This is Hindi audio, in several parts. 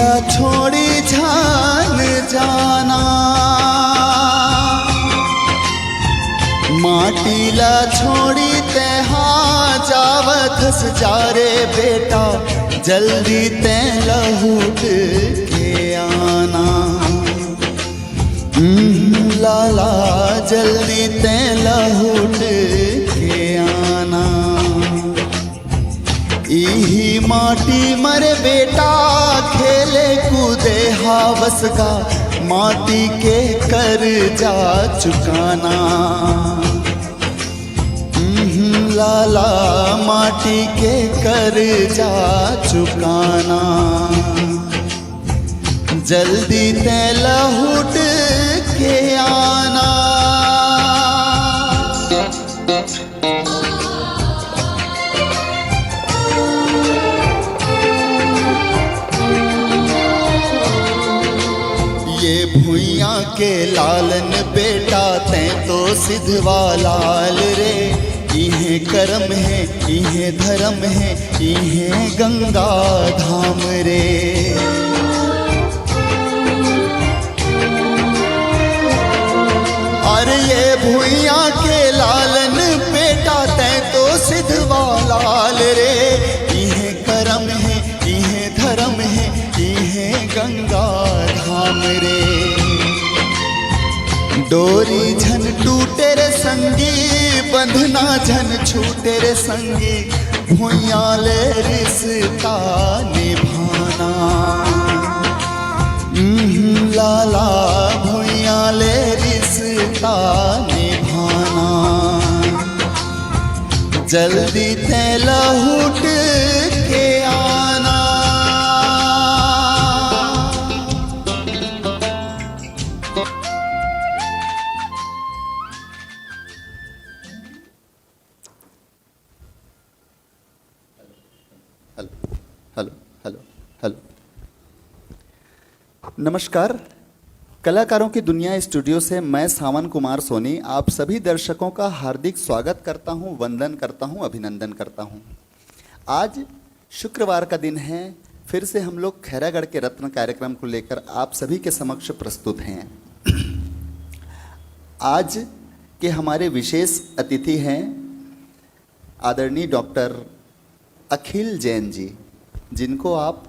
ला छोड़ी जान जाना, माटी ला छोड़ी तेहा जावत जा रे बेटा, जल्दी ते लहुट के आना। लाला जल्दी ते लहुट के आना। इही माटी मरे बेटा, खेले कूदे हावस का, माटी के कर जा चुकाना। लाला माटी के कर जा चुकाना। जल्दी ते लहुट के आना। ये भुइया के लालन बेटा, ते तो सिधवा लाल रे। इहे कर्म है, इहे धर्म है, इहे गंगा धाम रे। अरे ये भुइया के लालन बेटा, ते तो सिधवा लाल रे। इहे कर्म है, इहे धर्म है, इहे गंगा धाम रे। डोरी झन टूटे रे संगी, बंधना झन छूटे रे संगी, भुइया ले रिश्ता निभाना। लाला भुइया ले रिश्ता निभाना। जल्दी ते लहुट के आना। Hello hello hello. नमस्कार, कलाकारों की दुनिया स्टूडियो से मैं सावन कुमार सोनी आप सभी दर्शकों का हार्दिक स्वागत करता हूं, वंदन करता हूं, अभिनंदन करता हूं। आज शुक्रवार का दिन है, फिर से हम लोग खैरागढ़ के रत्न कार्यक्रम को लेकर आप सभी के समक्ष प्रस्तुत हैं। आज के हमारे विशेष अतिथि हैं आदरणीय डॉक्टर अखिल जैन जी, जिनको आप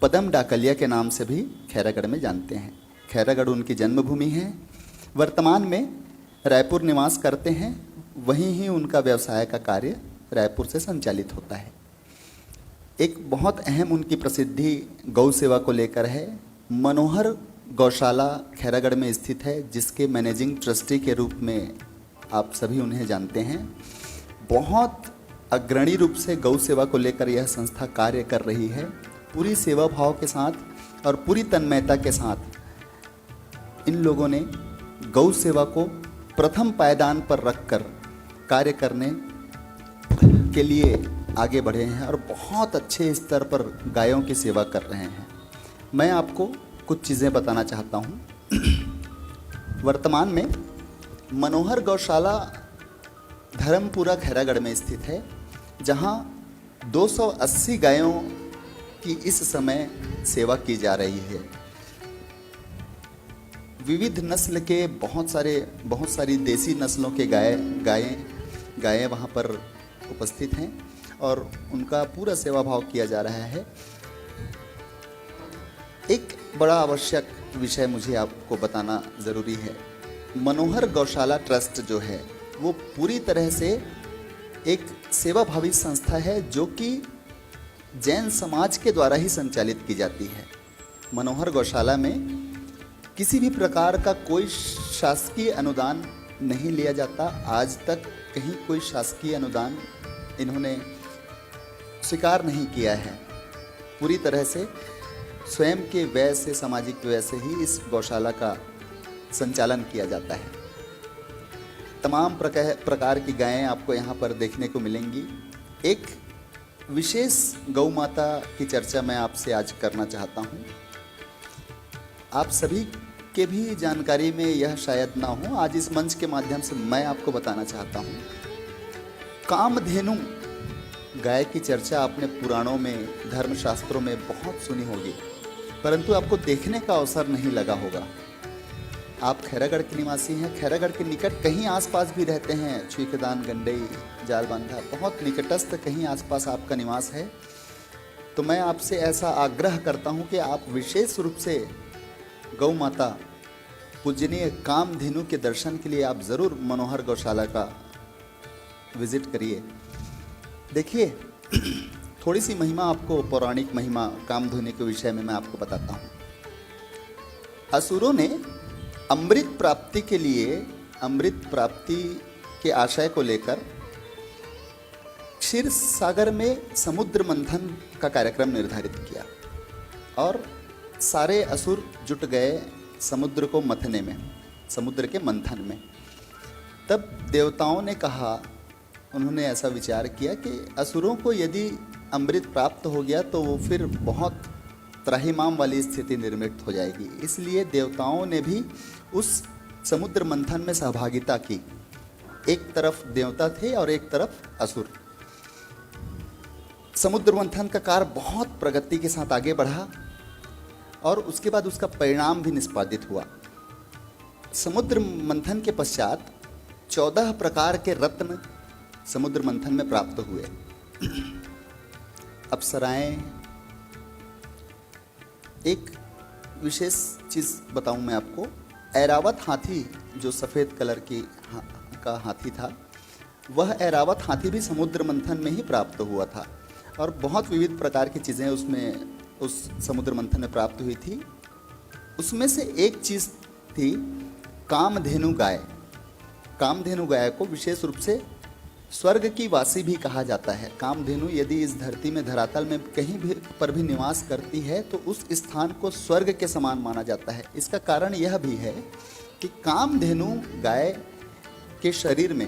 पदम डाकलिया के नाम से भी खैरागढ़ में जानते हैं। खैरागढ़ उनकी जन्मभूमि है। वर्तमान में रायपुर निवास करते हैं, वहीं ही उनका व्यवसाय का कार्य रायपुर से संचालित होता है। एक बहुत अहम उनकी प्रसिद्धि गौ सेवा को लेकर है। मनोहर गौशाला खैरागढ़ में स्थित है, जिसके मैनेजिंग ट्रस्टी के रूप में आप सभी उन्हें जानते हैं। बहुत अग्रणी रूप से गौ सेवा को लेकर यह संस्था कार्य कर रही है। पूरी सेवा भाव के साथ और पूरी तन्मयता के साथ इन लोगों ने गौ सेवा को प्रथम पायदान पर रखकर कार्य करने के लिए आगे बढ़े हैं और बहुत अच्छे स्तर पर गायों की सेवा कर रहे हैं। मैं आपको कुछ चीज़ें बताना चाहता हूँ। वर्तमान में मनोहर गौशाला धर्मपुरा खैरागढ़ में स्थित है, जहाँ 280 गायों की इस समय सेवा की जा रही है। विविध नस्ल के बहुत सारी देसी नस्लों के गायें वहाँ पर उपस्थित हैं और उनका पूरा सेवा भाव किया जा रहा है। एक बड़ा आवश्यक विषय मुझे आपको बताना ज़रूरी है। मनोहर गौशाला ट्रस्ट जो है वो पूरी तरह से एक सेवाभावी संस्था है, जो कि जैन समाज के द्वारा ही संचालित की जाती है। मनोहर गौशाला में किसी भी प्रकार का कोई शासकीय अनुदान नहीं लिया जाता। आज तक कहीं कोई शासकीय अनुदान इन्होंने स्वीकार नहीं किया है। पूरी तरह से स्वयं के व्यय से, सामाजिक व्यय से ही इस गौशाला का संचालन किया जाता है। तमाम प्रकार की गायें आपको यहाँ पर देखने को मिलेंगी। एक विशेष गौ माता की चर्चा मैं आपसे आज करना चाहता हूँ। आप सभी के भी जानकारी में यह शायद ना हो, आज इस मंच के माध्यम से मैं आपको बताना चाहता हूँ। कामधेनु गाय की चर्चा आपने पुराणों में, धर्मशास्त्रों में बहुत सुनी होगी। परंतु आपको देखने का अवसर नहीं लगा होगा। आप खैरागढ़ के निवासी हैं, खैरागढ़ के निकट कहीं आसपास भी रहते हैं, छुईखेदान, गंडई, जालबांधा, बहुत निकटस्थ कहीं आसपास आपका निवास है, तो मैं आपसे ऐसा आग्रह करता हूं कि आप विशेष रूप से गौ माता पूजनीय कामधेनु के दर्शन के लिए आप ज़रूर मनोहर गौशाला का विजिट करिए। देखिए, थोड़ी सी महिमा आपको, पौराणिक महिमा कामधेनु के विषय में मैं आपको बताता हूँ। असुरों ने अमृत प्राप्ति के लिए, अमृत प्राप्ति के आशय को लेकर क्षीर सागर में समुद्र मंथन का कार्यक्रम निर्धारित किया और सारे असुर जुट गए समुद्र को मथने में, समुद्र के मंथन में। तब देवताओं ने कहा, उन्होंने ऐसा विचार किया कि असुरों को यदि अमृत प्राप्त हो गया तो वो फिर बहुत त्राहिमाम वाली स्थिति निर्मित हो जाएगी। इसलिए देवताओं ने भी उस समुद्र मंथन में सहभागिता की। एक तरफ देवता थे और एक तरफ असुर। समुद्र मंथन का कार्य बहुत प्रगति के साथ आगे बढ़ा और उसके बाद उसका परिणाम भी निष्पादित हुआ। समुद्र मंथन के पश्चात 14 प्रकार के रत्न समुद्र मंथन में प्राप्त हुए। अप्सराएं, एक विशेष चीज़ बताऊं मैं आपको, ऐरावत हाथी जो सफ़ेद कलर की का हाथी था, वह ऐरावत हाथी भी समुद्र मंथन में ही प्राप्त हुआ था और बहुत विविध प्रकार की चीज़ें उसमें उस समुद्र मंथन में प्राप्त हुई थी। उसमें से एक चीज़ थी कामधेनु गाय। कामधेनु गाय को विशेष रूप से स्वर्ग की वासी भी कहा जाता है। कामधेनु यदि इस धरती में, धरातल में कहीं भी पर भी निवास करती है तो उस स्थान को स्वर्ग के समान माना जाता है। इसका कारण यह भी है कि कामधेनु गाय के शरीर में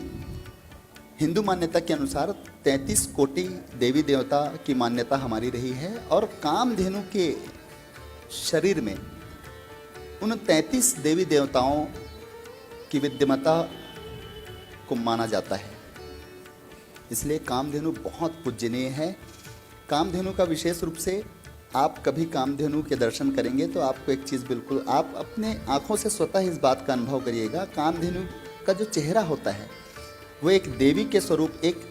हिंदू मान्यता के अनुसार 33 कोटि देवी देवता की मान्यता हमारी रही है और कामधेनु के शरीर में उन 33 देवी देवताओं की विद्यमाता को माना जाता है। इसलिए कामधेनु बहुत पूजनीय है। कामधेनु का विशेष रूप से आप कभी कामधेनु के दर्शन करेंगे तो आपको एक चीज़ बिल्कुल, आप अपने आँखों से स्वतः इस बात का अनुभव करिएगा। कामधेनु का जो चेहरा होता है वो एक देवी के स्वरूप, एक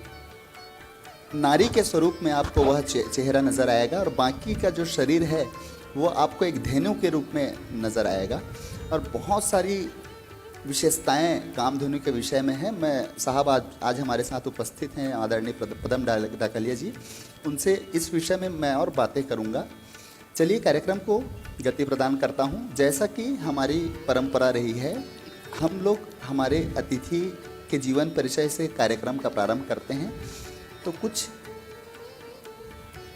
नारी के स्वरूप में आपको वह चेहरा नज़र आएगा और बाकी का जो शरीर है वो आपको एक धेनु के रूप में नज़र आएगा। और बहुत सारी विशेषताएं कामधेनु के विषय में है। मैं साहब आज हमारे साथ उपस्थित हैं आदरणीय पदम डाकलिया जी, उनसे इस विषय में मैं और बातें करूंगा। चलिए कार्यक्रम को गति प्रदान करता हूं। जैसा कि हमारी परंपरा रही है, हम लोग हमारे अतिथि के जीवन परिचय से कार्यक्रम का प्रारंभ करते हैं। तो कुछ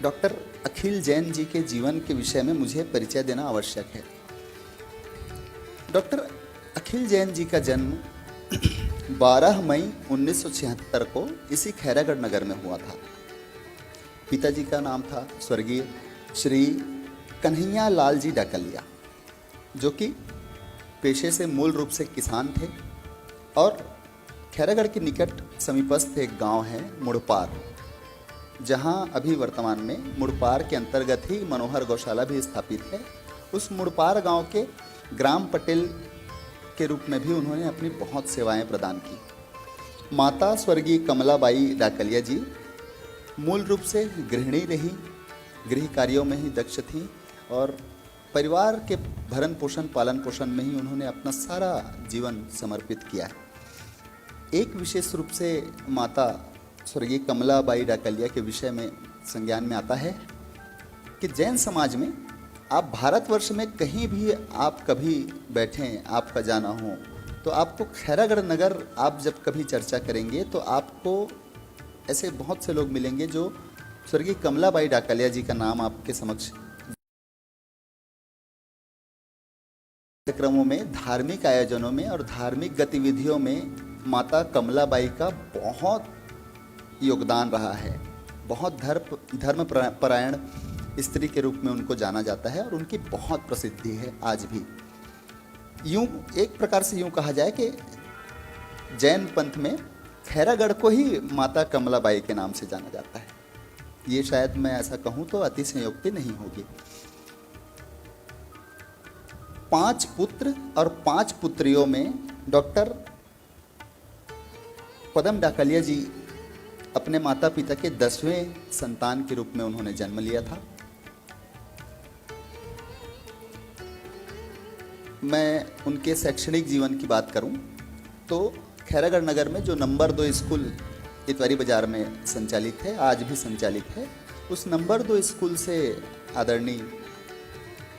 डॉक्टर अखिल जैन जी के जीवन के विषय में मुझे परिचय देना आवश्यक है। डॉक्टर अखिल जैन जी का जन्म 12 मई 1976 को इसी खैरागढ़ नगर में हुआ था। पिताजी का नाम था स्वर्गीय श्री कन्हैया लाल जी डाकलिया, जो कि पेशे से मूल रूप से किसान थे और खैरागढ़ के निकट समीपस्थ एक गांव है मुड़पार, जहां अभी वर्तमान में मुड़पार के अंतर्गत ही मनोहर गौशाला भी स्थापित है। उस मुड़पार गांव के ग्राम पटेल के रूप में भी उन्होंने अपनी बहुत सेवाएं प्रदान की। माता स्वर्गीय कमलाबाई डाकलिया जी मूल रूप से गृहिणी रही, गृह कार्यों में ही दक्ष थी और परिवार के भरण पोषण, पालन पोषण में ही उन्होंने अपना सारा जीवन समर्पित किया है। एक विशेष रूप से माता स्वर्गीय कमलाबाई डाकलिया के विषय में संज्ञान में आता है कि जैन समाज में आप भारतवर्ष में कहीं भी आप कभी बैठें, आपका जाना हो तो आपको खैरागढ़ नगर, आप जब कभी चर्चा करेंगे तो आपको ऐसे बहुत से लोग मिलेंगे जो स्वर्गीय कमलाबाई डाकलिया जी का नाम आपके समक्ष कार्यक्रमों में, धार्मिक आयोजनों में और धार्मिक गतिविधियों में माता कमलाबाई का बहुत योगदान रहा है। बहुत धर्म परायण स्त्री के रूप में उनको जाना जाता है और उनकी बहुत प्रसिद्धि है आज भी। यूं एक प्रकार से यूं कहा जाए कि जैन पंथ में खैरागढ़ को ही माता कमलाबाई के नाम से जाना जाता है। ये शायद मैं ऐसा कहूँ तो अतिशयोक्ति नहीं होगी। 5 पुत्र और 5 पुत्रियों में डॉक्टर पदम डाकलिया जी अपने माता पिता के 10वें संतान के रूप में उन्होंने जन्म लिया था। मैं उनके शैक्षणिक जीवन की बात करूं तो खैरागढ़ नगर में जो नंबर 2 स्कूल इतवारी बाजार में संचालित है, आज भी संचालित है, उस नंबर 2 स्कूल से आदरणीय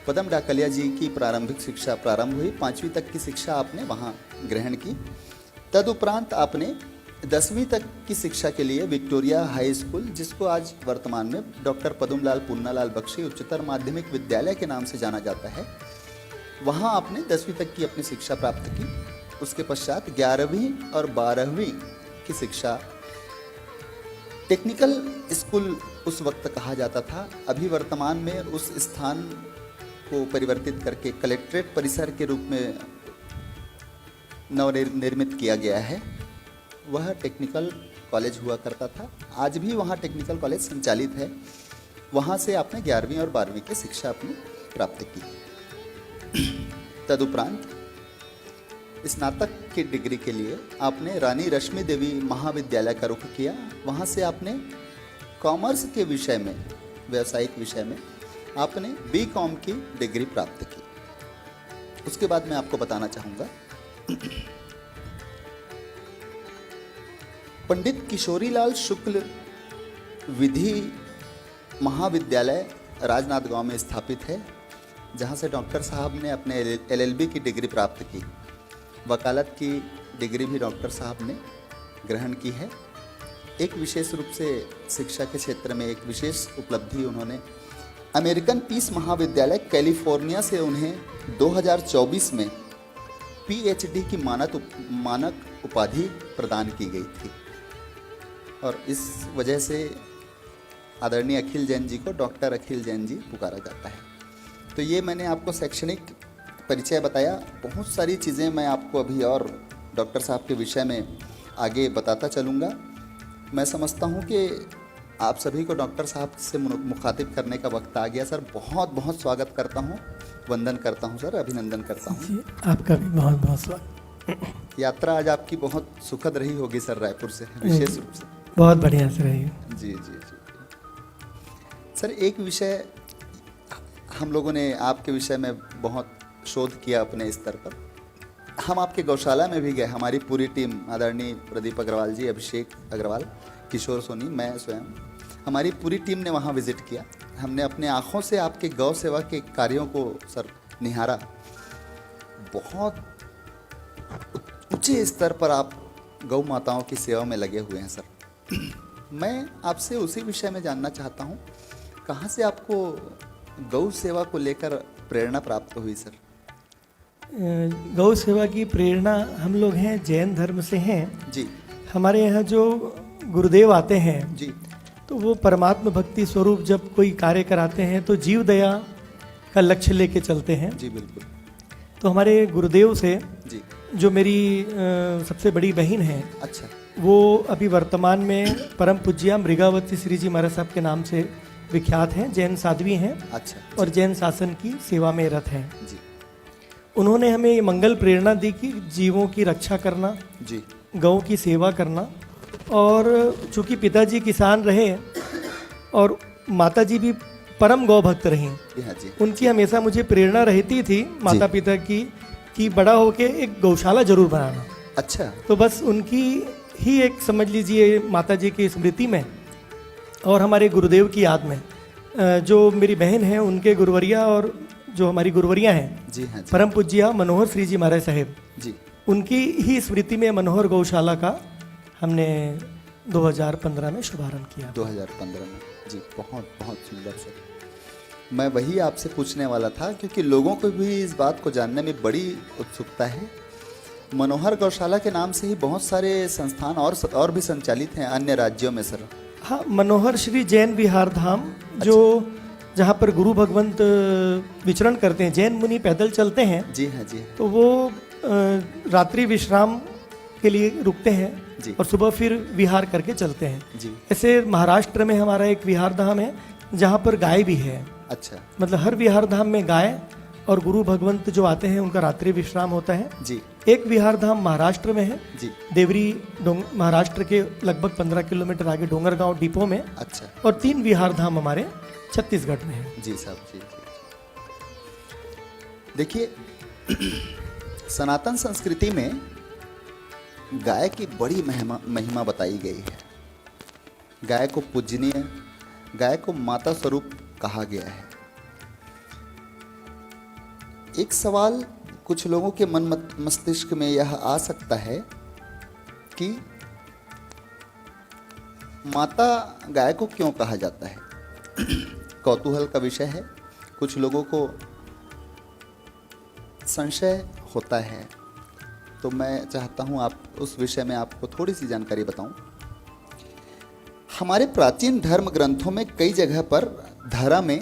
पदम डाकलिया जी की प्रारंभिक शिक्षा प्रारंभ हुई। 5वीं तक की शिक्षा आपने वहाँ ग्रहण की। तदुपरांत आपने 10वीं तक की शिक्षा के लिए विक्टोरिया हाई स्कूल, जिसको आज वर्तमान में डॉक्टर पदमलाल पूर्णालाल बख्शी उच्चतर माध्यमिक विद्यालय के नाम से जाना जाता है, वहाँ आपने 10वीं तक की अपनी शिक्षा प्राप्त की। उसके पश्चात 11वीं और 12वीं की शिक्षा टेक्निकल स्कूल उस वक्त कहा जाता था, अभी वर्तमान में उस स्थान को परिवर्तित करके कलेक्ट्रेट परिसर के रूप में नवनिर्मित किया गया है। वह टेक्निकल कॉलेज हुआ करता था, आज भी वहाँ टेक्निकल कॉलेज संचालित है। वहाँ से आपने 11वीं और 12वीं की शिक्षा अपनी प्राप्त की। तदुपरांत स्नातक की डिग्री के लिए आपने रानी रश्मि देवी महाविद्यालय का रुख किया। वहाँ से आपने कॉमर्स के विषय में, व्यावसायिक विषय में आपने बीकॉम की डिग्री प्राप्त की। उसके बाद मैं आपको बताना चाहूँगा, पंडित किशोरीलाल शुक्ल विधि महाविद्यालय राजनांदगांव में स्थापित है, जहाँ से डॉक्टर साहब ने अपने LLB की डिग्री प्राप्त की। वकालत की डिग्री भी डॉक्टर साहब ने ग्रहण की है। एक विशेष रूप से शिक्षा के क्षेत्र में एक विशेष उपलब्धि उन्होंने अमेरिकन पीस महाविद्यालय कैलिफोर्निया से उन्हें 2024 में PhD की मानक उपाधि प्रदान की गई थी, और इस वजह से आदरणीय अखिल जैन जी को डॉक्टर अखिल जैन जी पुकारा जाता है। तो ये मैंने आपको शैक्षणिक परिचय बताया। बहुत सारी चीज़ें मैं आपको अभी और डॉक्टर साहब के विषय में आगे बताता चलूँगा। मैं समझता हूँ कि आप सभी को डॉक्टर साहब से मुखातिब करने का वक्त आ गया। सर, बहुत बहुत स्वागत करता हूँ, वंदन करता हूँ सर, अभिनंदन करता हूँ। जी, आपका भी बहुत बहुत स्वागत। यात्रा आज आपकी बहुत सुखद रही होगी सर, रायपुर से विशेष रूप से। बहुत बढ़िया से रही। जी जी जी सर, एक विषय हम लोगों ने आपके विषय में बहुत शोध किया अपने स्तर पर। हम आपके गौशाला में भी गए, हमारी पूरी टीम, आदरणीय प्रदीप अग्रवाल जी, अभिषेक अग्रवाल, किशोर सोनी, मैं स्वयं, हमारी पूरी टीम ने वहाँ विजिट किया। हमने अपने आँखों से आपके गौ सेवा के कार्यों को सर निहारा। बहुत ऊंचे स्तर पर आप गौ माताओं की सेवा में लगे हुए हैं सर। मैं आपसे उसी विषय में जानना चाहता हूँ, कहाँ से आपको गौ सेवा को लेकर प्रेरणा प्राप्त हुई सर? गौ सेवा की प्रेरणा हम लोग हैं जैन धर्म से हैं जी। हमारे यहाँ जो गुरुदेव आते हैं जी, तो वो परमात्मा भक्ति स्वरूप जब कोई कार्य कराते हैं तो जीव दया का लक्ष्य लेके चलते हैं। जी बिल्कुल। तो हमारे गुरुदेव से जी, जो मेरी सबसे बड़ी बहन है, अच्छा, वो अभी वर्तमान में परम पूज्या मृगावती श्री जी महाराज साहब के नाम से विख्यात हैं, जैन साध्वी हैं। अच्छा। और जैन शासन की सेवा में रत हैं। जी। उन्होंने हमें ये मंगल प्रेरणा दी कि जीवों की रक्षा करना, जी, गौ की सेवा करना। और चूँकि पिताजी किसान रहे और माताजी भी परम गौ भक्त रहीं, जी, उनकी हमेशा मुझे प्रेरणा रहती थी माता पिता की कि बड़ा होके एक गौशाला जरूर बनाना। अच्छा। तो बस उनकी ही एक समझ लीजिए माताजी की स्मृति में और हमारे गुरुदेव की याद में, जो मेरी बहन है उनके गुरुवरिया और जो हमारी गुरुवरिया हैं, जी हाँ, जी, परम पूज्य मनोहर श्री जी महाराज साहेब जी, उनकी ही स्मृति में मनोहर गौशाला का हमने 2015 में शुभारंभ किया। 2015 में। जी, बहुत बहुत सुंदर सर। मैं वही आपसे पूछने वाला था, क्योंकि लोगों को भी इस बात को जानने में बड़ी उत्सुकता है। मनोहर गौशाला के नाम से ही बहुत सारे संस्थान और भी संचालित हैं अन्य राज्यों में सर। हाँ, मनोहर श्री जैन विहार धाम, जो जहाँ पर गुरु भगवंत विचरण करते हैं, जैन मुनि पैदल चलते हैं। जी हाँ, जी। तो वो रात्रि विश्राम के लिए रुकते हैं जी। और सुबह फिर विहार करके चलते हैं। जी। ऐसे महाराष्ट्र में हमारा एक विहार धाम है जहाँ पर गाय भी है। अच्छा। मतलब हर विहार धाम में गाय और गुरु भगवंत जो आते हैं उनका रात्रि विश्राम होता है। जी एक विहार धाम महाराष्ट्र में है, जी। देवरी महाराष्ट्र के लगभग 15 किलोमीटर आगे डोंगरगांव डिपो में। अच्छा और 3 विहार धाम हमारे छत्तीसगढ़ में है। जी साहब, जी जी। देखिए, सनातन संस्कृति में गाय की बड़ी महिमा बताई गई है। गाय को पूजनीय, गाय को माता स्वरूप कहा गया है। एक सवाल कुछ लोगों के मन मस्तिष्क में यह आ सकता है कि माता गाय को क्यों कहा जाता है। कौतूहल का विषय है, कुछ लोगों को संशय होता है, तो मैं चाहता हूं आप उस विषय में आपको थोड़ी सी जानकारी बताऊं। हमारे प्राचीन धर्म ग्रंथों में कई जगह पर धरा में,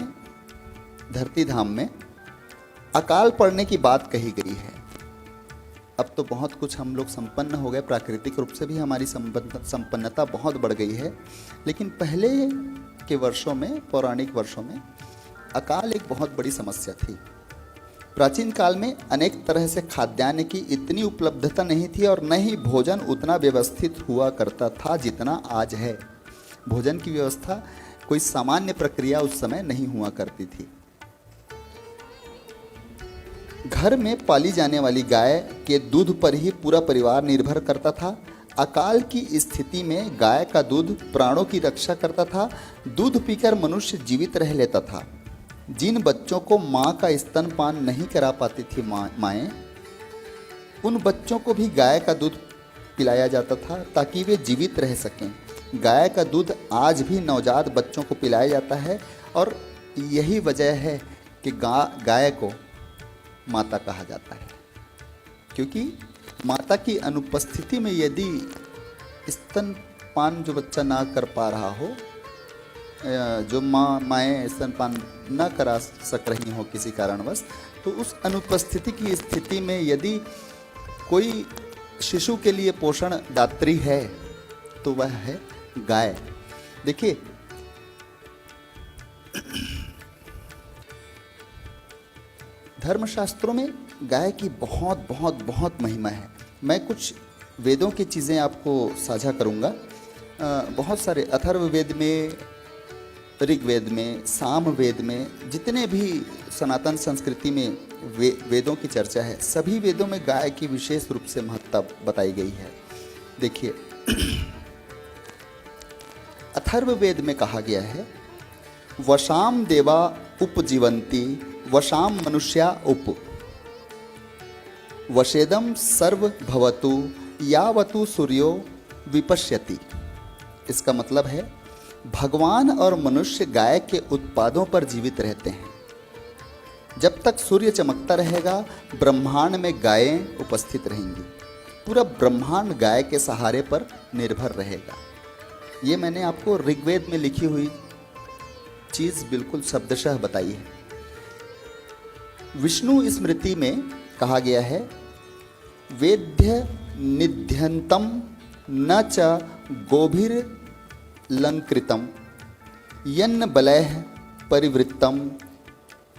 धरती धाम में अकाल पड़ने की बात कही गई है। अब तो बहुत कुछ हम लोग संपन्न हो गए, प्राकृतिक रूप से भी हमारी संपन्नता बहुत बढ़ गई है, लेकिन पहले के वर्षों में, पौराणिक वर्षों में अकाल एक बहुत बड़ी समस्या थी। प्राचीन काल में अनेक तरह से खाद्यान्न की इतनी उपलब्धता नहीं थी और न ही भोजन उतना व्यवस्थित हुआ करता था जितना आज है। भोजन की व्यवस्था कोई सामान्य प्रक्रिया उस समय नहीं हुआ करती थी। घर में पाली जाने वाली गाय के दूध पर ही पूरा परिवार निर्भर करता था। अकाल की स्थिति में गाय का दूध प्राणों की रक्षा करता था। दूध पीकर मनुष्य जीवित रह लेता था। जिन बच्चों को माँ का स्तनपान नहीं करा पाती थी माएँ, उन बच्चों को भी गाय का दूध पिलाया जाता था ताकि वे जीवित रह सकें। गाय का दूध आज भी नवजात बच्चों को पिलाया जाता है और यही वजह है कि गाय को माता कहा जाता है, क्योंकि माता की अनुपस्थिति में यदि स्तनपान जो बच्चा ना कर पा रहा हो, जो माएँ स्तनपान न करा सक रही हो किसी कारणवश, तो उस अनुपस्थिति की स्थिति में यदि कोई शिशु के लिए पोषण दात्री है तो वह है गाय। देखिए, धर्मशास्त्रों में गाय की बहुत बहुत बहुत महिमा है। मैं कुछ वेदों की चीज़ें आपको साझा करूंगा। बहुत सारे अथर्ववेद में, ऋग्वेद में, सामवेद में, जितने भी सनातन संस्कृति में वेदों की चर्चा है, सभी वेदों में गाय की विशेष रूप से महत्ता बताई गई है। देखिए, अथर्ववेद में कहा गया है, वशाम देवा उपजीवंती वशाम मनुष्या उप वशेदम सर्व भवतु यावतु सूर्यो विपश्यति। इसका मतलब है, भगवान और मनुष्य गाय के उत्पादों पर जीवित रहते हैं। जब तक सूर्य चमकता रहेगा, ब्रह्मांड में गायें उपस्थित रहेंगी। पूरा ब्रह्मांड गाय के सहारे पर निर्भर रहेगा। ये मैंने आपको ऋग्वेद में लिखी हुई चीज़ बिल्कुल शब्दशः बताई है। विष्णु स्मृति में कहा गया है, वेद्य निध्यंतम न च गोभिर लंकृतम यन्न बलैः परिवृत्तम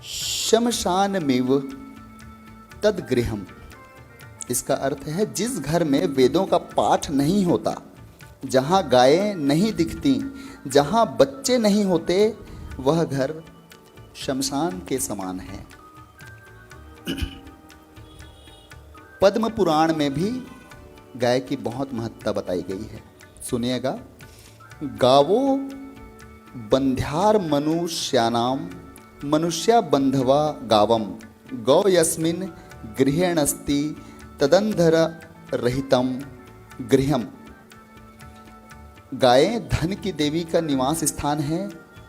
शमशानमिव तद्गृहम्। इसका अर्थ है, जिस घर में वेदों का पाठ नहीं होता, जहाँ गायें नहीं दिखती, जहाँ बच्चे नहीं होते, वह घर शमशान के समान है। पद्म पुराण में भी गाय की बहुत महत्ता बताई गई है। सुनिएगा, गावो बंध्यार मनुष्यानाम मनुष्या बंधवा गावम गौ यस्मिन गृहेणस्ति तदंधर रहितम गृहम। गायें धन की देवी का निवास स्थान है।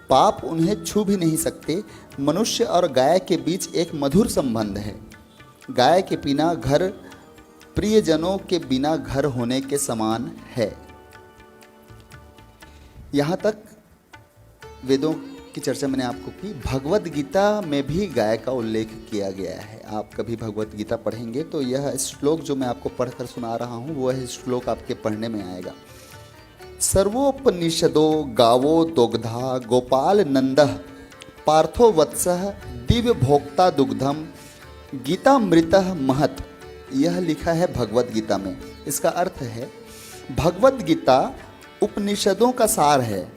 पाप उन्हें छू भी नहीं सकते। मनुष्य और गाय के बीच एक मधुर संबंध है। गाय के बिना घर प्रियजनों के बिना घर होने के समान है। यहाँ तक वेदों की चर्चा मैंने आपको की। भगवत गीता में भी गाय का उल्लेख किया गया है। आप कभी भगवत गीता पढ़ेंगे तो यह श्लोक जो मैं आपको पढ़कर सुना रहा हूँ, वह श्लोक आपके पढ़ने में आएगा। सर्वोपनिषदो गावो दोग्धा गोपाल नंदः पार्थो वत्सः दिव्य भोक्ता दुग्धम गीतामृतः महत्, यह लिखा है भगवत गीता में। इसका अर्थ है भगवत गीता उपनिषदों का सार है।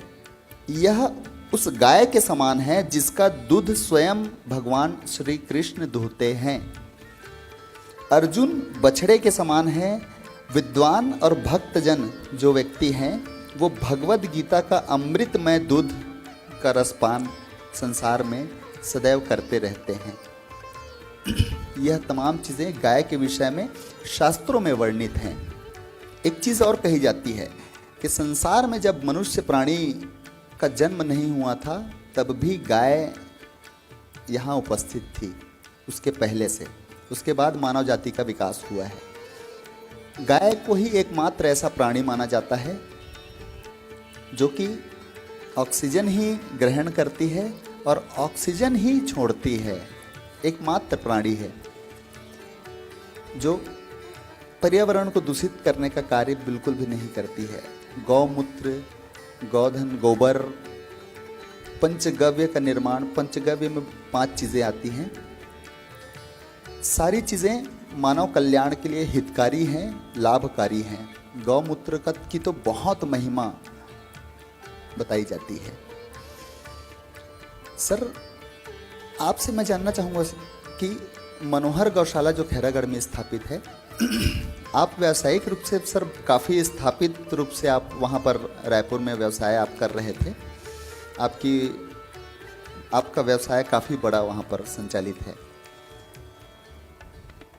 यह उस गाय के समान है जिसका दूध स्वयं भगवान श्री कृष्ण दुहते हैं। अर्जुन बछड़े के समान है। विद्वान और भक्तजन जो व्यक्ति हैं वो भगवत गीता का अमृतमय दूध का रसपान संसार में सदैव करते रहते हैं। यह तमाम चीज़ें गाय के विषय में शास्त्रों में वर्णित हैं। एक चीज़ और कही जाती है कि संसार में जब मनुष्य प्राणी का जन्म नहीं हुआ था तब भी गाय यहाँ उपस्थित थी, उसके पहले से। उसके बाद मानव जाति का विकास हुआ है। गाय को ही एकमात्र ऐसा प्राणी माना जाता है जो कि ऑक्सीजन ही ग्रहण करती है और ऑक्सीजन ही छोड़ती है। एकमात्र प्राणी है जो पर्यावरण को दूषित करने का कार्य बिल्कुल भी नहीं करती है। गौमूत्र, गोधन, गोबर, पंचगव्य का निर्माण, पंचगव्य में 5 चीज़ें आती हैं। सारी चीज़ें मानव कल्याण के लिए हितकारी हैं, लाभकारी हैं। गौमूत्र की तो बहुत महिमा बताई जाती है। सर, आपसे मैं जानना चाहूँगा कि मनोहर गौशाला जो खैरागढ़ में स्थापित है, आप व्यावसायिक रूप से सर काफ़ी स्थापित रूप से आप वहाँ पर रायपुर में व्यवसाय आप कर रहे थे। आपका व्यवसाय काफ़ी बड़ा वहाँ पर संचालित है।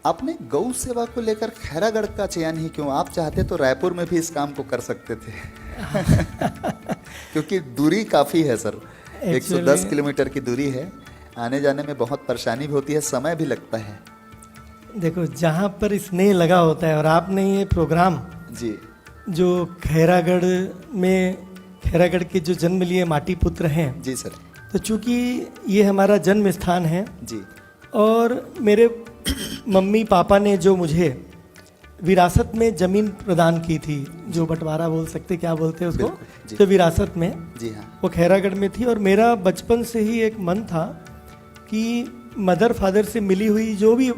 आपने गौ सेवा को लेकर खैरागढ़ का चयन ही क्यों? आप चाहते तो रायपुर में भी इस काम को कर सकते थे। क्योंकि दूरी काफ़ी है सर, 110 किलोमीटर की दूरी है। आने जाने में बहुत परेशानी भी होती है, समय भी लगता है। देखो, जहाँ पर स्नेह लगा होता है, और आपने ये प्रोग्राम जी जो खैरागढ़ के जो जन्म लिए माटी पुत्र हैं जी सर, तो चूँकि ये हमारा जन्म स्थान है जी, और मेरे मम्मी पापा ने जो मुझे विरासत में ज़मीन प्रदान की थी, जो बंटवारा बोल सकते, क्या बोलते हैं उसको, जो विरासत में, जी हाँ, वो खैरागढ़ में थी। और मेरा बचपन से ही एक मन था कि मदर फादर से मिली हुई जो भी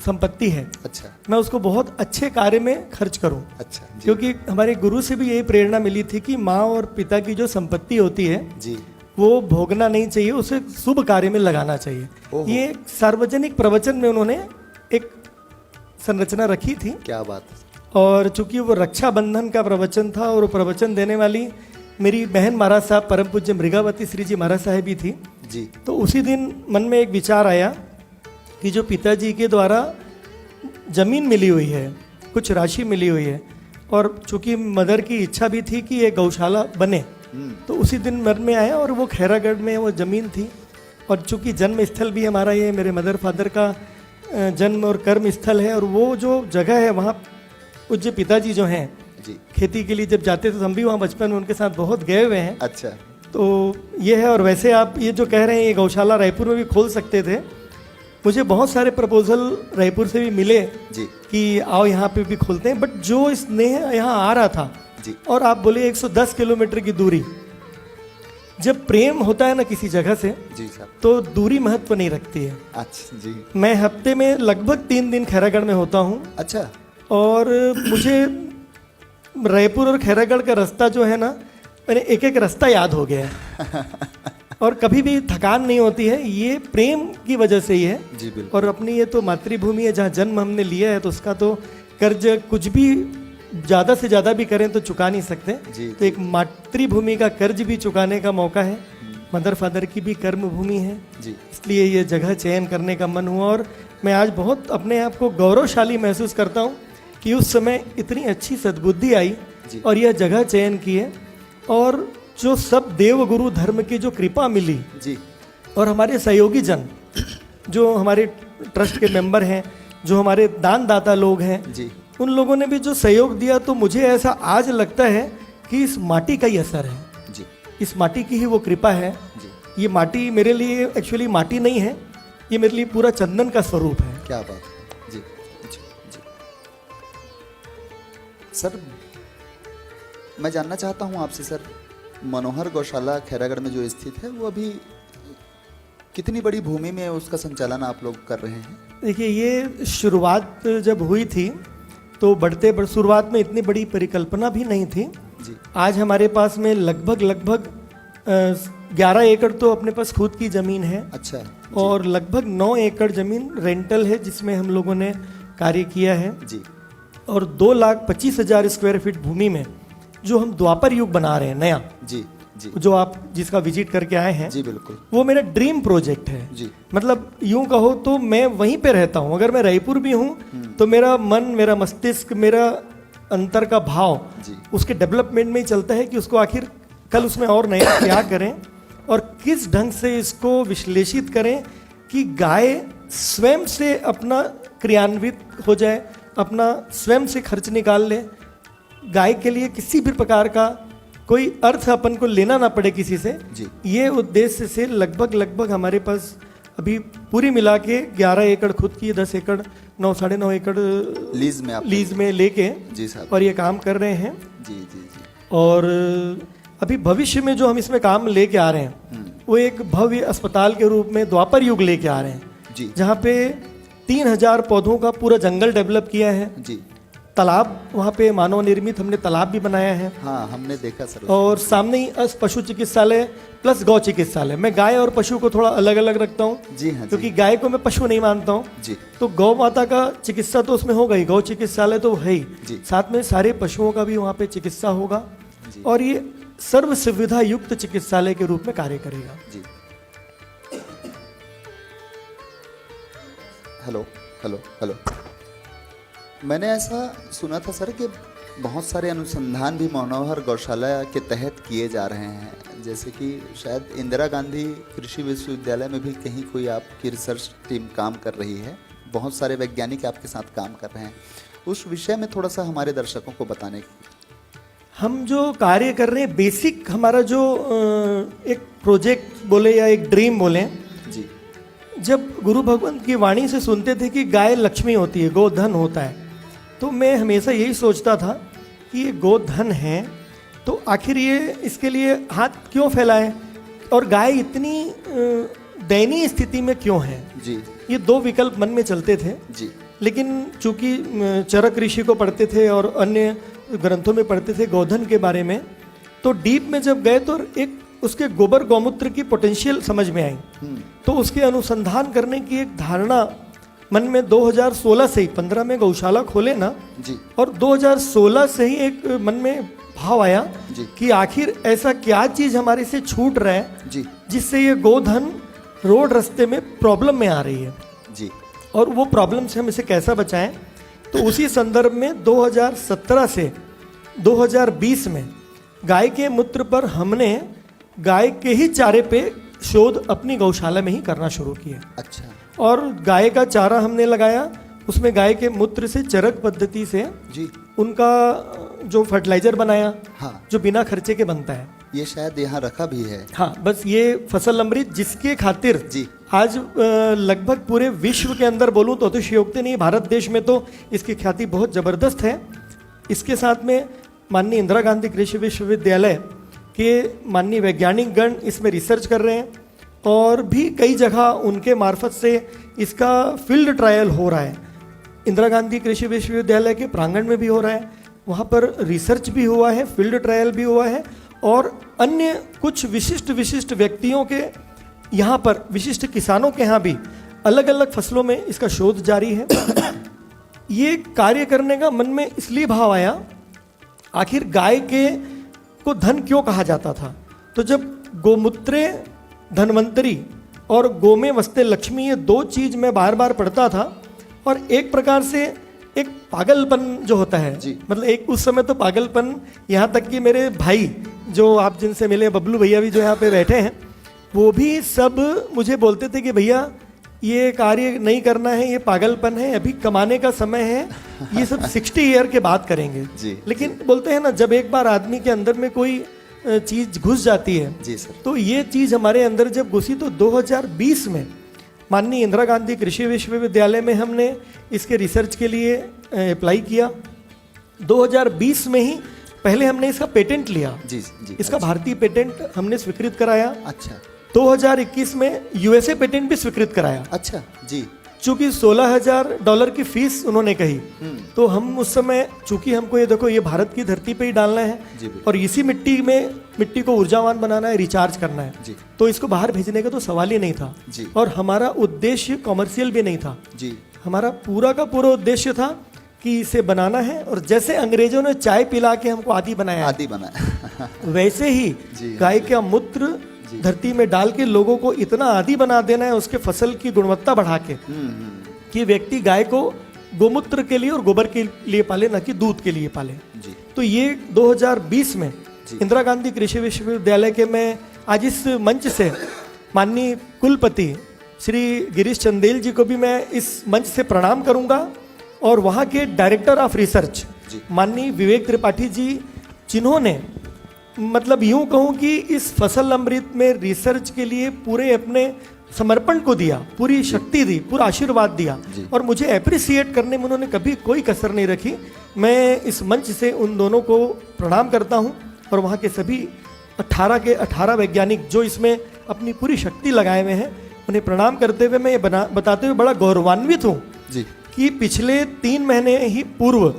संपत्ति है, अच्छा, मैं उसको बहुत अच्छे कार्य में खर्च करूं। अच्छा, क्योंकि हमारे गुरु से भी यही प्रेरणा मिली थी कि माँ और पिता की जो संपत्ति होती है जी, वो भोगना नहीं चाहिए, उसे शुभ कार्य में लगाना चाहिए। ये सार्वजनिक प्रवचन में उन्होंने एक संरचना रखी थी। क्या बात। और चूंकि वो रक्षाबंधन का प्रवचन था और वो प्रवचन देने वाली मेरी बहन महाराज साहब परम पूज्य मृगावती श्री जी महाराज साहब भी थी जी, तो उसी दिन मन में एक विचार आया कि जो पिताजी के द्वारा जमीन मिली हुई है, कुछ राशि मिली हुई है, और चूंकि मदर की इच्छा भी थी कि ये गौशाला बने, तो उसी दिन मन में आया। और वो खैरागढ़ में वो ज़मीन थी, और चूंकि जन्म स्थल भी हमारा ये मेरे मदर फादर का जन्म और कर्म स्थल है, और वो जो जगह है वहाँ पूज्य पिताजी जो हैं जी, खेती के लिए जब जाते थे तो हम भी वहाँ बचपन में उनके साथ बहुत गए हुए हैं। अच्छा, तो ये है। और वैसे आप ये जो कह रहे हैं ये गौशाला रायपुर में भी खोल सकते थे। मुझे बहुत सारे प्रपोजल रायपुर से भी मिले जी, कि आओ यहाँ पे भी खोलते हैं, बट जो स्नेह यहाँ आ रहा था जी, और आप बोले 110 किलोमीटर की दूरी, जब प्रेम होता है ना किसी जगह से, जी साहब, तो दूरी महत्व नहीं रखती है। अच्छा जी, मैं हफ्ते में लगभग 3 दिन खैरागढ़ में होता हूँ, अच्छा, और मुझे रायपुर और खैरागढ़ का रास्ता जो है ना, मैंने एक एक रास्ता याद हो गया है। और कभी भी थकान नहीं होती है, ये प्रेम की वजह से ही है। जी बिल्कुल। और अपनी ये तो मातृभूमि है जहाँ जन्म हमने लिया है, तो उसका तो कर्ज कुछ भी ज़्यादा से ज़्यादा भी करें तो चुका नहीं सकते। जी, तो एक मातृभूमि का कर्ज भी चुकाने का मौका है। मदर फादर की भी कर्म भूमि है जी, इसलिए ये जगह चयन करने का मन हुआ। और मैं आज बहुत अपने आप को गौरवशाली महसूस करता हूँ कि उस समय इतनी अच्छी सद्बुद्धि आई और यह जगह चयन की है, और जो सब देव गुरु धर्म की जो कृपा मिली जी, और हमारे सहयोगी जन जो हमारे ट्रस्ट के मेंबर हैं, जो हमारे दानदाता लोग हैं जी, उन लोगों ने भी जो सहयोग दिया, तो मुझे ऐसा आज लगता है कि इस माटी का ही असर है जी, इस माटी की ही वो कृपा है जी। ये माटी मेरे लिए एक्चुअली माटी नहीं है, ये मेरे लिए पूरा चंदन का स्वरूप है। क्या बात है। जी जी जी। सर मैं जानना चाहता हूँ आपसे, सर मनोहर गौशाला खैरागढ़ में जो स्थित है वो अभी कितनी बड़ी भूमि में उसका संचालन आप लोग कर रहे हैं? देखिए, ये शुरुआत जब हुई थी तो शुरुआत में इतनी बड़ी परिकल्पना भी नहीं थी। जी। आज हमारे पास में लगभग 11 एकड़ तो अपने पास खुद की ज़मीन है। अच्छा। और लगभग 9 एकड़ ज़मीन रेंटल है जिसमें हम लोगों ने कार्य किया है। जी। और 2,25,000 स्क्वायर फीट भूमि में जो हम द्वापर युग बना रहे हैं नया, जी जी जो आप जिसका विजिट करके आए हैं, जी बिल्कुल, वो मेरा ड्रीम प्रोजेक्ट है। जी। मतलब यूं कहो तो मैं वहीं पे रहता हूँ। अगर मैं रायपुर भी हूँ तो मेरा मन, मेरा मस्तिष्क, मेरा अंतर का भाव जी। उसके डेवलपमेंट में ही चलता है कि उसको आखिर कल उसमें और नया क्या करें और किस ढंग से इसको विश्लेषित करें कि गाय स्वयं से अपना क्रियान्वित हो जाए, अपना स्वयं से खर्च निकाल ले, गाय के लिए किसी भी प्रकार का कोई अर्थ अपन को लेना ना पड़े किसी से। जी। ये उद्देश्य से लगभग हमारे पास अभी पूरी मिला के 11 एकड़ खुद की, 10 एकड़ 9, 9.5 एकड़ लीज में लेके जी साहब, और ये काम कर रहे हैं। जी जी जी। और अभी भविष्य में जो हम इसमें काम लेके आ रहे हैं वो एक भव्य अस्पताल के रूप में द्वापर युग लेके आ रहे हैं जी। जहाँ पे 3,000 पौधों का पूरा जंगल डेवलप किया है। जी। तालाब वहाँ पे मानव निर्मित हमने तालाब भी बनाया है। हाँ, हमने देखा सर। और सामने ही पशु चिकित्सालय प्लस गौ चिकित्सालय। मैं गाय और पशु को थोड़ा अलग अलग रखता हूँ। जी हाँ, क्योंकि गाय को मैं पशु नहीं मानता हूँ। जी। तो गौ माता का चिकित्सा तो उसमें होगा ही, गौ चिकित्सालय तो है ही, जी। साथ में सारे पशुओं का भी वहाँ पे चिकित्सा होगा और ये सर्व सुविधा युक्त चिकित्सालय के रूप में कार्य करेगा। जी। Hello hello hello. मैंने ऐसा सुना था सर कि बहुत सारे अनुसंधान भी मनोहर गौशाला के तहत किए जा रहे हैं, जैसे कि शायद इंदिरा गांधी कृषि विश्वविद्यालय में भी कहीं कोई आपकी रिसर्च टीम काम कर रही है, बहुत सारे वैज्ञानिक आपके साथ काम कर रहे हैं। उस विषय में थोड़ा सा हमारे दर्शकों को बताने की। हम जो कार्य कर रहे हैं, बेसिक हमारा जो एक प्रोजेक्ट बोले या एक ड्रीम बोले जी, जब गुरु भगवंत की वाणी से सुनते थे कि गाय लक्ष्मी होती है, गोधन होता है, तो मैं हमेशा यही सोचता था कि ये गोधन है तो आखिर ये इसके लिए हाथ क्यों फैलाए और गाय इतनी दयनीय स्थिति में क्यों है। जी। ये दो विकल्प मन में चलते थे। जी। लेकिन चूंकि चरक ऋषि को पढ़ते थे और अन्य ग्रंथों में पढ़ते थे गोधन के बारे में, तो डीप में जब गए तो एक उसके गोबर गौमूत्र की पोटेंशियल समझ में आई। तो उसके अनुसंधान करने की एक धारणा मन में 2016 से ही, 15 में गौशाला खोले ना जी, और 2016 से ही एक मन में भाव आया जी, कि आखिर ऐसा क्या चीज हमारे से छूट रहा है जी, जिससे ये गोधन रोड रास्ते में प्रॉब्लम में आ रही है जी, और वो प्रॉब्लम से हम इसे कैसा बचाएं। तो उसी संदर्भ में 2017 से 2020 में गाय के मूत्र पर हमने गाय के ही चारे पे शोध अपनी गौशाला में ही करना शुरू किया। अच्छा। और गाय का चारा हमने लगाया, उसमें गाय के मूत्र से चरक पद्धति से जी, उनका जो फर्टिलाइजर बनाया, हाँ, जो बिना खर्चे के बनता है। ये शायद यहाँ रखा भी है। हाँ, बस ये फसल अमृत जिसके खातिर जी, आज लगभग पूरे विश्व के अंदर बोलूं तो अतिशयोक्ति नहीं, भारत देश में तो इसकी ख्याति बहुत जबरदस्त है। इसके साथ में माननीय इंदिरा गांधी कृषि विश्वविद्यालय के माननीय वैज्ञानिक गण इसमें रिसर्च कर रहे हैं और भी कई जगह उनके मार्फत से इसका फील्ड ट्रायल हो रहा है। इंदिरा गांधी कृषि विश्वविद्यालय के प्रांगण में भी हो रहा है, वहाँ पर रिसर्च भी हुआ है, फील्ड ट्रायल भी हुआ है और अन्य कुछ विशिष्ट व्यक्तियों के यहाँ पर, विशिष्ट किसानों के यहाँ भी अलग अलग फसलों में इसका शोध जारी है। ये कार्य करने का मन में इसलिए भाव आया, आखिर गाय के को धन क्यों कहा जाता था। तो जब गोमूत्रे धनवंतरी और गो में वस्ते लक्ष्मी, ये दो चीज मैं बार बार पढ़ता था और एक प्रकार से एक पागलपन जो होता है, मतलब एक उस समय तो पागलपन, यहाँ तक कि मेरे भाई जो आप जिनसे मिले, बबलू भैया भी जो यहाँ पे बैठे हैं, वो भी सब मुझे बोलते थे कि भैया ये कार्य नहीं करना है, ये पागलपन है, अभी कमाने का समय है, ये सब 60 ईयर के बाद करेंगे। जी, लेकिन बोलते हैं ना, जब एक बार आदमी के अंदर में कोई चीज घुस जाती है, जी सर, तो ये चीज हमारे अंदर जब घुसी तो 2020 में माननीय इंदिरा गांधी कृषि विश्वविद्यालय में हमने इसके रिसर्च के लिए अप्लाई किया। 2020 में ही पहले हमने इसका पेटेंट लिया। जी जी, इसका भारतीय पेटेंट हमने स्वीकृत कराया। अच्छा। 2021 में यूएसए पेटेंट भी स्वीकृत कराया। अच्छा जी। चूंकि $16,000 की फीस उन्होंने कही, तो हम उस समय, चूंकि हमको ये देखो ये भारत की धरती पे ही डालना है जी बिल्कुल। और इसी मिट्टी को ऊर्जावान बनाना है, रिचार्ज करना है, जी। तो इसको बाहर भेजने का तो सवाल ही नहीं था जी। और हमारा उद्देश्य कॉमर्शियल भी नहीं था जी। हमारा पूरा का पूरा उद्देश्य था कि इसे बनाना है। और जैसे अंग्रेजों ने चाय पिला के हमको आदी बनाया आदि बना वैसे ही जी। गाय का मूत्र धरती में डाल के लोगों को इतना आदी बना देना है, उसके फसल की गुणवत्ता बढ़ा के, कि व्यक्ति गाय को गोमूत्र के लिए और गोबर के लिए पाले, न कि दूध के लिए पाले जी। तो ये 2020 में इंदिरा गांधी कृषि विश्वविद्यालय के मैं आज इस मंच से माननीय कुलपति श्री गिरीश चंदेल जी को भी मैं इस मंच से प्रणाम करूंगा और वहाँ के डायरेक्टर ऑफ रिसर्च माननीय विवेक त्रिपाठी जी, जिन्होंने मतलब यूं कहूं कि इस फसल अमृत में रिसर्च के लिए पूरे अपने समर्पण को दिया, पूरी शक्ति दी, पूरा आशीर्वाद दिया और मुझे एप्रिसिएट करने में उन्होंने कभी कोई कसर नहीं रखी। मैं इस मंच से उन दोनों को प्रणाम करता हूं और वहाँ के सभी 18 के 18 वैज्ञानिक जो इसमें अपनी पूरी शक्ति लगाए हुए हैं, उन्हें प्रणाम करते हुए मैं ये बताते हुए बड़ा गौरवान्वित हूँ कि पिछले 3 महीने ही पूर्व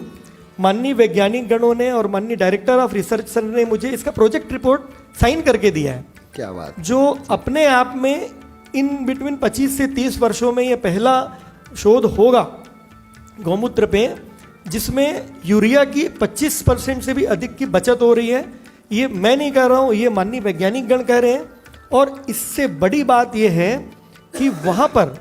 माननीय वैज्ञानिक गणों ने और माननीय डायरेक्टर ऑफ रिसर्च सर ने मुझे इसका प्रोजेक्ट रिपोर्ट साइन करके दिया है। क्या बात। जो अपने आप में इन बिटवीन 25 से 30 वर्षों में ये पहला शोध होगा गौमूत्र पे, जिसमें यूरिया की 25% से भी अधिक की बचत हो रही है। ये मैं नहीं कह रहा हूँ, ये माननीय वैज्ञानिक गण कह रहे हैं। और इससे बड़ी बात यह है कि वहाँ पर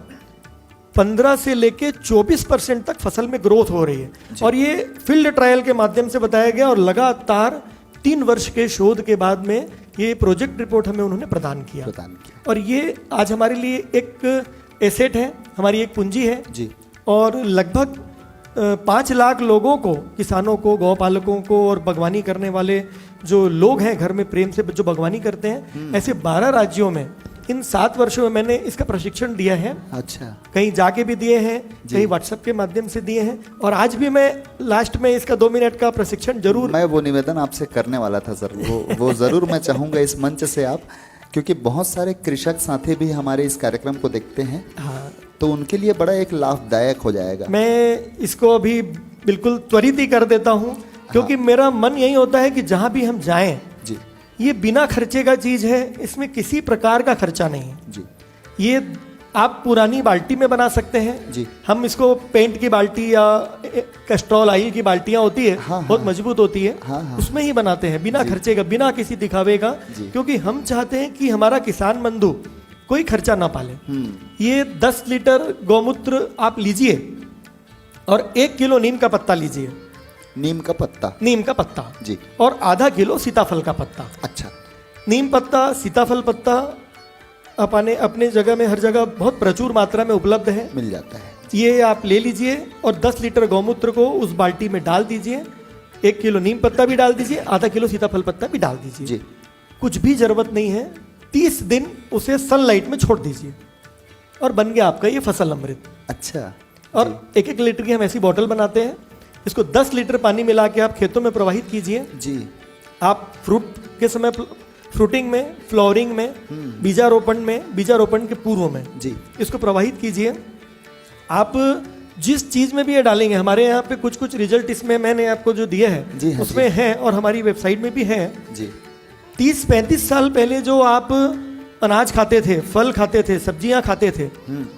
15 से लेके 24% तक फसल में ग्रोथ हो रही है और ये फील्ड ट्रायल के माध्यम से बताया गया और लगातार 3 वर्ष के शोध के बाद में ये प्रोजेक्ट रिपोर्ट हमें उन्होंने प्रदान किया। और ये आज हमारे लिए एक एसेट है, हमारी एक पूंजी है जी। और लगभग 5 लाख लोगों को, किसानों को, गौपालकों को और बागवानी करने वाले जो लोग हैं घर में प्रेम से जो बागवानी करते हैं, ऐसे 12 राज्यों में इन 7 वर्षों में मैंने इसका प्रशिक्षण दिया है। अच्छा। कहीं जाके भी दिए हैं, कहीं व्हाट्सएप के माध्यम से दिए हैं और आज भी मैं लास्ट में इसका 2 मिनट का प्रशिक्षण जरूर, मैं वो निवेदन आपसे करने वाला था सर, वो जरूर मैं चाहूंगा इस मंच से आप, क्योंकि बहुत सारे कृषक साथी भी हमारे इस कार्यक्रम को देखते हैं। हाँ, तो उनके लिए बड़ा एक लाभदायक हो जाएगा। मैं इसको अभी बिल्कुल त्वरित ही कर देता हूँ क्योंकि मेरा मन यही होता है कि जहाँ भी हम जाएं जी, ये बिना खर्चे का चीज है, इसमें किसी प्रकार का खर्चा नहीं है जी। ये आप पुरानी बाल्टी में बना सकते हैं जी। हम इसको पेंट की बाल्टी या कैस्ट्रॉल ऑयल की बाल्टियां होती है, बहुत मजबूत होती है, उसमें ही बनाते हैं बिना खर्चे का, बिना किसी दिखावे का, क्योंकि हम चाहते हैं कि हमारा किसान बंधु कोई खर्चा ना पाले। ये 10 लीटर गौमूत्र आप लीजिए और 1 किलो नीम का पत्ता लीजिए, नीम का पत्ता जी, और आधा किलो सीताफल का पत्ता। अच्छा। नीम पत्ता, सीताफल पत्ता अपने जगह में हर जगह बहुत प्रचुर मात्रा में उपलब्ध है, मिल जाता है। ये आप ले लीजिए और 10 लीटर गौमूत्र को उस बाल्टी में डाल दीजिए, 1 किलो नीम पत्ता भी डाल दीजिए, आधा किलो सीताफल पत्ता भी डाल दीजिए जी। कुछ भी जरूरत नहीं है, 30 दिन उसे सनलाइट में छोड़ दीजिए और बन गया आपका ये फसल अमृत। अच्छा। और 1-1 लीटर की हम ऐसी बोतल बनाते हैं, इसको 10 लीटर पानी मिला के आप खेतों में प्रवाहित कीजिए जी। आप फ्रूट के समय, फ्रूटिंग में, फ्लावरिंग में, बीजारोपण के पूर्व में जी इसको प्रवाहित कीजिए। आप जिस चीज में भी ये डालेंगे, हमारे यहाँ पे कुछ रिजल्ट इसमें मैंने आपको जो दिए हैं उसमें है और हमारी वेबसाइट में भी है जी। 30-35 साल पहले जो आप अनाज खाते थे, फल खाते थे, सब्जियां खाते थे,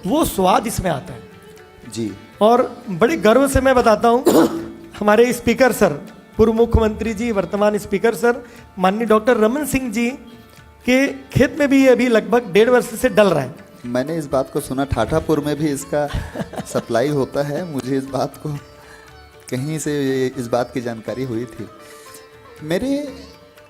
वो स्वाद इसमें आता है जी। और बड़े गर्व से मैं बताता हूँ, हमारे स्पीकर सर, पूर्व मुख्यमंत्री जी, वर्तमान स्पीकर सर माननीय डॉक्टर रमन सिंह जी के खेत में भी ये अभी लगभग 1.5 वर्ष से डल रहा है। मैंने इस बात को सुना, ठाठापुर में भी इसका सप्लाई होता है, मुझे इस बात को कहीं से इस बात की जानकारी हुई थी। मेरे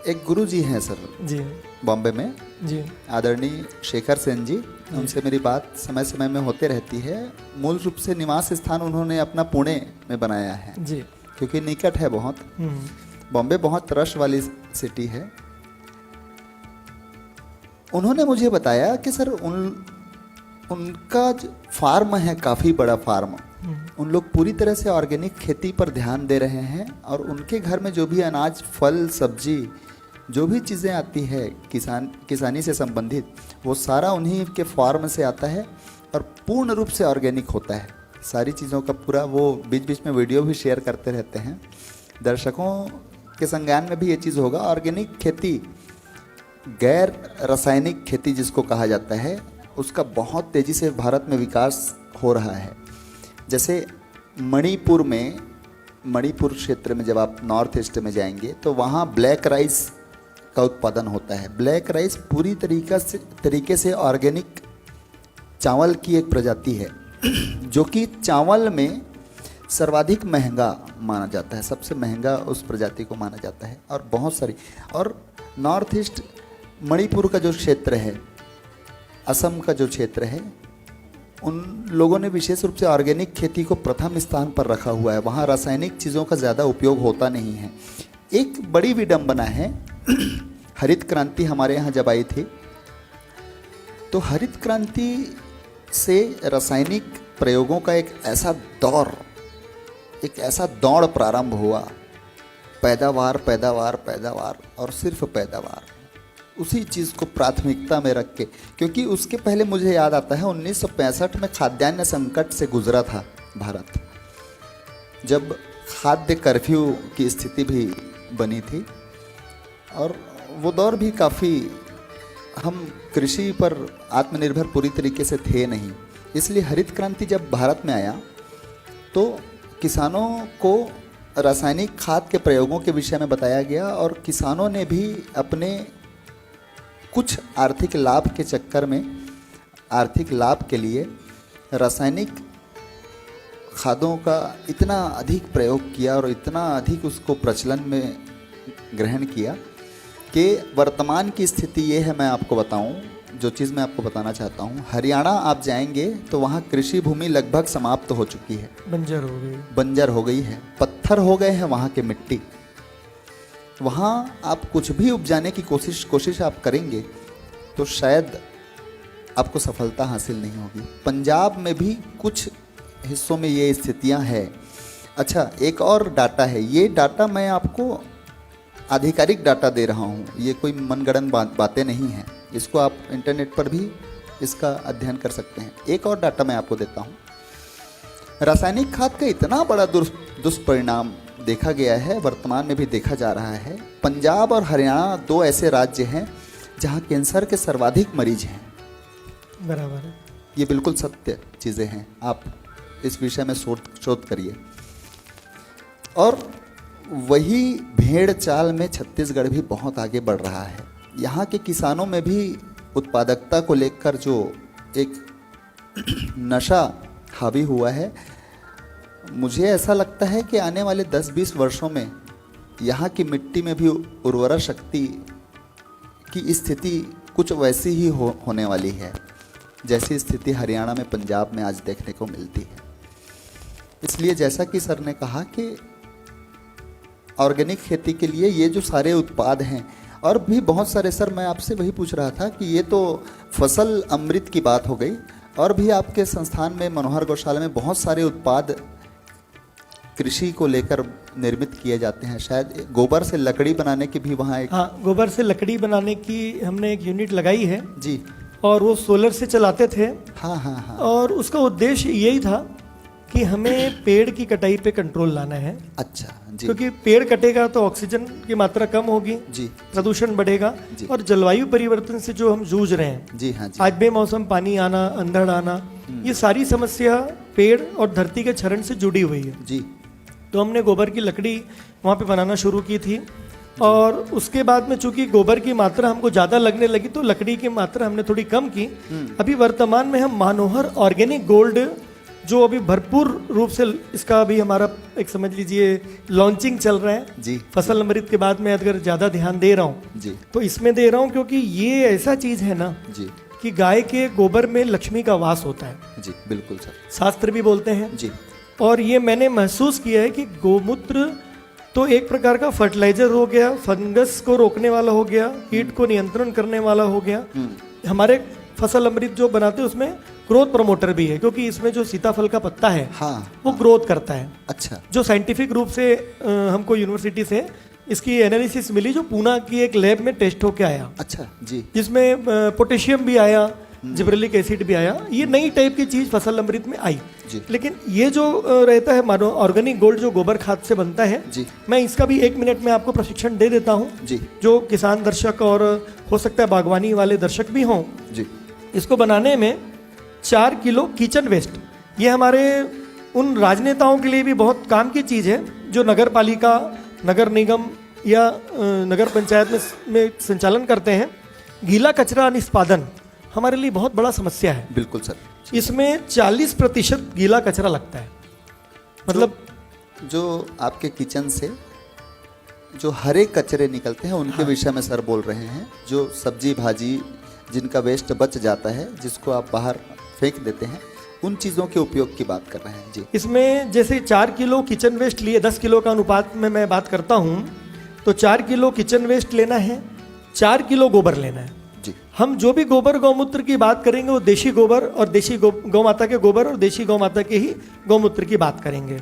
एक गुरु जी हैं सर जी, बॉम्बे में जी, आदरणीय शेखर सेन जी, उनसे मेरी बात समय समय में होते रहती है। मूल रूप से निवास स्थान उन्होंने अपना पुणे में बनाया है जी, क्योंकि निकट है बहुत। बॉम्बे बहुत रश वाली सिटी है। उन्होंने मुझे बताया कि सर उनका फार्म है, काफ़ी बड़ा फार्म, उन लोग पूरी तरह से ऑर्गेनिक खेती पर ध्यान दे रहे हैं और उनके घर में जो भी अनाज, फल, सब्जी जो भी चीज़ें आती है किसानी से संबंधित, वो सारा उन्हीं के फार्म से आता है और पूर्ण रूप से ऑर्गेनिक होता है। सारी चीज़ों का पूरा वो बीच बीच में वीडियो भी शेयर करते रहते हैं। दर्शकों के संज्ञान में भी ये चीज़ होगा। ऑर्गेनिक खेती, गैर रासायनिक खेती जिसको कहा जाता है, उसका बहुत तेज़ी से भारत में विकास हो रहा है। जैसे मणिपुर क्षेत्र में जब आप नॉर्थ ईस्ट में जाएंगे तो वहाँ ब्लैक राइस का उत्पादन होता है। ब्लैक राइस पूरी तरीके से ऑर्गेनिक चावल की एक प्रजाति है जो कि चावल में सर्वाधिक महंगा माना जाता है, सबसे महंगा उस प्रजाति को माना जाता है। और बहुत सारी, और नॉर्थ ईस्ट मणिपुर का जो क्षेत्र है, असम का जो क्षेत्र है, उन लोगों ने विशेष रूप से ऑर्गेनिक खेती को प्रथम स्थान पर रखा हुआ है। वहाँ रासायनिक चीज़ों का ज़्यादा उपयोग होता नहीं है। एक बड़ी विडंबना है, हरित क्रांति हमारे यहाँ जब आई थी तो हरित क्रांति से रासायनिक प्रयोगों का एक ऐसा दौड़ प्रारंभ हुआ। पैदावार पैदावार पैदावार और सिर्फ पैदावार, उसी चीज़ को प्राथमिकता में रख के। क्योंकि उसके पहले मुझे याद आता है 1965 में खाद्यान्न संकट से गुजरा था भारत, जब खाद्य कर्फ्यू की स्थिति भी बनी थी। और वो दौर भी काफ़ी, हम कृषि पर आत्मनिर्भर पूरी तरीके से थे नहीं। इसलिए हरित क्रांति जब भारत में आया तो किसानों को रासायनिक खाद के प्रयोगों के विषय में बताया गया और किसानों ने भी अपने कुछ आर्थिक लाभ के चक्कर में, आर्थिक लाभ के लिए रासायनिक खादों का इतना अधिक प्रयोग किया और इतना अधिक उसको प्रचलन में ग्रहण किया कि वर्तमान की स्थिति ये है। मैं आपको बताऊं, जो चीज़ मैं आपको बताना चाहता हूं, हरियाणा आप जाएंगे तो वहाँ कृषि भूमि लगभग समाप्त हो चुकी है, बंजर हो गई है, पत्थर हो गए हैं वहाँ के मिट्टी। वहाँ आप कुछ भी उपजाने की कोशिश आप करेंगे तो शायद आपको सफलता हासिल नहीं होगी। पंजाब में भी कुछ हिस्सों में ये स्थितियाँ हैं। अच्छा, एक और डाटा है, ये डाटा मैं आपको आधिकारिक डाटा दे रहा हूँ, ये कोई मनगढ़ंत बातें नहीं हैं। इसको आप इंटरनेट पर भी इसका अध्ययन कर सकते हैं। एक और डाटा मैं आपको देता हूँ। रासायनिक खाद का इतना बड़ा दुष्परिणाम देखा गया है, वर्तमान में भी देखा जा रहा है। पंजाब और हरियाणा 2 ऐसे राज्य हैं जहाँ कैंसर के सर्वाधिक मरीज हैं। बराबर है, ये बिल्कुल सत्य चीज़ें हैं। आप इस विषय में शोध करिए। और वही भेड़ चाल में छत्तीसगढ़ भी बहुत आगे बढ़ रहा है। यहाँ के किसानों में भी उत्पादकता को लेकर जो एक नशा हावी हुआ है, मुझे ऐसा लगता है कि आने वाले 10-20 वर्षों में यहाँ की मिट्टी में भी उर्वरा शक्ति की स्थिति कुछ वैसी ही होने वाली है जैसी स्थिति हरियाणा में, पंजाब में आज देखने को मिलती है। इसलिए जैसा कि सर ने कहा कि ऑर्गेनिक खेती के लिए ये जो सारे उत्पाद हैं, और भी बहुत सारे, सर मैं आपसे वही पूछ रहा था कि ये तो फसल अमृत की बात हो गई, और भी आपके संस्थान में, मनोहर गौशाला में बहुत सारे उत्पाद कृषि को लेकर निर्मित किए जाते हैं। शायद गोबर से लकड़ी बनाने की भी वहाँ एक, हाँ, गोबर से लकड़ी बनाने की हमने एक यूनिट लगाई है जी, और वो सोलर से चलाते थे। हाँ हाँ हाँ। और उसका उद्देश्य यही था कि हमें पेड़ की कटाई पे कंट्रोल लाना है। अच्छा जी। क्योंकि पेड़ कटेगा तो ऑक्सीजन की मात्रा कम होगी जी, प्रदूषण बढ़ेगा जी। और जलवायु परिवर्तन से जो हम जूझ रहे हैं, जी हाँ जी, आज बेमौसम पानी आना, अंधड़ आना, ये सारी समस्या पेड़ और धरती के क्षरण से जुड़ी हुई है जी। तो हमने गोबर की लकड़ी वहाँ पे बनाना शुरू की थी। और उसके बाद में चूंकि गोबर की मात्रा हमको ज़्यादा लगने लगी तो लकड़ी की मात्रा हमने थोड़ी कम की। अभी वर्तमान में हम मनोहर ऑर्गेनिक गोल्ड, जो अभी भरपूर रूप से इसका अभी हमारा एक समझ लीजिए लॉन्चिंग चल रहा है जी। फसल अमृत के बाद में अगर ज़्यादा ध्यान दे रहा हूँ जी, तो इसमें दे रहा हूँ क्योंकि ये ऐसा चीज़ है ना जी कि गाय के गोबर में लक्ष्मी का वास होता है। जी, बिल्कुल सर, शास्त्र भी बोलते हैं जी। और ये मैंने महसूस किया है कि गोमूत्र तो एक प्रकार का फर्टिलाइजर हो गया, फंगस को रोकने वाला हो गया, कीट को नियंत्रण करने वाला हो गया। हमारे फसल अमृत जो बनाते हैं उसमें ग्रोथ प्रमोटर भी है, क्योंकि इसमें जो सीताफल का पत्ता है हाँ, वो ग्रोथ करता है। अच्छा, जो साइंटिफिक रूप से हमको यूनिवर्सिटी से इसकी एनालिसिस मिली जो पूना की एक लैब में टेस्ट होके आया, अच्छा जी। जिसमें पोटेशियम भी आया, जिब्रेलिक एसिड भी आया। ये नई टाइप की चीज फसल अमृत में आई। जी। लेकिन ये जो रहता है मानो ऑर्गेनिक गोल्ड जो गोबर खाद से बनता है, जी। मैं इसका भी 1 मिनट में आपको प्रशिक्षण दे देता हूँ। जी। जो किसान दर्शक और हो सकता है बागवानी वाले दर्शक भी हों, जी। इसको बनाने में 4 किलो किचन वेस्ट, ये हमारे उन राजनेताओं के लिए भी बहुत काम की चीज़ है जो नगर पालिका, नगर निगम या नगर पंचायत में संचालन करते हैं। गीला कचरा निष्पादन हमारे लिए बहुत बड़ा समस्या है। बिल्कुल सर। इसमें 40% गीला कचरा लगता है। मतलब जो आपके किचन से जो हरे कचरे निकलते हैं उनके विषय में सर बोल रहे हैं। जो सब्जी भाजी जिनका वेस्ट बच जाता है, जिसको आप बाहर फेंक देते हैं, उन चीज़ों के उपयोग की बात कर रहे हैं जी। इसमें जैसे 4 किलो किचन वेस्ट लिए 10 किलो का अनुपात में मैं बात करता हूँ, तो 4 किलो किचन वेस्ट लेना है, 4 किलो गोबर लेना है जी। हम जो भी गोबर गौमूत्र की बात करेंगे वो देशी गोबर और देशी गौ माता के गोबर और देशी गौ माता के ही गौमूत्र की बात करेंगे।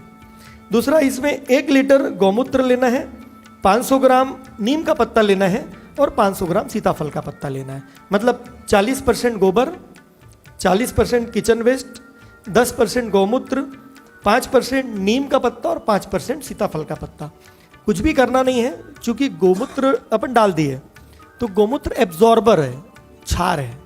दूसरा, इसमें 1 लीटर गौमूत्र लेना है, 500 ग्राम नीम का पत्ता लेना है और 500 ग्राम सीताफल का पत्ता लेना है। मतलब 40% गोबर, 40% किचन वेस्ट, 10% गौमूत्र, 5% नीम का पत्ता और 5% सीताफल का पत्ता। कुछ भी करना नहीं है, चूंकि गौमूत्र अपन डाल दिए तो गौमूत्र एब्जॉर्बर है, क्षार है।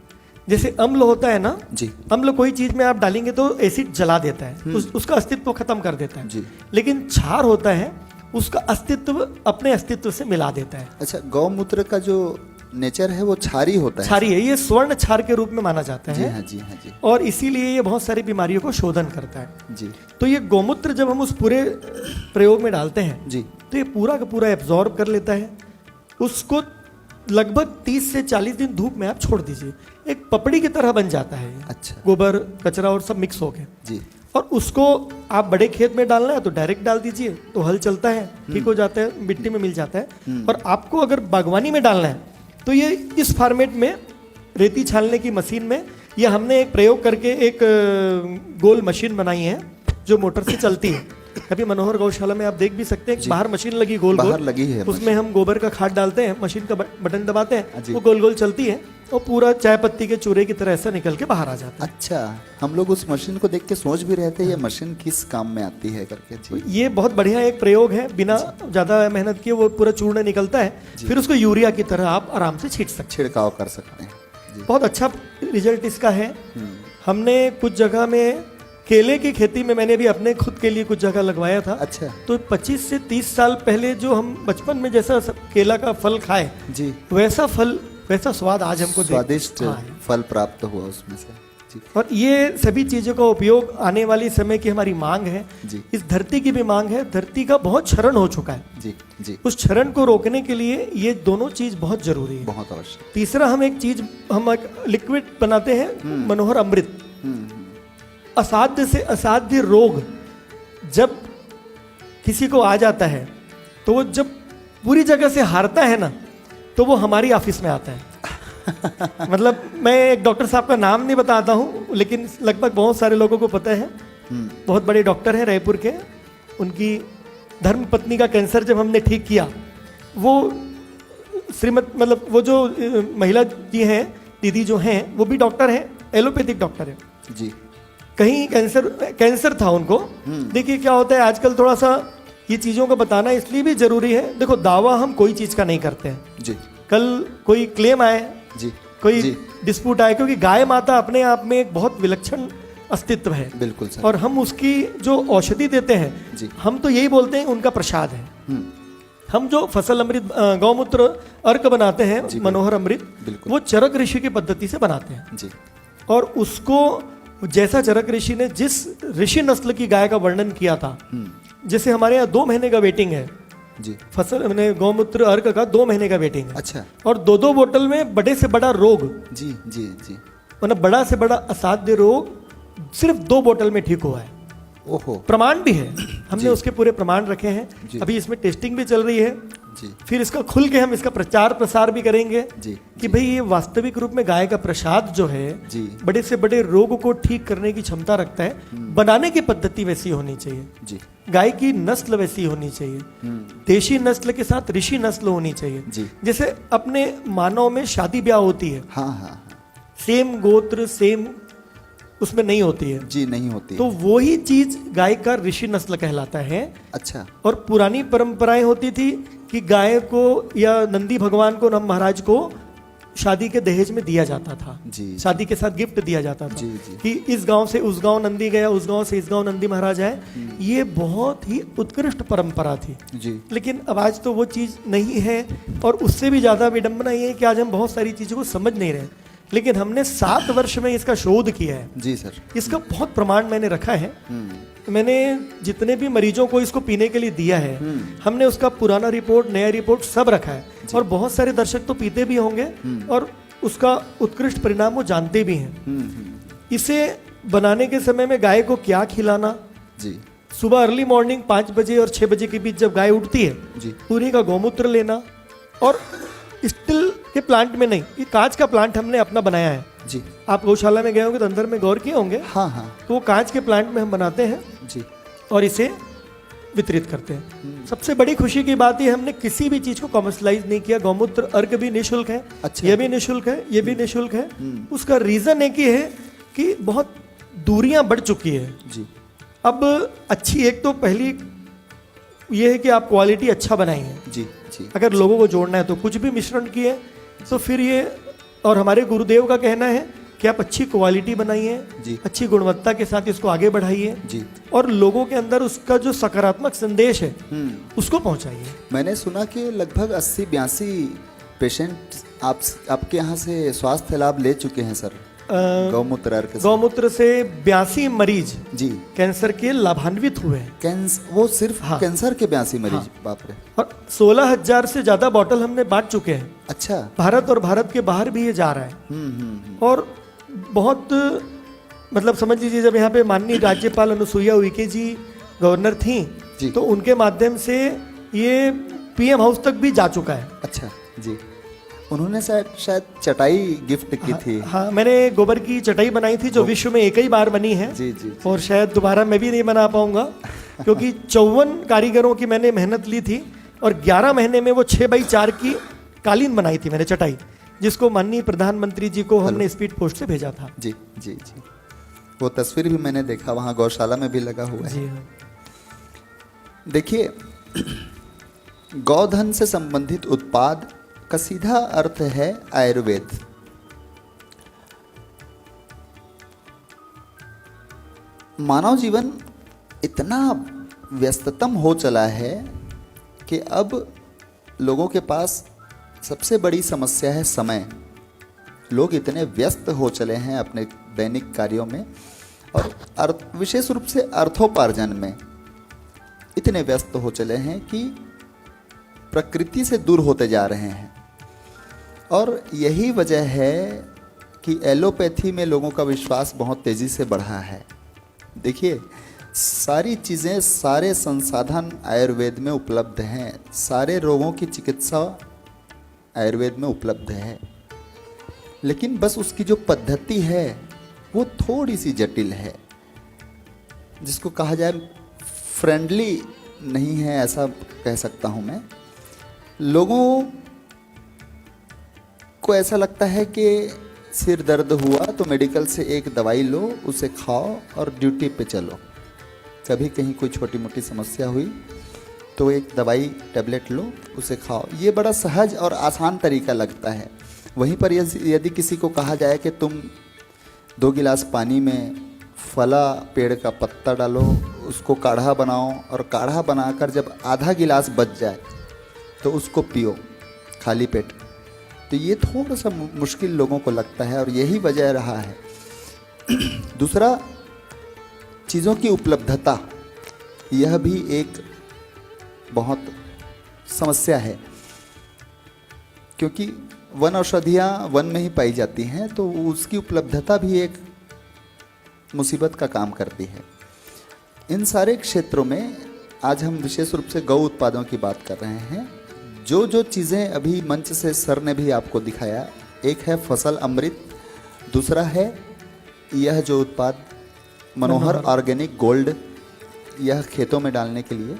जैसे अम्ल होता है ना जी, अम्ल कोई चीज में आप डालेंगे तो एसिड जला देता है, उसका अस्तित्व खत्म कर देता है जी। लेकिन क्षार होता है उसका अस्तित्व अपने अस्तित्व से मिला देता है। अच्छा, गौमूत्र का जो नेचर है वो क्षारी होता है। क्षारी है, ये स्वर्ण क्षार के रूप में माना जाता जी है। हाँ जी, हाँ जी। और इसीलिए ये बहुत सारी बीमारियों को शोधन करता है जी। तो ये गौमूत्र जब हम उस पूरे प्रयोग में डालते हैं जी। तो ये पूरा का पूरा एब्जॉर्ब कर लेता है। उसको लगभग 30 से 40 दिन धूप में आप छोड़ दीजिए, एक पपड़ी की तरह बन जाता है। अच्छा। गोबर कचरा और सब मिक्स हो गए जी। और उसको आप बड़े खेत में डालना है तो डायरेक्ट डाल दीजिए, तो हल चलता है, ठीक हो जाता है, मिट्टी में मिल जाता है। और आपको अगर बागवानी में डालना है तो ये इस फॉर्मेट में रेती छानने की मशीन में, या हमने एक प्रयोग करके एक गोल मशीन बनाई है जो मोटर से चलती है। कभी मनोहर गौशाला में आप देख भी सकते हैं, बाहर मशीन लगी गोल बाहर गोल लगी है उसमें हम गोबर का खाद डालते हैं, मशीन का बटन दबाते हैं, जी। वो गोल गोल चलती है और पूरा चाय पत्ती के चूरे की तरह ऐसा निकल के बाहर आ जाता है। अच्छा, हम लोग उस मशीन को देख के सोच भी रहे थे ये मशीन किस काम में आती है करके। जी। ये बहुत बढ़िया एक प्रयोग है, बिना ज़्यादा मेहनत किए वो पूरा चूर्ण निकलता है, फिर उसको यूरिया की तरह आप आराम से छींट सकते हैं, छिड़काव कर सकते हैं जी। बहुत अच्छा रिजल्ट इसका है। हमने कुछ जगह में केले की खेती में, मैंने भी अपने खुद के लिए कुछ जगह लगवाया था। अच्छा। तो 25 से 30 साल पहले जो हम बचपन में जैसा केला का फल खाए जी, वैसा फल वैसा स्वाद आज हमको स्वादिष्ट हाँ। फल प्राप्त हुआ उसमें से जी। और ये सभी चीज़ों का उपयोग आने वाली समय की हमारी मांग है जी। इस धरती की भी मांग है, धरती का बहुत क्षरण हो चुका है जी। जी, उस क्षरण को रोकने के लिए ये दोनों चीज बहुत जरूरी है। बहुत आवश्यक। तीसरा, हम एक चीज हम एक लिक्विड बनाते हैं, मनोहर अमृत। असाध्य से असाध्य रोग जब किसी को आ जाता है तो वो जब पूरी जगह से हारता है ना तो वो हमारी ऑफिस में आता है। मतलब मैं एक डॉक्टर साहब का नाम नहीं बताता हूँ, लेकिन लगभग बहुत सारे लोगों को पता है। बहुत बड़े डॉक्टर हैं रायपुर के, उनकी धर्म पत्नी का कैंसर जब हमने ठीक किया, वो श्रीमत मतलब वो जो महिला जी हैं, दीदी जो हैं, वो भी डॉक्टर हैं, एलोपैथिक डॉक्टर हैं जी। कहीं कैंसर था उनको। देखिए क्या होता है आजकल, थोड़ा सा ये चीज़ों को बताना इसलिए भी जरूरी है। देखो, दावा हम कोई चीज़ का नहीं करते हैं जी। कल कोई क्लेम आए जी, कोई जी। डिस्प्यूट आए, क्योंकि गाय माता अपने आप में एक बहुत विलक्षण अस्तित्व है। बिल्कुल सर। और हम उसकी जो औषधि देते हैं, जी। हम तो यही बोलते हैं उनका प्रसाद है। हम जो फसल अमृत गौमूत्र अर्क बनाते हैं, मनोहर अमृत, बिल्कुल। वो चरक ऋषि की पद्धति से बनाते हैं जी। और उसको जैसा चरक ऋषि ने जिस ऋषि नस्ल की गाय का वर्णन किया था, जैसे हमारे यहाँ 2 महीने का वेटिंग है जी। फसल मैंने गौमूत्र अर्क का 2 महीने का वेटिंग है। अच्छा। और 2-2 बोतल में बड़े से बड़ा रोग, जी जी जी। मतलब बड़ा से बड़ा असाध्य रोग सिर्फ 2 बोतल में ठीक हुआ है। ओहो। प्रमाण भी है, हमने उसके पूरे प्रमाण रखे हैं। जी। अभी इसमें टेस्टिंग भी चल रही है, जी फिर इसका खुल के हम इसका प्रचार प्रसार भी करेंगे जी कि भाई ये वास्तविक रूप में गाय का प्रसाद जो है जी बड़े से बड़े रोग को ठीक करने की क्षमता रखता है। बनाने की पद्धति वैसी होनी चाहिए, जी गाय की नस्ल वैसी होनी चाहिए, देशी नस्ल के साथ ऋषि नस्ल होनी चाहिए। जी जैसे अपने मानव में शादी ब्याह होती है, हाँ हाँ सेम गोत्र सेम उसमें नहीं होती है, जी नहीं होती तो वही चीज गाय का ऋषि नस्ल कहलाता है। अच्छा और पुरानी परंपराएं होती थी कि गाय को या नंदी भगवान को नम महाराज को शादी के दहेज में दिया जाता था, जी शादी के साथ गिफ्ट दिया जाता था जी जी कि इस गांव से उस गांव नंदी गया, उस गांव से इस गांव नंदी महाराज आए। ये बहुत ही उत्कृष्ट परंपरा थी, जी लेकिन अब आज तो वो चीज नहीं है। और उससे भी ज्यादा विडंबना ये है कि आज हम बहुत सारी चीजों को समझ नहीं रहे, लेकिन हमने 7 वर्ष में इसका शोध किया है। जी सर इसका बहुत प्रमाण मैंने रखा है। मैंने जितने भी मरीजों को इसको पीने के लिए दिया है, हमने उसका पुराना रिपोर्ट नया रिपोर्ट सब रखा है। और बहुत सारे दर्शक तो पीते भी होंगे और उसका उत्कृष्ट परिणाम वो जानते भी हैं। इसे बनाने के समय में गाय को क्या खिलाना, जी सुबह अर्ली मॉर्निंग 5 बजे और 6 बजे के बीच जब गाय उठती है, जी उन्हीं का गौमूत्र लेना। और स्टील के प्लांट में नहीं, ये कांच का प्लांट हमने अपना बनाया है। जी आप गौशाला में गए होंगे तो अंदर में गौर किए होंगे, हाँ हाँ तो वो कांच के प्लांट में हम बनाते हैं जी और इसे वितरित करते हैं। सबसे बड़ी खुशी की बात है हमने किसी भी चीज को कॉमर्शलाइज नहीं किया। गौमूत्र अर्घ भी निःशुल्क है, अच्छा। ये भी निःशुल्क है, ये भी निःशुल्क है। उसका रीजन एक ही है कि बहुत दूरियां बढ़ चुकी है। जी अब अच्छी एक तो पहली ये है कि आप क्वालिटी अच्छा बनाइए। जी जी अगर लोगों को जोड़ना है तो कुछ भी मिश्रण किए तो फिर ये, और हमारे गुरुदेव का कहना है कि आप अच्छी क्वालिटी बनाइए, जी अच्छी गुणवत्ता के साथ इसको आगे बढ़ाइए जी और लोगों के अंदर उसका जो सकारात्मक संदेश है उसको पहुंचाइए। मैंने सुना कि लगभग 80-82 पेशेंट आपके यहाँ से स्वास्थ्य लाभ ले चुके हैं सर, गौमूत्र अर्घ से। गौमूत्र से 82 मरीज जी कैंसर के लाभान्वित हुए हैं। वो सिर्फ हाँ। कैंसर के 82 मरीज, हाँ। बाप रे। और 16,000 से ज्यादा बॉटल हमने बांट चुके हैं। अच्छा भारत और भारत के बाहर भी ये जा रहा है। और बहुत मतलब समझ लीजिए, जब यहाँ पे माननीय राज्यपाल अनुसुईया उइके जी गवर्नर थी जी। तो उनके माध्यम से ये पीएम हाउस तक भी जा चुका है। अच्छा जी, उन्होंने शायद चटाई गिफ्ट की थी। हाँ, मैंने गोबर की चटाई बनाई थी जो विश्व में एक ही बार बनी है। जी जी और शायद दोबारा मैं भी नहीं बना पाऊंगा क्योंकि 54 कारीगरों की मैंने मेहनत ली थी और 11 महीने में वो 6x4 की कालीन बनाई थी मैंने, चटाई, जिसको माननीय प्रधानमंत्री जी को हमने स्पीड पोस्ट से भेजा था। जी जी जी, वो तस्वीर भी मैंने देखा, वहाँ गौशाला में भी लगा हुआ है। जी हाँ। देखिए, गौधन से संबंधित उत्पाद का सीधा अर्थ है आयुर्वेद। मानव जीवन इतना व्यस्ततम हो चला है कि अब लोगों के पास सबसे बड़ी समस्या है समय। लोग इतने व्यस्त हो चले हैं अपने दैनिक कार्यों में और विशेष रूप से अर्थोपार्जन में इतने व्यस्त हो चले हैं कि प्रकृति से दूर होते जा रहे हैं। और यही वजह है कि एलोपैथी में लोगों का विश्वास बहुत तेज़ी से बढ़ा है। देखिए, सारी चीज़ें, सारे संसाधन आयुर्वेद में उपलब्ध हैं, सारे रोगों की चिकित्सा आयुर्वेद में उपलब्ध है, लेकिन बस उसकी जो पद्धति है वो थोड़ी सी जटिल है, जिसको कहा जाए फ्रेंडली नहीं है, ऐसा कह सकता हूँ मैं। लोगों को ऐसा लगता है कि सिर दर्द हुआ तो मेडिकल से एक दवाई लो, उसे खाओ और ड्यूटी पे चलो। कभी कहीं कोई छोटी मोटी समस्या हुई तो एक दवाई टैबलेट लो, उसे खाओ। ये बड़ा सहज और आसान तरीका लगता है। वहीं पर यदि किसी को कहा जाए कि तुम 2 गिलास पानी में फला पेड़ का पत्ता डालो, उसको काढ़ा बनाओ और काढ़ा बनाकर जब आधा गिलास बच जाए तो उसको पियो खाली पेट, तो ये थोड़ा सा मुश्किल लोगों को लगता है और यही वजह रहा है। दूसरा, चीज़ों की उपलब्धता, यह भी एक बहुत समस्या है, क्योंकि वन औषधियाँ वन में ही पाई जाती हैं, तो उसकी उपलब्धता भी एक मुसीबत का काम करती है। इन सारे क्षेत्रों में आज हम विशेष रूप से गौ उत्पादों की बात कर रहे हैं। जो जो चीज़ें अभी मंच से सर ने भी आपको दिखाया, एक है फसल अमृत, दूसरा है यह जो उत्पाद मनोहर ऑर्गेनिक गोल्ड, यह खेतों में डालने के लिए।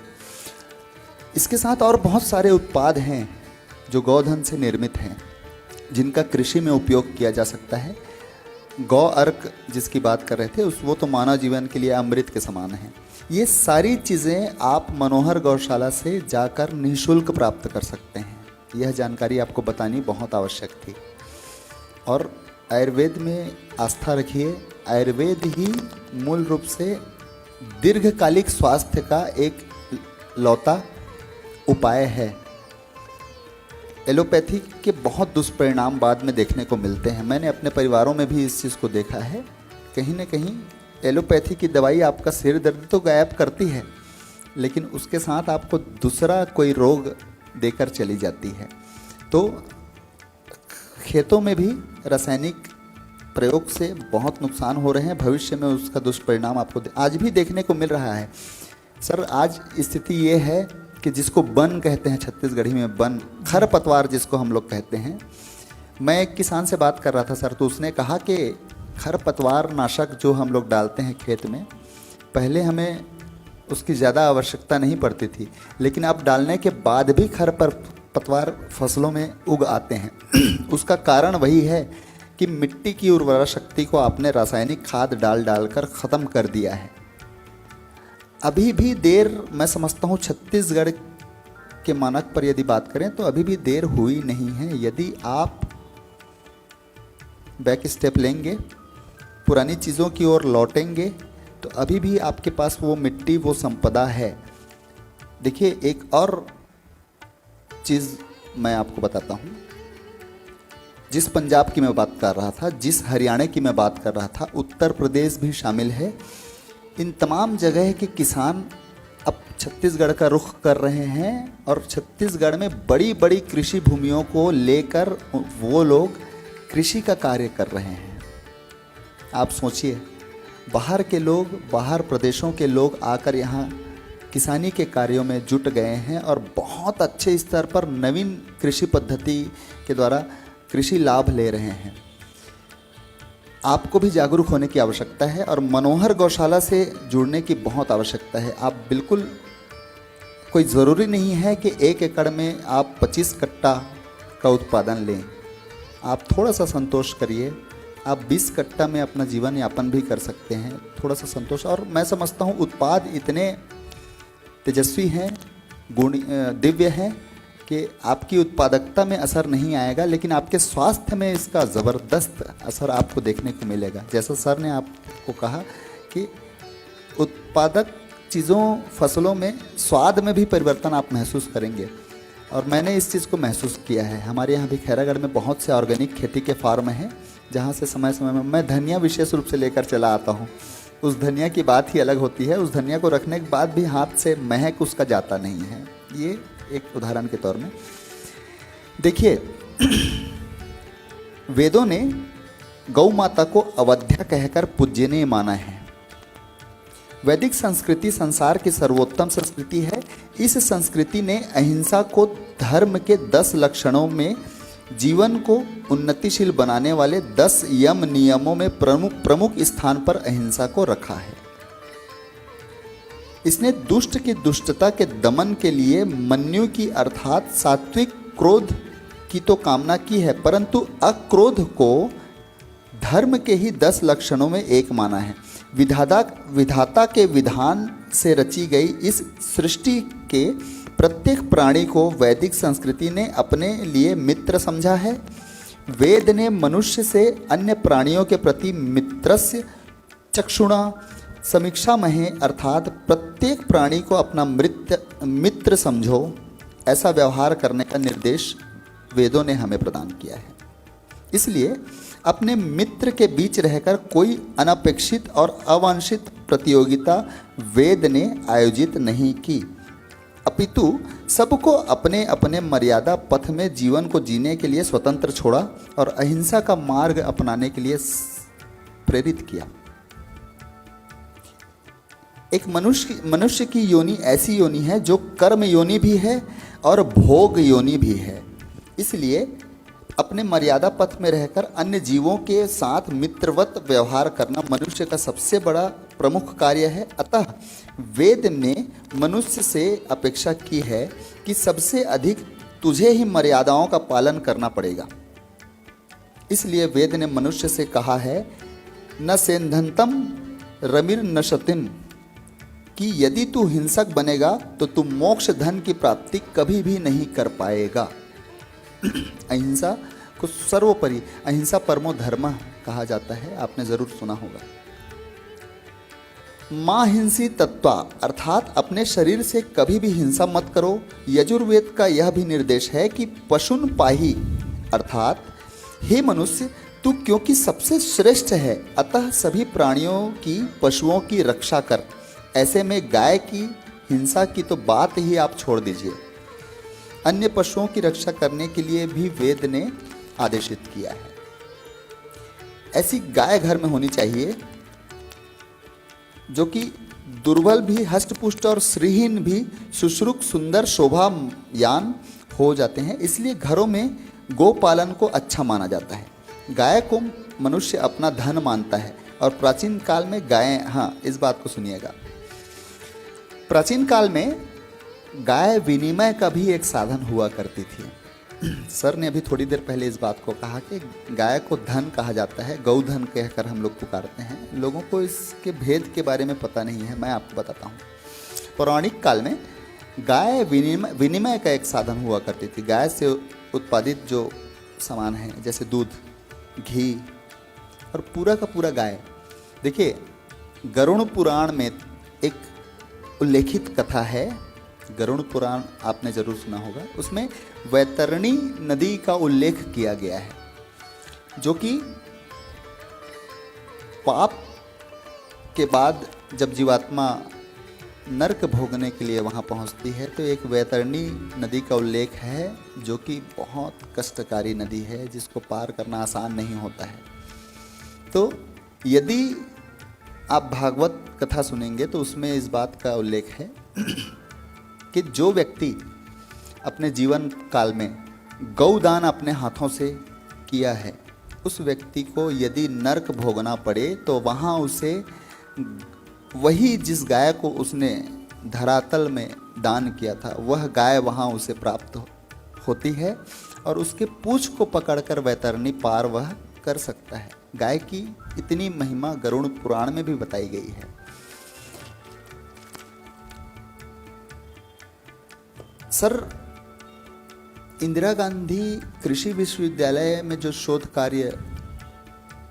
इसके साथ और बहुत सारे उत्पाद हैं जो गौधन से निर्मित हैं, जिनका कृषि में उपयोग किया जा सकता है। गौ अर्क जिसकी बात कर रहे थे वो तो मानव जीवन के लिए अमृत के समान है। ये सारी चीज़ें आप मनोहर गौशाला से जाकर निःशुल्क प्राप्त कर सकते हैं। यह जानकारी आपको बतानी बहुत आवश्यक थी। और आयुर्वेद में आस्था रखिए। आयुर्वेद ही मूल रूप से दीर्घकालिक स्वास्थ्य का एक लौता उपाय है। एलोपैथी के बहुत दुष्परिणाम बाद में देखने को मिलते हैं। मैंने अपने परिवारों में भी इस चीज़ को देखा है। कहीं ना कहीं एलोपैथी की दवाई आपका सिर दर्द तो गायब करती है, लेकिन उसके साथ आपको दूसरा कोई रोग देकर चली जाती है। तो खेतों में भी रासायनिक प्रयोग से बहुत नुकसान हो रहे हैं। भविष्य में उसका दुष्परिणाम आपको आज भी देखने को मिल रहा है। सर, आज स्थिति ये है कि जिसको बन कहते हैं, छत्तीसगढ़ी में बन, खरपतवार जिसको हम लोग कहते हैं। मैं एक किसान से बात कर रहा था सर, तो उसने कहा कि खरपतवार नाशक जो हम लोग डालते हैं खेत में, पहले हमें उसकी ज़्यादा आवश्यकता नहीं पड़ती थी, लेकिन अब डालने के बाद भी खरपतवार फसलों में उग आते हैं। उसका कारण वही है कि मिट्टी की उर्वरा शक्ति को आपने रासायनिक खाद डाल कर ख़त्म कर दिया है। अभी भी देर, मैं समझता हूँ छत्तीसगढ़ के मानक पर यदि बात करें तो अभी भी देर हुई नहीं है। यदि आप बैक स्टेप लेंगे, पुरानी चीज़ों की ओर लौटेंगे, तो अभी भी आपके पास वो मिट्टी, वो संपदा है। देखिए, एक और चीज़ मैं आपको बताता हूँ। जिस पंजाब की मैं बात कर रहा था, जिस हरियाणा की मैं बात कर रहा था, उत्तर प्रदेश भी शामिल है। इन तमाम जगह के किसान अब छत्तीसगढ़ का रुख कर रहे हैं और छत्तीसगढ़ में बड़ी बड़ी कृषि भूमियों को लेकर वो लोग कृषि का कार्य कर रहे हैं। आप सोचिए, बाहर के लोग, बाहर प्रदेशों के लोग आकर यहाँ किसानी के कार्यों में जुट गए हैं और बहुत अच्छे स्तर पर नवीन कृषि पद्धति के द्वारा कृषि लाभ ले रहे हैं। आपको भी जागरूक होने की आवश्यकता है और मनोहर गौशाला से जुड़ने की बहुत आवश्यकता है। आप बिल्कुल, कोई ज़रूरी नहीं है कि 1 एकड़ में आप 25 कट्टा का उत्पादन लें। आप थोड़ा सा संतोष करिए। आप 20 कट्टा में अपना जीवन यापन भी कर सकते हैं। थोड़ा सा संतोष। और मैं समझता हूँ उत्पाद इतने तेजस्वी हैं, दिव्य हैं कि आपकी उत्पादकता में असर नहीं आएगा, लेकिन आपके स्वास्थ्य में इसका ज़बरदस्त असर आपको देखने को मिलेगा। जैसा सर ने आपको कहा कि उत्पादक चीज़ों, फसलों में स्वाद में भी परिवर्तन आप महसूस करेंगे। और मैंने इस चीज़ को महसूस किया है। हमारे यहाँ भी खैरागढ़ में बहुत से ऑर्गेनिक खेती के फार्म हैं, जहाँ से समय समय में मैं धनिया विशेष रूप से लेकर चला आता हूँ। उस धनिया की बात ही अलग होती है। उस धनिया को रखने के बाद भी हाथ से महक उसका जाता नहीं है। ये एक उदाहरण के तौर में देखिए, वेदों ने गौ माता को अवध्या कहकर पूज्यनीय माना है। वैदिक संस्कृति संसार की सर्वोत्तम संस्कृति है। इस संस्कृति ने अहिंसा को धर्म के 10 लक्षणों में, जीवन को उन्नतिशील बनाने वाले 10 यम नियमों में प्रमुख स्थान पर अहिंसा को रखा है। इसने दुष्ट की दुष्टता के दमन के लिए मन्यु की अर्थात सात्विक क्रोध की तो कामना की है, परंतु अक्रोध को धर्म के ही 10 लक्षणों में एक माना है। विधाता के विधान से रची गई इस सृष्टि के प्रत्येक प्राणी को वैदिक संस्कृति ने अपने लिए मित्र समझा है। वेद ने मनुष्य से अन्य प्राणियों के प्रति मित्रस्य चक्षुणा समीक्षा महे, अर्थात प्रत्येक प्राणी को अपना मित्र समझो, ऐसा व्यवहार करने का निर्देश वेदों ने हमें प्रदान किया है। इसलिए अपने मित्र के बीच रहकर कोई अनपेक्षित और अवांछित प्रतियोगिता वेद ने आयोजित नहीं की, अपितु सबको अपने अपने मर्यादा पथ में जीवन को जीने के लिए स्वतंत्र छोड़ा और अहिंसा का मार्ग अपनाने के लिए प्रेरित किया। एक मनुष्य की योनि ऐसी योनि है जो कर्म योनि भी है और भोग योनि भी है। इसलिए अपने मर्यादा पथ में रहकर अन्य जीवों के साथ मित्रवत व्यवहार करना मनुष्य का सबसे बड़ा प्रमुख कार्य है। अतः वेद ने मनुष्य से अपेक्षा की है कि सबसे अधिक तुझे ही मर्यादाओं का पालन करना पड़ेगा। इसलिए वेद ने मनुष्य से कहा है, न सेंधंतम रमिर नशतिम, कि यदि तू हिंसक बनेगा तो तू मोक्ष धन की प्राप्ति कभी भी नहीं कर पाएगा। अहिंसा को सर्वोपरि, अहिंसा परमो धर्म कहा जाता है, आपने जरूर सुना होगा। मां हिंसी तत्वा, अर्थात अपने शरीर से कभी भी हिंसा मत करो। यजुर्वेद का यह भी निर्देश है कि पशुन पाही, अर्थात हे मनुष्य तू क्योंकि सबसे श्रेष्ठ है अतः सभी प्राणियों की, पशुओं की रक्षा कर। ऐसे में गाय की हिंसा की तो बात ही आप छोड़ दीजिए, अन्य पशुओं की रक्षा करने के लिए भी वेद ने आदेशित किया है। ऐसी गाय घर में होनी चाहिए जो कि दुर्बल भी, हष्टपुष्ट और श्रीहीन भी शुश्रूक सुंदर शोभायान हो जाते हैं। इसलिए घरों में गोपालन को अच्छा माना जाता है। गाय को मनुष्य अपना धन मानता है और प्राचीन काल में गायें, हाँ इस बात को सुनिएगा, प्राचीन काल में गाय विनिमय का भी एक साधन हुआ करती थी। सर ने अभी थोड़ी देर पहले इस बात को कहा कि गाय को धन कहा जाता है, गौधन कहकर हम लोग पुकारते हैं। लोगों को इसके भेद के बारे में पता नहीं है, मैं आपको बताता हूँ। पौराणिक काल में गाय विनिमय का एक साधन हुआ करती थी। गाय से उत्पादित जो सामान है जैसे दूध, घी और पूरा का पूरा गाय। देखिए गरुड़ पुराण में एक उल्लेखित कथा है, गरुड़ पुराण आपने जरूर सुना होगा। उसमें वैतरणी नदी का उल्लेख किया गया है, जो कि पाप के बाद जब जीवात्मा नरक भोगने के लिए वहाँ पहुँचती है तो एक वैतरणी नदी का उल्लेख है, जो कि बहुत कष्टकारी नदी है, जिसको पार करना आसान नहीं होता है। तो यदि आप भागवत कथा सुनेंगे तो उसमें इस बात का उल्लेख है कि जो व्यक्ति अपने जीवन काल में गौदान अपने हाथों से किया है, उस व्यक्ति को यदि नरक भोगना पड़े तो वहाँ उसे वही जिस गाय को उसने धरातल में दान किया था वह गाय वहाँ उसे प्राप्त होती है और उसके पूंछ को पकड़कर वैतरणी पार वह कर सकता है। गाय की इतनी महिमा गरुड़ पुराण में भी बताई गई है। सर, इंदिरा गांधी कृषि विश्वविद्यालय में जो शोध कार्य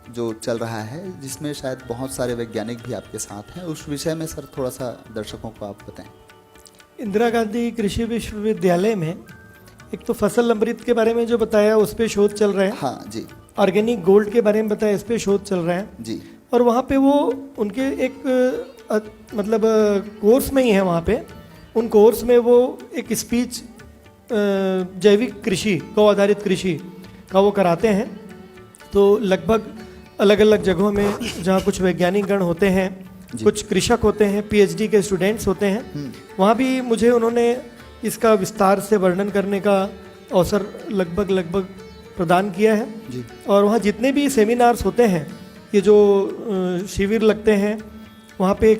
जो चल रहा है, जिसमें शायद बहुत सारे वैज्ञानिक भी आपके साथ हैं, उस विषय में सर थोड़ा सा दर्शकों को आप बताएं। इंदिरा गांधी कृषि विश्वविद्यालय में एक तो फसल अमृत के बारे में जो बताया उस पर शोध चल रहा है। हाँ जी। ऑर्गेनिक गोल्ड के बारे में बताया, इस पे शोध चल रहा है जी। और वहाँ पे वो उनके एक मतलब कोर्स में ही है, वहाँ पे उन कोर्स में वो एक स्पीच जैविक कृषि, गौ आधारित कृषि का वो कराते हैं। तो लगभग अलग अलग जगहों में जहाँ कुछ वैज्ञानिक गण होते हैं, कुछ कृषक होते हैं, पीएचडी के स्टूडेंट्स होते हैं, वहाँ भी मुझे उन्होंने इसका विस्तार से वर्णन करने का अवसर लगभग प्रदान किया है जी। और वहाँ जितने भी सेमिनार्स होते हैं, ये जो शिविर लगते हैं, वहाँ पे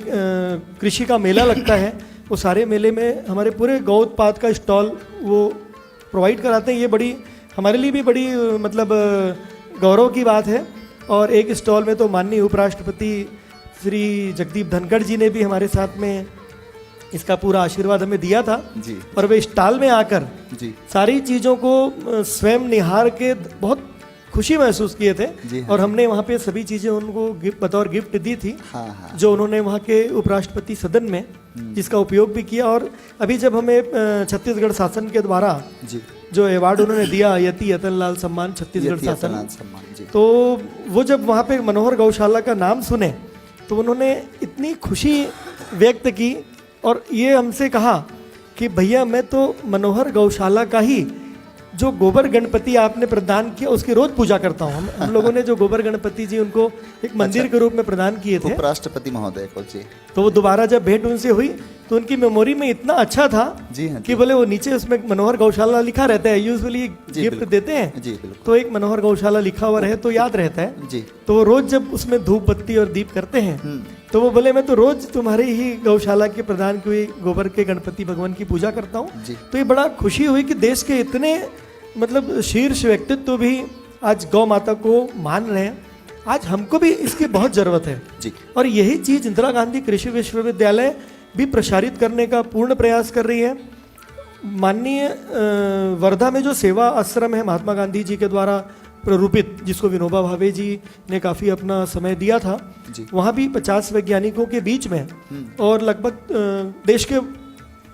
कृषि का मेला लगता है, वो सारे मेले में हमारे पूरे गौ उत्पाद का स्टॉल वो प्रोवाइड कराते हैं। ये बड़ी हमारे लिए भी बड़ी मतलब गौरव की बात है। और एक स्टॉल में तो माननीय उपराष्ट्रपति श्री जगदीप धनखड़ जी ने भी हमारे साथ में इसका पूरा आशीर्वाद हमें दिया था जी। और वे स्टॉल में आकर जी सारी चीज़ों को स्वयं निहार के बहुत खुशी महसूस किए थे। हाँ, और हमने वहाँ पे सभी चीज़ें उनको बतौर गिफ्ट दी थी। हाँ। जो उन्होंने वहाँ के उपराष्ट्रपति सदन में जिसका उपयोग भी किया। और अभी जब हमें छत्तीसगढ़ शासन के द्वारा जी जो अवार्ड उन्होंने दिया, यति यतन लाल सम्मान छत्तीसगढ़ शासन, तो वो जब वहाँ पे मनोहर गौशाला का नाम सुने तो उन्होंने इतनी खुशी व्यक्त की और ये हमसे कहा कि भैया मैं तो मनोहर गौशाला का ही जो गोबर गणपति आपने प्रदान किया उसकी रोज पूजा करता हूँ। हम लोगों ने जो गोबर गणपति जी उनको एक मंदिर के रूप में प्रदान किए थे, उपराष्ट्रपति महोदय को जी। तो वो दोबारा जब भेंट उनसे हुई तो उनकी मेमोरी में इतना अच्छा था जी हाँ, कि बोले वो नीचे उसमें मनोहर गौशाला लिखा रहता है, यूजुअली गिफ्ट देते हैं जी बिल्कुल तो एक मनोहर गौशाला लिखा हुआ रहे तो याद रहता है। जी। तो वो रोज जब उसमें धूप बत्ती और दीप करते हैं तो वो बोले मैं तो रोज तुम्हारी ही गौशाला के प्रदान की हुई गोबर के गणपति भगवान की पूजा करता हूँ। तो ये बड़ा खुशी हुई कि देश के इतने मतलब शीर्ष व्यक्तित्व भी आज गौ माता को मान रहे हैं। आज हमको भी इसकी बहुत जरूरत है जी। और यही चीज इंदिरा गांधी कृषि विश्वविद्यालय भी प्रसारित करने का पूर्ण प्रयास कर रही है। माननीय वर्धा में जो सेवा आश्रम है महात्मा गांधी जी के द्वारा प्ररूपित, जिसको विनोबा भावे जी ने काफ़ी अपना समय दिया था, वहाँ भी 50 वैज्ञानिकों के बीच में और लगभग देश के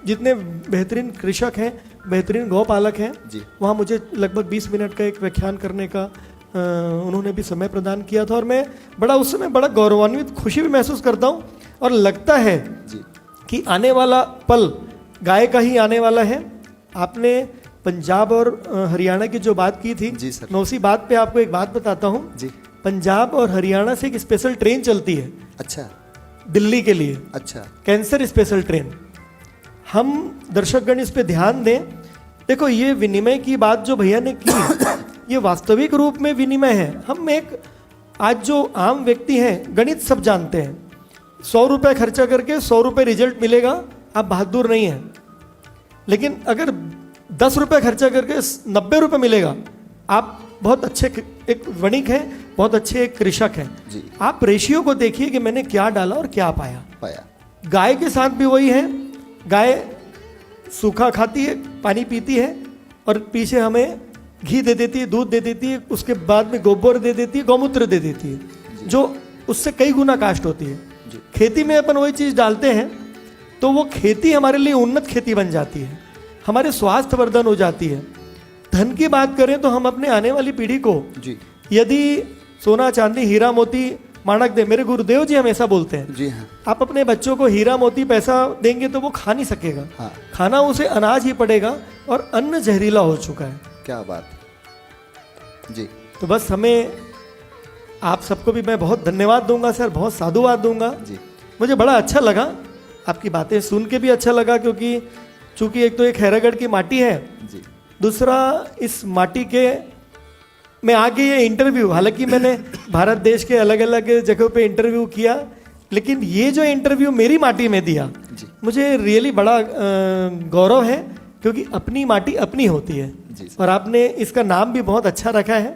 जितने बेहतरीन कृषक हैं, बेहतरीन गौपालक हैं, वहाँ मुझे लगभग 20 मिनट का एक व्याख्यान करने का उन्होंने भी समय प्रदान किया था और मैं बड़ा उस समय बड़ा गौरवान्वित खुशी भी महसूस करता हूँ। और लगता है कि आने वाला पल गाय का ही आने वाला है। आपने पंजाब और हरियाणा की जो बात की थी, जी सर। मैं उसी बात पे आपको एक बात बताता हूँ जी। पंजाब और हरियाणा से एक स्पेशल ट्रेन चलती है अच्छा, दिल्ली के लिए, अच्छा, कैंसर स्पेशल ट्रेन। हम दर्शकगण इस पे ध्यान दें। देखो ये विनिमय की बात जो भैया ने की ये वास्तविक रूप में विनिमय है। हम एक आज जो आम व्यक्ति हैं गणित सब जानते हैं, 100 रुपये खर्चा करके 100 रुपये रिजल्ट मिलेगा, आप बहादुर नहीं हैं। लेकिन अगर 10 रुपये खर्चा करके 90 रुपये मिलेगा, आप बहुत अच्छे एक वणिक हैं, बहुत अच्छे एक कृषक हैं। आप रेशियो को देखिए कि मैंने क्या डाला और क्या पाया। गाय के साथ भी वही है। गाय सूखा खाती है, पानी पीती है और पीछे हमें घी दे देती है, दूध दे देती है, उसके बाद में गोबर दे देती है, गौमूत्र दे देती है, जो उससे कई गुना कास्ट होती है। खेती में अपन वही चीज़ डालते हैं तो वो खेती हमारे लिए उन्नत खेती बन जाती है, हमारे स्वास्थ्य वर्धन हो जाती है। धन की बात करें तो हम अपने आने वाली पीढ़ी को यदि सोना चांदी हीरा मोती माणक दे, मेरे गुरुदेव जी हमेशा बोलते हैं जी हाँ। आप अपने बच्चों को हीरा मोती पैसा देंगे तो वो खा नहीं सकेगा। हाँ। खाना उसे अनाज ही पड़ेगा और अन्न जहरीला हो चुका है। क्या बात जी। तो बस हमें आप सबको भी मैं बहुत धन्यवाद दूंगा सर, बहुत साधुवाद दूंगा जी। मुझे बड़ा अच्छा लगा, आपकी बातें सुन के भी अच्छा लगा, क्योंकि चूंकि एक तो एक खैरागढ़ की माटी है जी, दूसरा इस माटी के मैं आगे ये इंटरव्यू, हालांकि मैंने भारत देश के अलग अलग जगहों पे इंटरव्यू किया, लेकिन ये जो इंटरव्यू मेरी माटी में दिया मुझे रियली बड़ा गौरव है, क्योंकि अपनी माटी अपनी होती है। और आपने इसका नाम भी बहुत अच्छा रखा है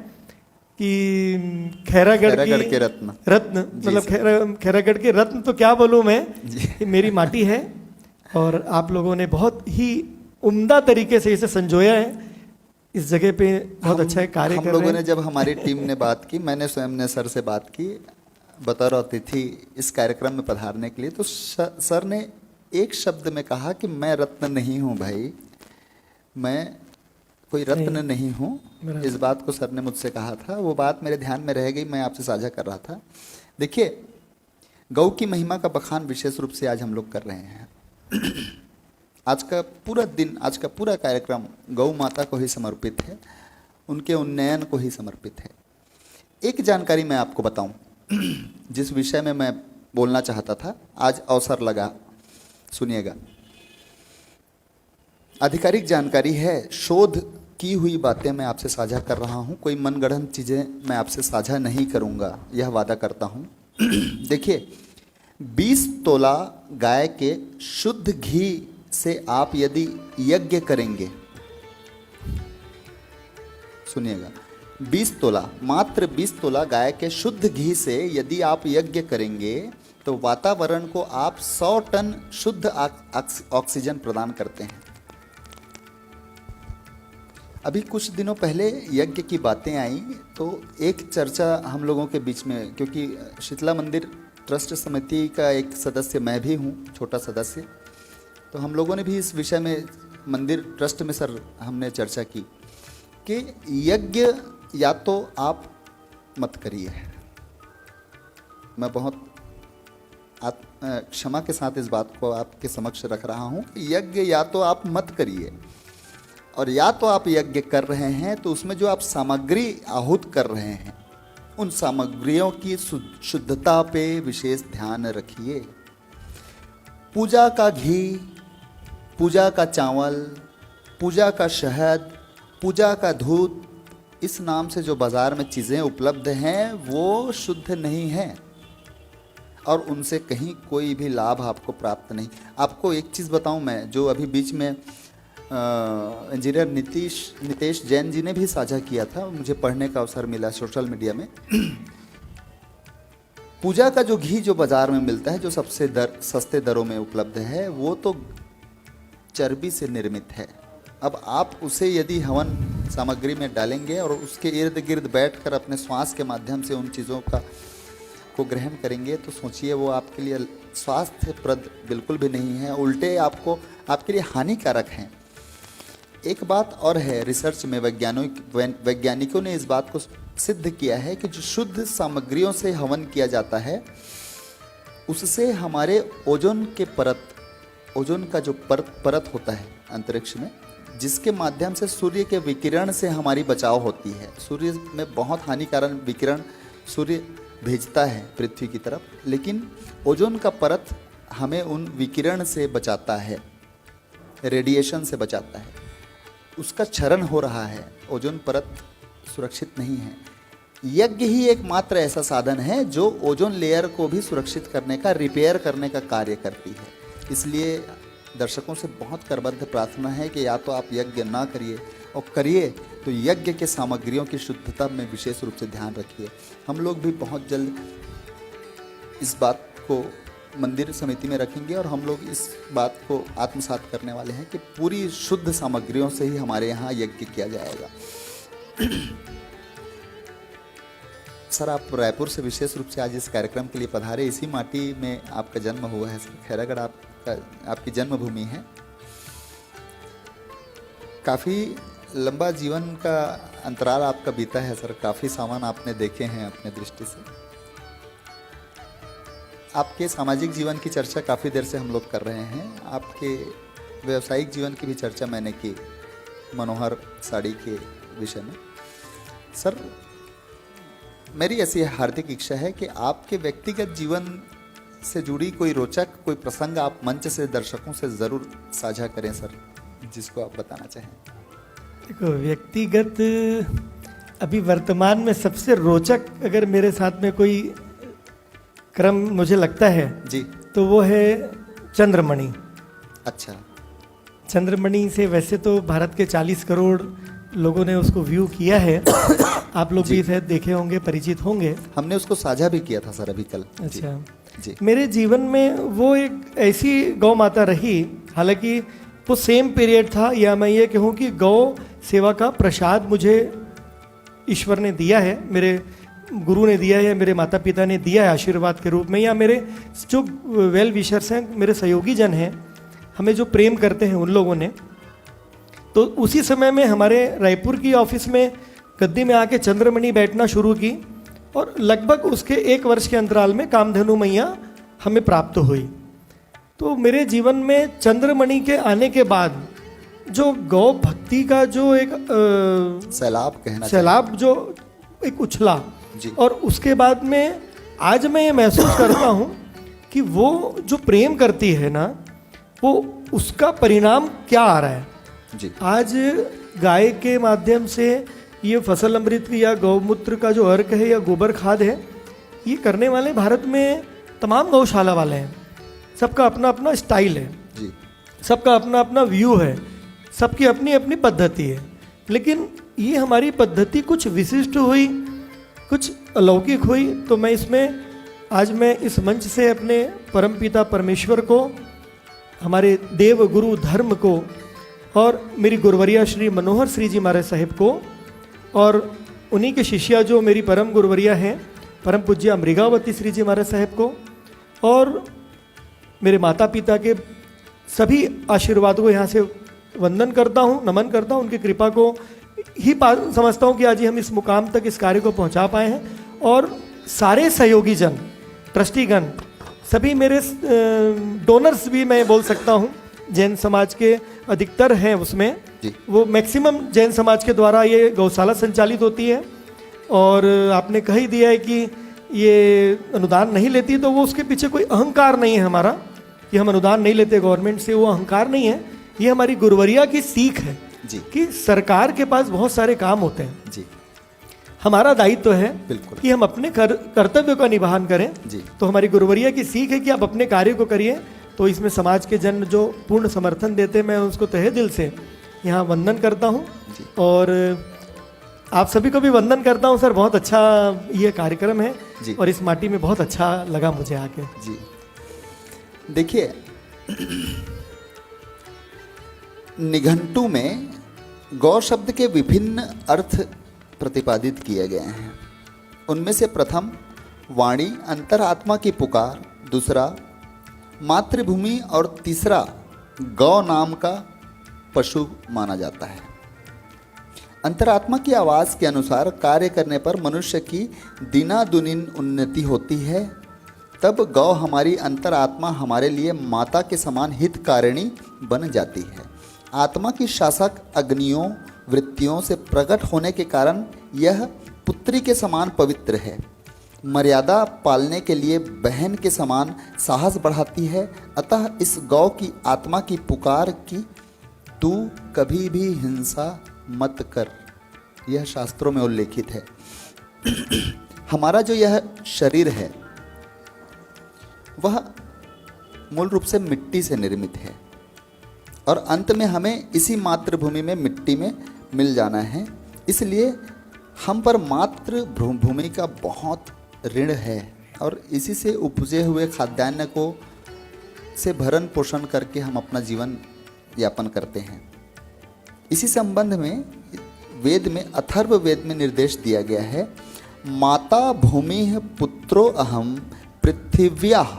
कि खैरागढ़ के रत्न मतलब खैरागढ़ के रत्न। तो क्या बोलूँ मैं, कि मेरी माटी है और आप लोगों ने बहुत ही उम्दा तरीके से इसे संजोया है। इस जगह पे बहुत अच्छा कार्य कर रहे हैं। हम लोगों ने जब हमारी टीम ने बात की, मैंने स्वयं ने सर से बात की बतौर अतिथि इस कार्यक्रम में पधारने के लिए, तो सर ने एक शब्द में कहा कि मैं रत्न नहीं हूँ भाई, मैं कोई रत्न नहीं हूँ। इस बात को सर ने मुझसे कहा था, वो बात मेरे ध्यान में रह गई, मैं आपसे साझा कर रहा था। देखिए गौ की महिमा का बखान विशेष रूप से आज हम लोग कर रहे हैं। आज का पूरा दिन, आज का पूरा कार्यक्रम गौ माता को ही समर्पित है, उनके उन्नयन को ही समर्पित है। एक जानकारी मैं आपको बताऊं, जिस विषय में मैं बोलना चाहता था, आज अवसर लगा, सुनिएगा। आधिकारिक जानकारी है, शोध की हुई बातें मैं आपसे साझा कर रहा हूं, कोई मनगढ़ंत चीज़ें मैं आपसे साझा नहीं करूंगा, यह वादा करता हूं। देखिए 20 तोला गाय के शुद्ध घी से आप यदि यज्ञ करेंगे, सुनिएगा, 20 तोला, मात्र 20 तोला गाय के शुद्ध घी से यदि आप यज्ञ करेंगे तो वातावरण को आप 100 टन शुद्ध ऑक्सीजन प्रदान करते हैं। अभी कुछ दिनों पहले यज्ञ की बातें आई तो एक चर्चा हम लोगों के बीच में, क्योंकि शीतला मंदिर ट्रस्ट समिति का एक सदस्य मैं भी हूँ, छोटा सदस्य, तो हम लोगों ने भी इस विषय में मंदिर ट्रस्ट में सर हमने चर्चा की कि यज्ञ या तो आप मत करिए, मैं बहुत क्षमा के साथ इस बात को आपके समक्ष रख रहा हूँ, यज्ञ या तो आप मत करिए। और या तो आप यज्ञ कर रहे हैं तो उसमें जो आप सामग्री आहूत कर रहे हैं उन सामग्रियों की शुद्धता पे विशेष ध्यान रखिए। पूजा का घी, पूजा का चावल, पूजा का शहद, पूजा का दूध, इस नाम से जो बाज़ार में चीज़ें उपलब्ध हैं वो शुद्ध नहीं हैं और उनसे कहीं कोई भी लाभ आपको प्राप्त नहीं। आपको एक चीज़ बताऊं मैं, जो अभी बीच में इंजीनियर नितेश जैन जी ने भी साझा किया था, मुझे पढ़ने का अवसर मिला सोशल मीडिया में। पूजा का जो घी जो बाज़ार में मिलता है, जो सबसे सस्ते दरों में उपलब्ध है, वो तो चर्बी से निर्मित है। अब आप उसे यदि हवन सामग्री में डालेंगे और उसके इर्द गिर्द बैठकर अपने श्वास के माध्यम से उन चीज़ों को ग्रहण करेंगे तो सोचिए वो आपके लिए स्वास्थ्यप्रद बिल्कुल भी नहीं है, उल्टे आपके लिए हानिकारक हैं। एक बात और है, रिसर्च में वैज्ञानिकों ने इस बात को सिद्ध किया है कि जो शुद्ध सामग्रियों से हवन किया जाता है उससे हमारे ओजोन का जो परत होता है अंतरिक्ष में, जिसके माध्यम से सूर्य के विकिरण से हमारी बचाव होती है। सूर्य में बहुत हानिकारक विकिरण सूर्य भेजता है पृथ्वी की तरफ, लेकिन ओजोन का परत हमें उन विकिरण से बचाता है, रेडिएशन से बचाता है। उसका क्षरण हो रहा है, ओजोन परत सुरक्षित नहीं है। यज्ञ ही एकमात्र ऐसा साधन है जो ओजोन लेयर को भी सुरक्षित करने का, रिपेयर करने का कार्य करती है। इसलिए दर्शकों से बहुत करबद्ध प्रार्थना है कि या तो आप यज्ञ ना करिए, और करिए तो यज्ञ के सामग्रियों की शुद्धता में विशेष रूप से ध्यान रखिए। हम लोग भी बहुत जल्द इस बात को मंदिर समिति में रखेंगे और हम लोग इस बात को आत्मसात करने वाले हैं कि पूरी शुद्ध सामग्रियों से ही हमारे यहाँ यज्ञ किया जाएगा। सर, आप रायपुर से विशेष रूप से आज इस कार्यक्रम के लिए पधारे। इसी माटी में आपका जन्म हुआ है सर, खैरागढ़ आपकी जन्मभूमि है। काफ़ी लंबा जीवन का अंतराल आपका बीता है सर, काफ़ी सामान आपने देखे हैं अपने दृष्टि से। आपके सामाजिक जीवन की चर्चा काफ़ी देर से हम लोग कर रहे हैं, आपके व्यावसायिक जीवन की भी चर्चा मैंने की मनोहर साड़ी के विषय में। सर, मेरी ऐसी हार्दिक इच्छा है कि आपके व्यक्तिगत जीवन से जुड़ी कोई रोचक कोई प्रसंग आप मंच से दर्शकों से ज़रूर साझा करें सर, जिसको आप बताना चाहें। देखो, व्यक्तिगत अभी वर्तमान में सबसे रोचक अगर मेरे साथ में कोई क्रम मुझे लगता है जी, तो वो है चंद्रमणि। अच्छा, चंद्रमणि से वैसे तो भारत के 40 करोड़ लोगों ने उसको व्यू किया है। आप लोग भी शायद देखे होंगे, परिचित होंगे। हमने उसको साझा भी किया था सर अभी कल। अच्छा जी। मेरे जीवन में वो एक ऐसी गौ माता रही, हालांकि वो सेम पीरियड था, या मैं ये कहूँ कि गौ सेवा का प्रसाद मुझे ईश्वर ने दिया है, मेरे गुरु ने दिया है, मेरे माता पिता ने दिया है आशीर्वाद के रूप में, या मेरे जो वेल विशर्स हैं, मेरे सहयोगी जन हैं, हमें जो प्रेम करते हैं उन लोगों ने। तो उसी समय में हमारे रायपुर की ऑफिस में गद्दी में आके चंद्रमणि बैठना शुरू की और लगभग उसके 1 वर्ष के अंतराल में कामधेनु मैया हमें प्राप्त हुई। तो मेरे जीवन में चंद्रमणि के आने के बाद जो गौ भक्ति का जो एक सैलाब जो एक उछला, और उसके बाद में आज मैं ये महसूस करता हूँ कि वो जो प्रेम करती है ना, वो उसका परिणाम क्या आ रहा है जी। आज गाय के माध्यम से ये फसल अमृत या गौमूत्र का जो अर्क है या गोबर खाद है, ये करने वाले भारत में तमाम गौशाला वाले हैं। सबका अपना अपना स्टाइल है जी, सबका अपना अपना व्यू है, सबकी अपनी अपनी पद्धति है। लेकिन ये हमारी पद्धति कुछ विशिष्ट हुई, कुछ अलौकिक हुई। तो मैं इसमें आज मैं इस मंच से अपने परमपिता परमेश्वर को, हमारे देव गुरु धर्म को, और मेरी गुरुवरिया श्री मनोहर श्री जी महाराज साहिब को, और उन्हीं के शिष्या जो मेरी परम गुरुवरिया हैं परम पूज्य अमृगावती श्री जी महाराज साहिब को, और मेरे माता पिता के सभी आशीर्वादों को यहाँ से वंदन करता हूँ, नमन करता हूँ। उनकी कृपा को ही समझता हूँ कि आज हम इस मुकाम तक इस कार्य को पहुँचा पाए हैं। और सारे सहयोगी जन, ट्रस्टीगण, सभी मेरे डोनर्स भी मैं बोल सकता हूँ, जैन समाज के अधिकतर हैं उसमें, जी। वो मैक्सिमम जैन समाज के द्वारा ये गौशाला संचालित होती है, और आपने कह ही दिया है कि ये अनुदान नहीं लेती, तो वो उसके पीछे कोई अहंकार नहीं है हमारा कि हम अनुदान नहीं लेते गवर्नमेंट से, वो अहंकार नहीं है। ये हमारी गुरुवरिया की सीख है जी। कि सरकार के पास बहुत सारे काम होते हैं, जी हमारा दायित्व है बिल्कुल। कि हम अपने कर्तव्य का निभान करें। जी। तो हमारी गुरुवरिया की सीख है कि आप अपने कार्य को करिए। तो इसमें समाज के जन जो पूर्ण समर्थन देते हैं, मैं उसको तहे दिल से यहाँ वंदन करता हूँ। जी। और आप सभी को भी वंदन करता हूँ सर, बहुत अच्छा ये कार्यक्रम है जी। और इस माटी में बहुत अच्छा लगा मुझे आके। जी देखिए, निघंटु में गौ शब्द के विभिन्न अर्थ प्रतिपादित किए गए हैं। उनमें से प्रथम वाणी, अंतरात्मा की पुकार, दूसरा मातृभूमि और तीसरा गौ नाम का पशु माना जाता है। अंतरात्मा की आवाज़ के अनुसार कार्य करने पर मनुष्य की दिनादुनिन उन्नति होती है। तब गौ हमारी अंतरात्मा हमारे लिए माता के समान हितकारिणी बन जाती है। आत्मा की शासक अग्नियों वृत्तियों से प्रकट होने के कारण यह पुत्री के समान पवित्र है। मर्यादा पालने के लिए बहन के समान साहस बढ़ाती है। अतः इस गौ की आत्मा की पुकार की तू कभी भी हिंसा मत कर, यह शास्त्रों में उल्लेखित है। हमारा जो यह शरीर है वह मूल रूप से मिट्टी से निर्मित है और अंत में हमें इसी मातृभूमि में मिट्टी में मिल जाना है। इसलिए हम पर मातृभूमि का बहुत ऋण है और इसी से उपजे हुए खाद्यान्न को से भरण पोषण करके हम अपना जीवन यापन करते हैं। इसी संबंध में वेद में अथर्व वेद में निर्देश दिया गया है, माता भूमि पुत्रो अहम पृथिव्याः,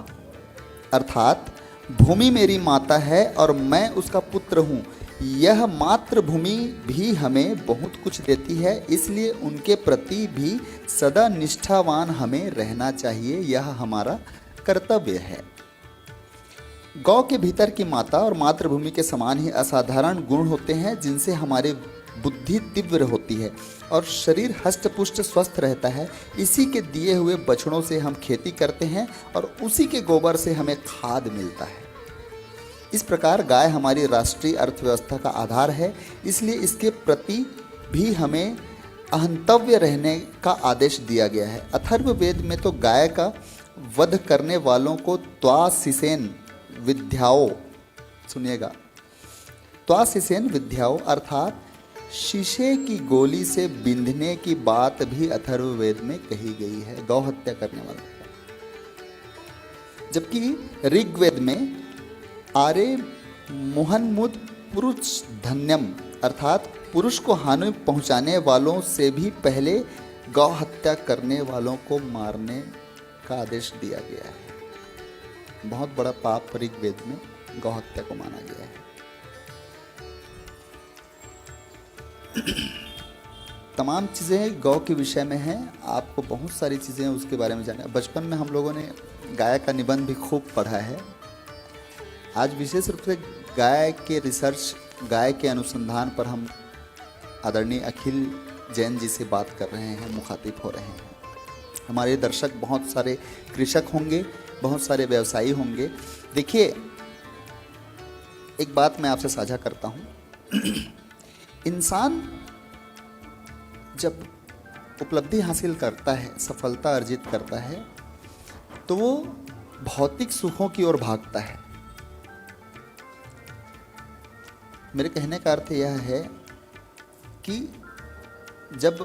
अर्थात भूमि मेरी माता है और मैं उसका पुत्र हूँ। यह मातृभूमि भी हमें बहुत कुछ देती है, इसलिए उनके प्रति भी सदा निष्ठावान हमें रहना चाहिए, यह हमारा कर्तव्य है। गौ के भीतर की माता और मातृभूमि के समान ही असाधारण गुण होते हैं, जिनसे हमारी बुद्धि तीव्र होती है और शरीर हष्टपुष्ट स्वस्थ रहता है। इसी के दिए हुए बछड़ों से हम खेती करते हैं और उसी के गोबर से हमें खाद मिलता है। इस प्रकार गाय हमारी राष्ट्रीय अर्थव्यवस्था का आधार है, इसलिए इसके प्रति भी हमें अहंतव्य रहने का आदेश दिया गया है। अथर्व वेद में तो गाय का वध करने वालों को त्वासिसेन विद्याओ, सुनिएगा, त्वासिसेन विद्याओ अर्थात शीशे की गोली से बिंधने की बात भी अथर्व वेद में कही गई है, गौ हत्या करने वालों को। जबकि ऋग्वेद में आरे मुहन्मुद पुरुष धन्यम अर्थात पुरुष को हानि पहुंचाने वालों से भी पहले गौ हत्या करने वालों को मारने का आदेश दिया गया है। बहुत बड़ा पाप ऋग्वेद में गौ हत्या को माना गया है। तमाम चीज़ें गौ के विषय में हैं, आपको बहुत सारी चीज़ें उसके बारे में जाना। बचपन में हम लोगों ने गाय का निबंध भी खूब पढ़ा है। आज विशेष रूप से गाय के रिसर्च, गाय के अनुसंधान पर हम आदरणीय अखिल जैन जी से बात कर रहे हैं, मुखातिब हो रहे हैं। हमारे दर्शक बहुत सारे कृषक होंगे, बहुत सारे व्यवसायी होंगे। देखिए, एक बात मैं आपसे साझा करता हूँ। इंसान जब उपलब्धि हासिल करता है, सफलता अर्जित करता है, तो वो भौतिक सुखों की ओर भागता है। मेरे कहने का अर्थ यह है कि जब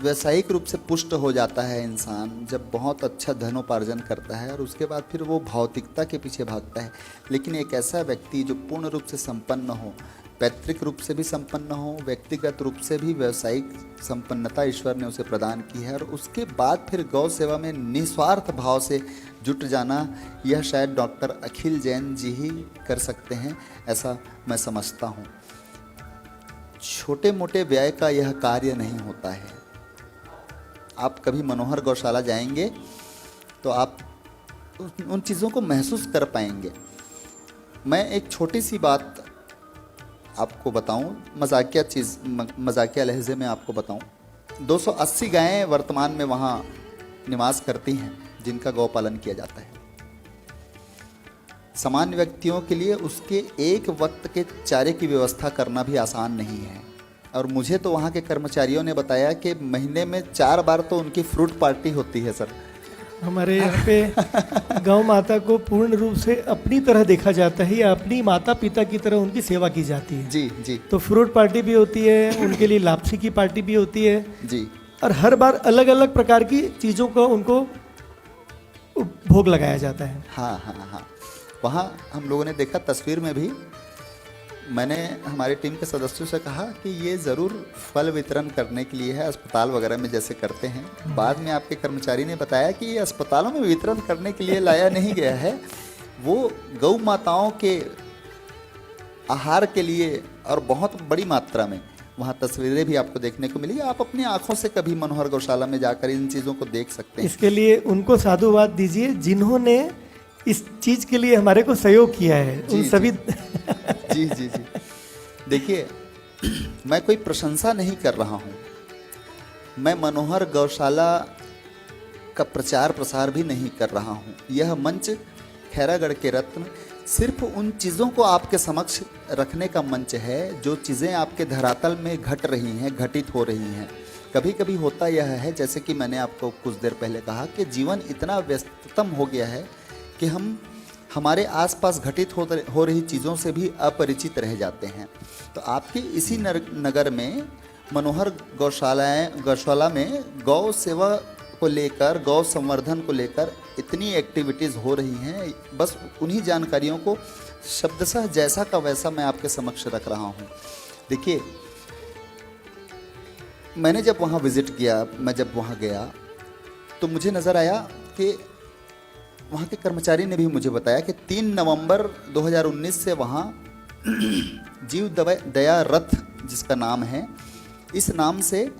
व्यावसायिक रूप से पुष्ट हो जाता है इंसान, जब बहुत अच्छा धनोपार्जन करता है और उसके बाद फिर वो भौतिकता के पीछे भागता है। लेकिन एक ऐसा व्यक्ति जो पूर्ण रूप से संपन्न हो, पैतृक रूप से भी संपन्न हो, व्यक्तिगत रूप से भी व्यावसायिक संपन्नता ईश्वर ने उसे प्रदान की है, और उसके बाद फिर गौ सेवा में निस्वार्थ भाव से जुट जाना, यह शायद डॉक्टर अखिल जैन जी ही कर सकते हैं, ऐसा मैं समझता हूँ। छोटे मोटे व्यय का यह कार्य नहीं होता है। आप कभी मनोहर गौशाला जाएंगे तो आप उन चीज़ों को महसूस कर पाएंगे। मैं एक छोटी सी बात आपको बताऊं, मजाकिया चीज़, मजाकिया लहजे में आपको बताऊं, 280 गायें वर्तमान में वहाँ निवास करती हैं जिनका गौ पालन किया जाता है। सामान्य व्यक्तियों के लिए उसके एक वक्त के चारे की व्यवस्था करना भी आसान नहीं है। और मुझे तो वहाँ के कर्मचारियों ने बताया कि महीने में 4 बार तो उनकी फ्रूट पार्टी होती है सर। हमारे यहाँ पे गौ माता को पूर्ण रूप से अपनी तरह देखा जाता है या अपनी माता पिता की तरह उनकी सेवा की जाती है। जी जी तो फ्रूट पार्टी भी होती है, उनके लिए लापसी की पार्टी भी होती है जी। और हर बार अलग अलग प्रकार की चीज़ों को उनको भोग लगाया जाता है। हाँ हाँ हाँ, वहाँ हम लोगों ने देखा, तस्वीर में भी मैंने हमारी टीम के सदस्यों से कहा कि ये ज़रूर फल वितरण करने के लिए है, अस्पताल वगैरह में जैसे करते हैं। बाद में आपके कर्मचारी ने बताया कि ये अस्पतालों में वितरण करने के लिए लाया नहीं गया है, वो गौ माताओं के आहार के लिए, और बहुत बड़ी मात्रा में। वहाँ तस्वीरें भी आपको देखने को मिली, आप अपनी आंखों से कभी मनोहर गौशाला में जाकर इन चीज़ों को देख सकते हैं। इसके लिए उनको साधुवाद दीजिए जिन्होंने इस चीज़ के लिए हमारे को सहयोग किया है। जी, उन सभी जी जी जी। देखिए, मैं कोई प्रशंसा नहीं कर रहा हूँ, मैं मनोहर गौशाला का प्रचार प्रसार भी नहीं कर रहा हूँ। यह मंच खैरागढ़ के रत्न सिर्फ उन चीज़ों को आपके समक्ष रखने का मंच है जो चीज़ें आपके धरातल में घट रही हैं, घटित हो रही हैं। कभी कभी होता यह है, जैसे कि मैंने आपको कुछ देर पहले कहा, कि जीवन इतना व्यस्ततम हो गया है कि हम हमारे आसपास घटित हो रही चीज़ों से भी अपरिचित रह जाते हैं। तो आपके इसी नगर में मनोहर गौशाला में गौ सेवा को लेकर, गौ संवर्धन को लेकर इतनी एक्टिविटीज़ हो रही हैं। बस उन्हीं जानकारियों को शब्दशः जैसा का वैसा मैं आपके समक्ष रख रहा हूँ। देखिए, मैंने जब वहाँ विज़िट किया, मैं जब वहाँ गया तो मुझे नज़र आया कि वहाँ के कर्मचारी ने भी मुझे बताया कि 3 नवंबर 2019 से वहाँ जीव दया रथ, जिसका नाम है, इस नाम से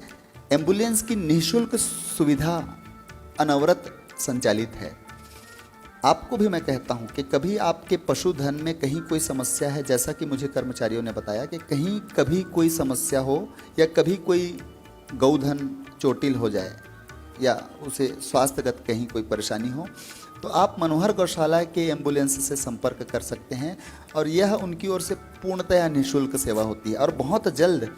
एम्बुलेंस की निःशुल्क सुविधा अनवरत संचालित है। आपको भी मैं कहता हूँ कि कभी आपके पशुधन में कहीं कोई समस्या है, जैसा कि मुझे कर्मचारियों ने बताया कि कहीं कभी कोई समस्या हो या कभी कोई गौधन चोटिल हो जाए या उसे स्वास्थ्यगत कहीं कोई परेशानी हो, तो आप मनोहर गौशाला के एम्बुलेंस से संपर्क कर सकते हैं और यह उनकी ओर से पूर्णतः निःशुल्क सेवा होती है। और बहुत जल्द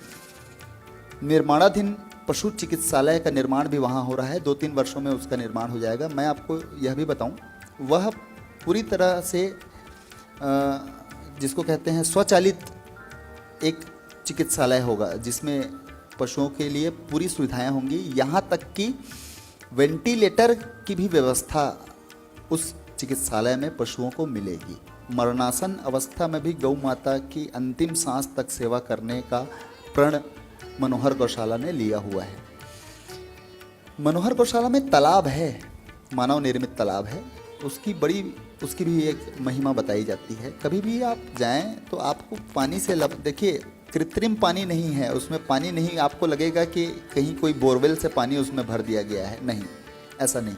निर्माणाधीन पशु चिकित्सालय का निर्माण भी वहाँ हो रहा है, 2-3 वर्षों में उसका निर्माण हो जाएगा। मैं आपको यह भी बताऊं, वह पूरी तरह से जिसको कहते हैं स्वचालित एक चिकित्सालय होगा, जिसमें पशुओं के लिए पूरी सुविधाएं होंगी। यहाँ तक कि वेंटिलेटर की भी व्यवस्था उस चिकित्सालय में पशुओं को मिलेगी। मरणासन अवस्था में भी गौ माता की अंतिम सांस तक सेवा करने का प्रण मनोहर गौशाला ने लिया हुआ है। मनोहर गौशाला में तालाब है, मानव निर्मित तालाब है, उसकी भी एक महिमा बताई जाती है। कभी भी आप जाएं तो आपको पानी से देखिए, कृत्रिम पानी नहीं है, उसमें पानी नहीं आपको लगेगा कि कहीं कोई बोरवेल से पानी उसमें भर दिया गया है, नहीं, ऐसा नहीं।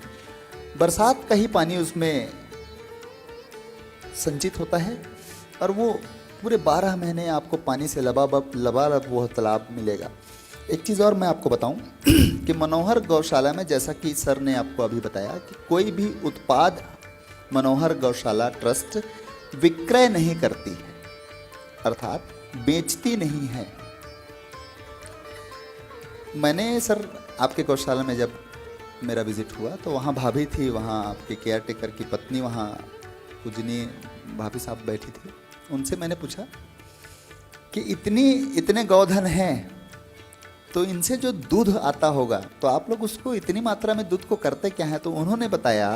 बरसात का ही पानी उसमें संचित होता है और वो पूरे 12 महीने आपको पानी से लबालब वो तालाब मिलेगा। एक चीज़ और मैं आपको बताऊं कि मनोहर गौशाला में, जैसा कि सर ने आपको अभी बताया, कि कोई भी उत्पाद मनोहर गौशाला ट्रस्ट विक्रय नहीं करती है, अर्थात बेचती नहीं है। मैंने सर आपके गौशाला में जब मेरा विजिट हुआ तो वहाँ भाभी थी, वहाँ आपके केयर टेकर की पत्नी, वहाँ पूजनीय भाभी साहब बैठी थी। उनसे मैंने पूछा कि इतने गौधन हैं तो इनसे जो दूध आता होगा तो आप लोग उसको इतनी मात्रा में दूध को करते क्या है? तो उन्होंने बताया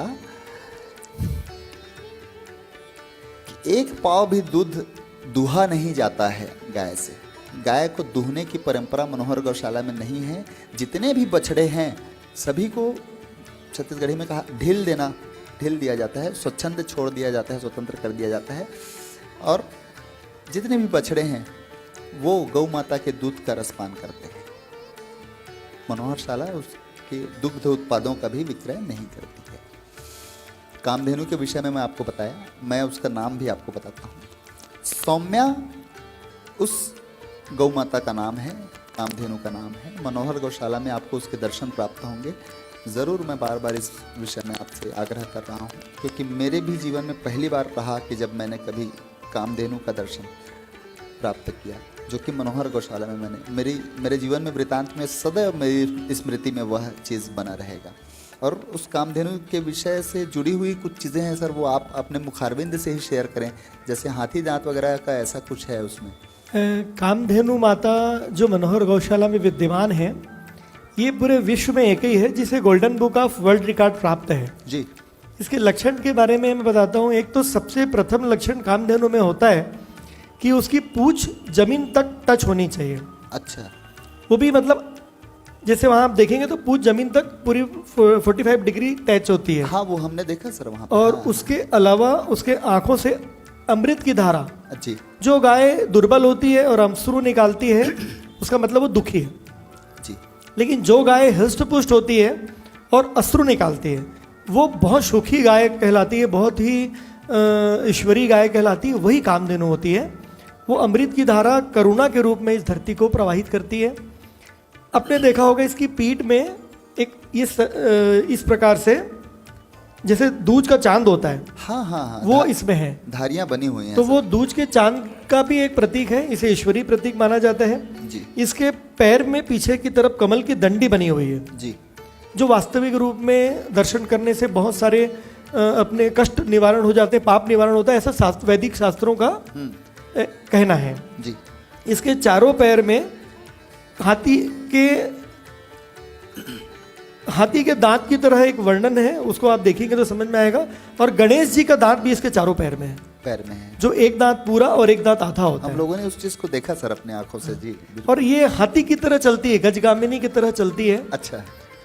कि 1 पाव भी दूध दूहा नहीं जाता है गाय से। गाय को दूहने की परंपरा मनोहर गौशाला में नहीं है। जितने भी बछड़े हैं सभी को छत्तीसगढ़ी में कहा ढील दिया जाता है, स्वच्छंद छोड़ दिया जाता है, स्वतंत्र कर दिया जाता है। और जितने भी बछड़े हैं वो गौ माता के दूध का रसपान करते हैं। मनोहरशाला उसके दुग्ध उत्पादों का भी विक्रय नहीं करती है। कामधेनु के विषय में मैं आपको बताया, मैं उसका नाम भी आपको बताता हूँ। सौम्या उस गौ माता का नाम है, कामधेनु का नाम है। मनोहर गौशाला में आपको उसके दर्शन प्राप्त होंगे। ज़रूर मैं बार बार इस विषय में आपसे आग्रह कर रहा हूँ, क्योंकि मेरे भी जीवन में पहली बार रहा कि जब मैंने कभी कामधेनु का दर्शन प्राप्त किया, जो कि मनोहर गौशाला में मैंने मेरे जीवन में वृतांत में सदैव मेरी स्मृति में वह चीज़ बना रहेगा। और उस कामधेनु के विषय से जुड़ी हुई कुछ चीज़ें हैं सर, वो आप अपने मुखारबिंद से ही शेयर करें, जैसे हाथी दांत वगैरह का ऐसा कुछ है उसमें। कामधेनु माता जो मनोहर गौशाला में विद्यमान है, ये पूरे विश्व में एक ही है जिसे golden book of world record प्राप्त है जी। इसके लक्षण के बारे में मैं बताता हूँ। एक तो सबसे प्रथम लक्षण कामधेनु में होता है कि उसकी पूंछ जमीन तक टच होनी चाहिए। अच्छा। वो भी मतलब जैसे वहाँ आप देखेंगे तो पूंछ जमीन तक पूरी 45 डिग्री टच होती है। हाँ, वो हमने देखा सर वहाँ पर। और हाँ, उसके अलावा उसके आंखों से अमृत की धारा, जी जो गाय दुर्बल होती है और अश्रु निकालती है उसका मतलब वो दुखी है। जी। लेकिन जो गाय हृष्ट पुष्ट होती है और अश्रु निकालती है वो बहुत सुखी गाय कहलाती है, बहुत ही ईश्वरी गाय कहलाती है, वही कामधेनु होती है। वो अमृत की धारा करुणा के रूप में इस धरती को प्रवाहित करती है। आपने देखा होगा इसकी पीठ में एक इस प्रकार से जैसे दूज का चांद होता है, हाँ हाँ हाँ, वो इसमें है, धारियां बनी हुई हैं तो सर। वो दूज के चांद का भी एक प्रतीक है, इसे ईश्वरी प्रतीक माना जाता है जी इसके पैर में पीछे की तरफ कमल की दंडी बनी हुई है, जी। जो वास्तविक रूप में दर्शन करने से बहुत सारे अपने कष्ट निवारण हो जाते हैं, पाप निवारण होता है, ऐसा वैदिक शास्त्रों का कहना है जी। इसके चारों पैर में हाथी के दांत की तरह एक वर्णन है, उसको आप देखेंगे तो समझ में आएगा। और गणेश जी का दांत भी इसके चारों पैर में है, पैर में है, जो एक दांत पूरा और एक दांत आधा होता हम है। लोगों ने उस चीज को देखा सर अपने आंखों से जी। और ये हाथी की तरह चलती है, गजगामिनी की तरह चलती है। अच्छा।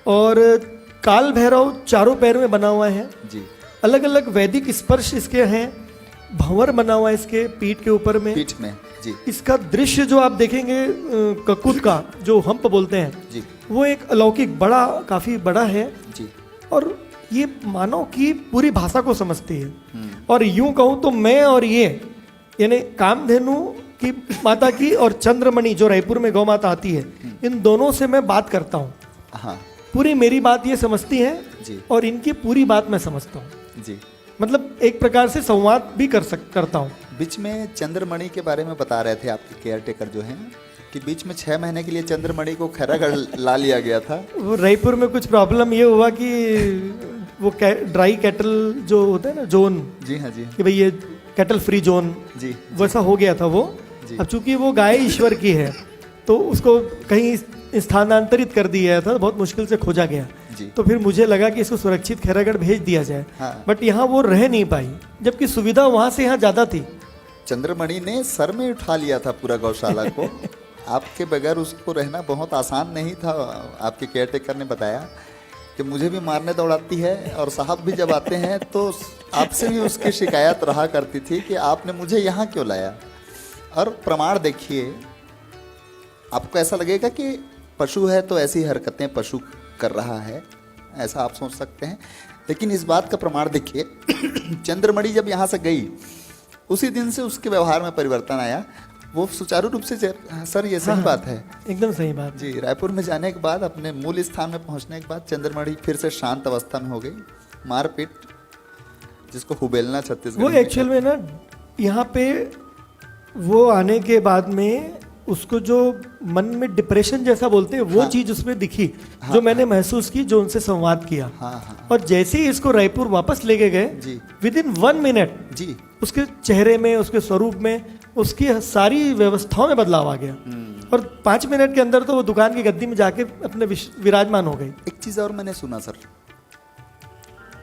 और काल भैरव चारों पैर में बना हुआ है, जी। अलग अलग वैदिक स्पर्श इसके हैं, भंवर बना हुआ है इसके पीठ के ऊपर में, पीठ में जी। इसका दृश्य जो आप देखेंगे ककुत का जो हम्प बोलते हैं जी वो एक अलौकिक बड़ा, काफी बड़ा है जी। और ये मानव की पूरी भाषा को समझती है। और यूं कहूं तो मैं और ये यानी कामधेनु की माता की और चंद्रमणि जो रायपुर में गौ माता आती है, इन दोनों से मैं बात करता हूँ। हाँ पूरी मेरी बात ये समझती है जी और इनकी पूरी बात मैं समझता हूँ। जी। मतलब एक प्रकार से संवाद भी करता हूँ। बीच में चंद्रमणि के बारे में बता रहे थे आपके केयर टेकर जो हैं कि बीच में 6 महीने के लिए चंद्रमणि को खैरागढ़ ला लिया गया था। वो रायपुर में कुछ प्रॉब्लम ये हुआ कि वो ड्राई कैटल जो होता है ना जोन, जी हाँ जी कि भाई ये कैटल फ्री जोन जी। वैसा हो गया था वो। अब चूंकि वो गाय ईश्वर की है तो उसको कहीं स्थानांतरित कर दिया था, बहुत मुश्किल से खोजा गया जी। तो फिर मुझे लगा कि इसको सुरक्षित खैरागढ़ भेज दिया जाए। हाँ। बट यहाँ वो रह नहीं पाई, जबकि सुविधा वहां से यहाँ ज्यादा थी। चंद्रमणि ने सर में उठा लिया था पूरा गौशाला को। आपके बगैर उसको रहना बहुत आसान नहीं था। आपके केयर टेकर ने बताया कि मुझे भी मारने दौड़ाती है और साहब भी जब आते हैं तो आपसे भी उसकी शिकायत रहा करती थी कि आपने मुझे यहाँ क्यों लाया। और प्रमाण देखिए, आपको ऐसा लगेगा कि पशु है तो ऐसी हरकतें पशु कर रहा है, ऐसा आप सोच सकते हैं, लेकिन इस बात का प्रमाण देखिए। चंद्रमणि जब यहाँ से गई उसी दिन से उसके व्यवहार में परिवर्तन आया, वो सुचारू रूप से सर ये सही बात है, एकदम सही बात जी। रायपुर में जाने के बाद, अपने मूल स्थान में पहुंचने के बाद चंद्रमणि फिर से शांत अवस्था में हो गई। मारपीट जिसको हुबेलना छत्तीसगढ़ वो एक्चुअल में ना यहाँ पे वो आने के बाद में उसको जो मन में डिप्रेशन जैसा बोलते हैं वो चीज उसमें दिखी, जो मैंने महसूस की, जो उनसे संवाद किया। और जैसे ही इसको रायपुर वापस लेके गए, विद इन 1 मिनट जी उसके चेहरे में, उसके स्वरूप में, उसकी सारी व्यवस्थाओं में बदलाव आ गया। और 5 मिनट के अंदर तो वो दुकान की गद्दी में जाके अपने विराजमान हो गई। एक चीज और मैंने सुना सर,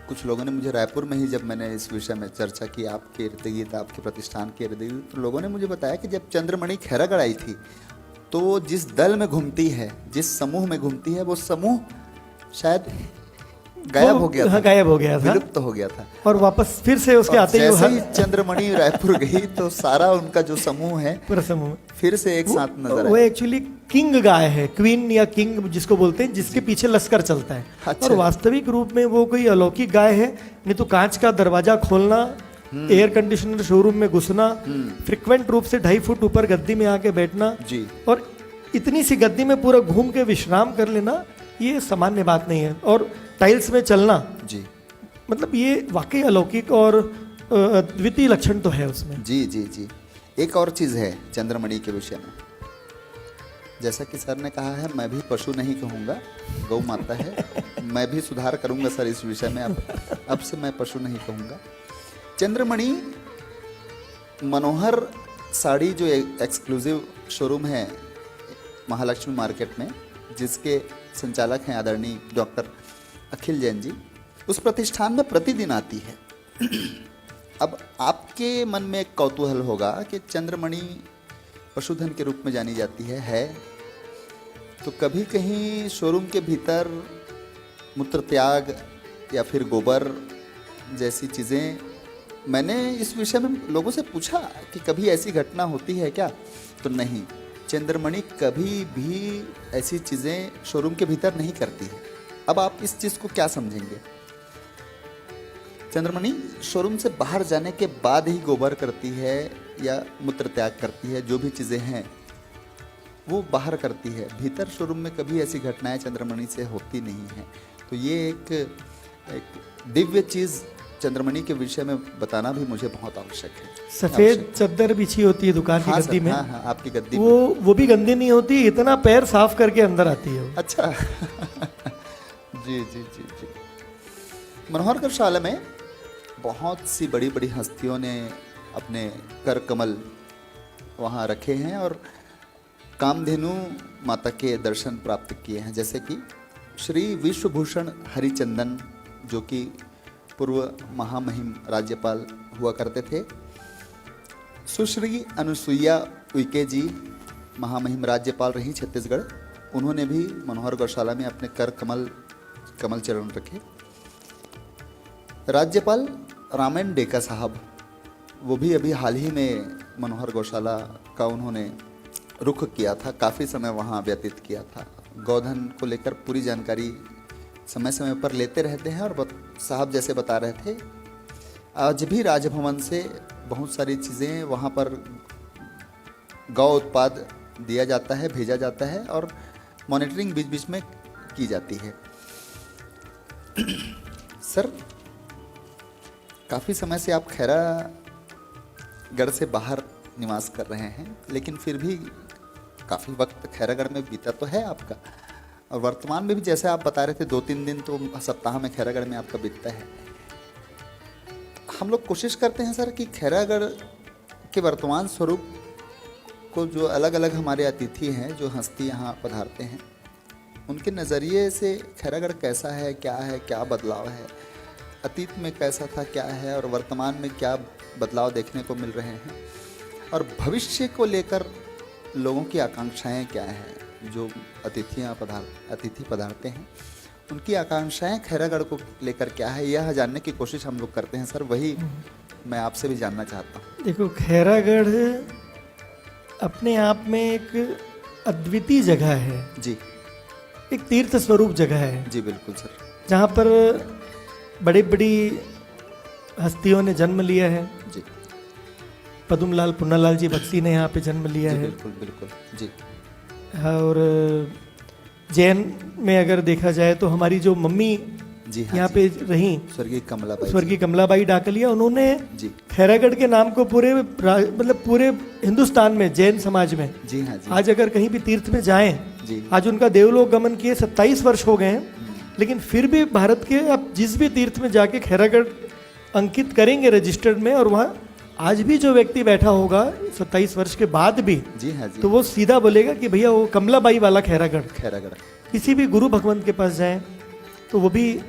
कुछ लोगों ने मुझे रायपुर में ही, जब मैंने इस विषय में चर्चा की आपके इर्द गिर्द, आपके प्रतिष्ठान के इर्द गिर्द, तो लोगों ने मुझे बताया कि जब चंद्रमणि खैरागढ़ आई थी तो वो जिस दल में घूमती है, जिस समूह में घूमती है, वो समूह शायद गायब हो गया था, गायब हो गया था, विलुप्त हो गया था। और वापस फिर से उसके आते ही चंद्रमणि रायपुर गई तो सारा उनका जो समूह है, पूरा समूह फिर से एक साथ नजर आया। वो एक्चुअली किंग गाय है, क्वीन या किंग जिसको बोलते हैं, जिसके पीछे लश्कर चलता है। अच्छा। और वास्तविक रूप में वो कोई अलौकिक गाय है, नहीं तो कांच का दरवाजा खोलना एयर कंडीशनर शोरूम में घुसना, फ्रिक्वेंट रूप से 2.5 फुट ऊपर गद्दी में आके बैठना जी। और इतनी सी गद्दी में पूरा घूम के विश्राम कर लेना, ये सामान्य बात नहीं है। और टाइल्स में चलना, जी मतलब ये वाकई अलौकिक और द्वितीय लक्षण तो है उसमें। जी जी जी। एक और चीज़ है चंद्रमणि के विषय में, जैसा कि सर ने कहा है, मैं भी पशु नहीं कहूँगा, गौ माता है। मैं भी सुधार करूँगा सर इस विषय में, अब से मैं पशु नहीं कहूँगा। चंद्रमणि मनोहर साड़ी जो एक्सक्लूसिव शोरूम है महालक्ष्मी मार्केट में, जिसके संचालक हैं आदरणीय डॉक्टर अखिल जैन जी, उस प्रतिष्ठान में प्रतिदिन आती है। अब आपके मन में एक कौतूहल होगा कि चंद्रमणि पशुधन के रूप में जानी जाती है, तो कभी कहीं शोरूम के भीतर मूत्र त्याग या फिर गोबर जैसी चीज़ें, मैंने इस विषय में लोगों से पूछा कि कभी ऐसी घटना होती है क्या, तो नहीं, चंद्रमणि कभी भी ऐसी चीज़ें शोरूम के भीतर नहीं करती है। अब आप इस चीज़ को क्या समझेंगे? चंद्रमणि शोरूम से बाहर जाने के बाद ही गोबर करती है या मूत्र त्याग करती है, जो भी चीज़ें हैं वो बाहर करती है, भीतर शोरूम में कभी ऐसी घटनाएं चंद्रमणि से होती नहीं हैं। तो ये एक दिव्य चीज़ चंद्रमणि के विषय में बताना भी मुझे बहुत आवश्यक है। सफेद चादर बिछी होती है दुकान की गद्दी में, हाँ, आपकी गद्दी वो भी गंदी नहीं होती, इतना पैर साफ करके अंदर आती है वो। अच्छा जी जी जी जी। मनोहर गौशाला में बहुत सी बड़ी बड़ी हस्तियों ने अपने कर कमल वहाँ रखे हैं और कामधेनु माता के दर्शन प्राप्त किए हैं, जैसे कि श्री विश्वभूषण हरिचंदन, जो कि पूर्व महामहिम राज्यपाल हुआ करते थे, सुश्री अनुसुईया उइके जी महामहिम राज्यपाल रही छत्तीसगढ़, उन्होंने भी मनोहर गौशाला में अपने कर कमल चरण रखे। राज्यपाल रामेन डेका साहब, वो भी अभी हाल ही में मनोहर गौशाला का उन्होंने रुख किया था, काफ़ी समय वहाँ व्यतीत किया था। गौधन को लेकर पूरी जानकारी समय समय पर लेते रहते हैं और साहब जैसे बता रहे थे, आज भी राजभवन से बहुत सारी चीज़ें वहाँ पर गौ उत्पाद दिया जाता है, भेजा जाता है और मॉनिटरिंग बीच बीच में की जाती है। सर, काफ़ी समय से आप खैरागढ़ से बाहर निवास कर रहे हैं, लेकिन फिर भी काफ़ी वक्त खैरागढ़ में बीता तो है आपका, और वर्तमान में भी जैसे आप बता रहे थे 2-3 दिन तो सप्ताह में खैरागढ़ में आपका बीतता है। हम लोग कोशिश करते हैं सर कि खैरागढ़ के वर्तमान स्वरूप को, जो अलग अलग हमारे अतिथि हैं, जो हस्ती यहाँ पधारते हैं, उनके नज़रिए से खैरागढ़ कैसा है, क्या बदलाव है, अतीत में कैसा था, क्या है, और वर्तमान में क्या बदलाव देखने को मिल रहे हैं, और भविष्य को लेकर लोगों की आकांक्षाएं क्या हैं। जो अतिथि पधारते हैं, उनकी आकांक्षाएं खैरागढ़ को लेकर क्या है, यह जानने की कोशिश हम लोग करते हैं सर। वही मैं आपसे भी जानना चाहता हूँ। देखो, खैरागढ़ अपने आप में एक अद्वितीय जगह है जी, एक तीर्थ स्वरूप जगह है जी बिल्कुल सर, जहाँ पर बड़ी बड़ी हस्तियों ने जन्म लिया है। जी, पद्मलाल पुन्नालाल जी बख्शी ने यहाँ पे जन्म लिया है। बिल्कुल बिल्कुल जी। और जैन में अगर देखा जाए तो हमारी जो मम्मी जी हाँ, यहाँ पे रही, स्वर्गीय कमलाबाई डाकलिया, उन्होंने जी खैरागढ़ के नाम को पूरे हिंदुस्तान में जैन समाज में, जी हाँ जी, आज अगर कहीं भी तीर्थ में जाएं, जी, आज उनका देवलोक गमन किए 27 वर्ष हो गए हैं, लेकिन फिर भी भारत के आप जिस भी तीर्थ में जाके खैरागढ़ अंकित करेंगे रजिस्टर्ड में, और वहाँ आज भी जो व्यक्ति बैठा होगा 27 वर्ष के बाद भी, जी हाँ जी, तो वो सीधा बोलेगा कि भैया वो कमलाबाई वाला खैरागढ़। किसी भी गुरु भगवंत के पास जाएं तो वो भी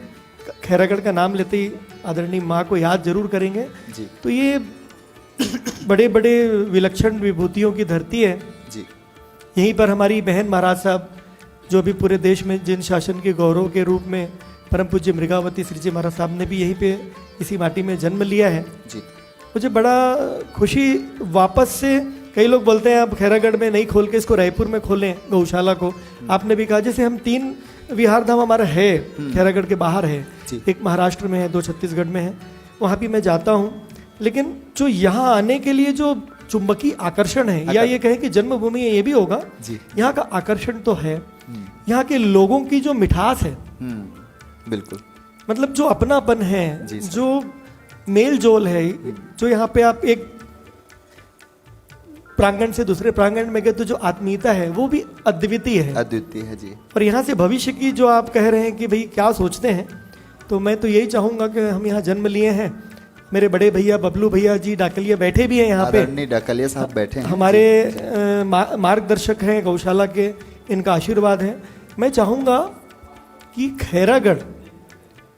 खैरागढ़ का नाम लेते ही आदरणीय माँ को याद जरूर करेंगे जी। तो ये बड़े बड़े विलक्षण विभूतियों की धरती है जी। यहीं पर हमारी बहन महाराज साहब, जो भी पूरे देश में जिन शासन के गौरव के रूप में परम पूज्य मृगावती श्री जी महाराज साहब ने भी यहीं पे इसी माटी में जन्म लिया है जी। मुझे बड़ा खुशी वापस से, कई लोग बोलते हैं आप खैरागढ़ में नहीं खोल के इसको रायपुर में खोलें गौशाला को। आपने भी कहा जैसे हम 3 विहार धाम हमारा है, खैरागढ़ के बाहर है, एक महाराष्ट्र में है, 2 छत्तीसगढ़ में है, वहाँ भी मैं जाता हूँ लेकिन जो यहाँ आने के लिए जो चुंबकीय आकर्षण है, या ये कहें कि जन्मभूमि है, ये भी होगा। जी। यहाँ का आकर्षण तो है, यहाँ के लोगों की जो मिठास है, बिल्कुल। मतलब जो अपनापन है, जी सर। जो मेल जोल है, जो यहाँ पे आप एक प्रांगण से दूसरे प्रांगण में गए तो जो आत्मीयता है वो भी अद्वितीय है। अद्वितीय है जी। और यहाँ से भविष्य की जो आप कह रहे हैं कि भाई क्या सोचते हैं, तो मैं तो यही चाहूँगा कि हम यहाँ जन्म लिए हैं, मेरे बड़े भैया बबलू भैया जी डाकलिया बैठे भी हैं यहाँ पे, आदरणीय डाकलिया साहब बैठे हैं, हमारे मार्गदर्शक हैं गौशाला के, इनका आशीर्वाद है। मैं चाहूँगा कि खैरागढ़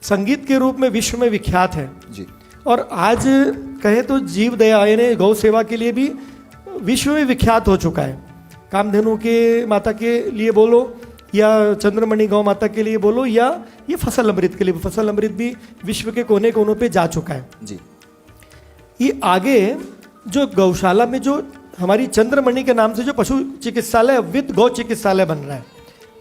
संगीत के रूप में विश्व में विख्यात है जी। और आज कहे तो जीव दया यानी गौ सेवा के लिए भी विश्व में विख्यात हो चुका है। कामधेनु के माता के लिए बोलो या चंद्रमणि गौ माता के लिए बोलो या ये फसल अमृत के लिए, फसल अमृत भी विश्व के कोने कोनों पे जा चुका है जी। ये आगे जो गौशाला में जो हमारी चंद्रमणि के नाम से जो पशु चिकित्सालय विद गौ चिकित्सालय बन रहा है,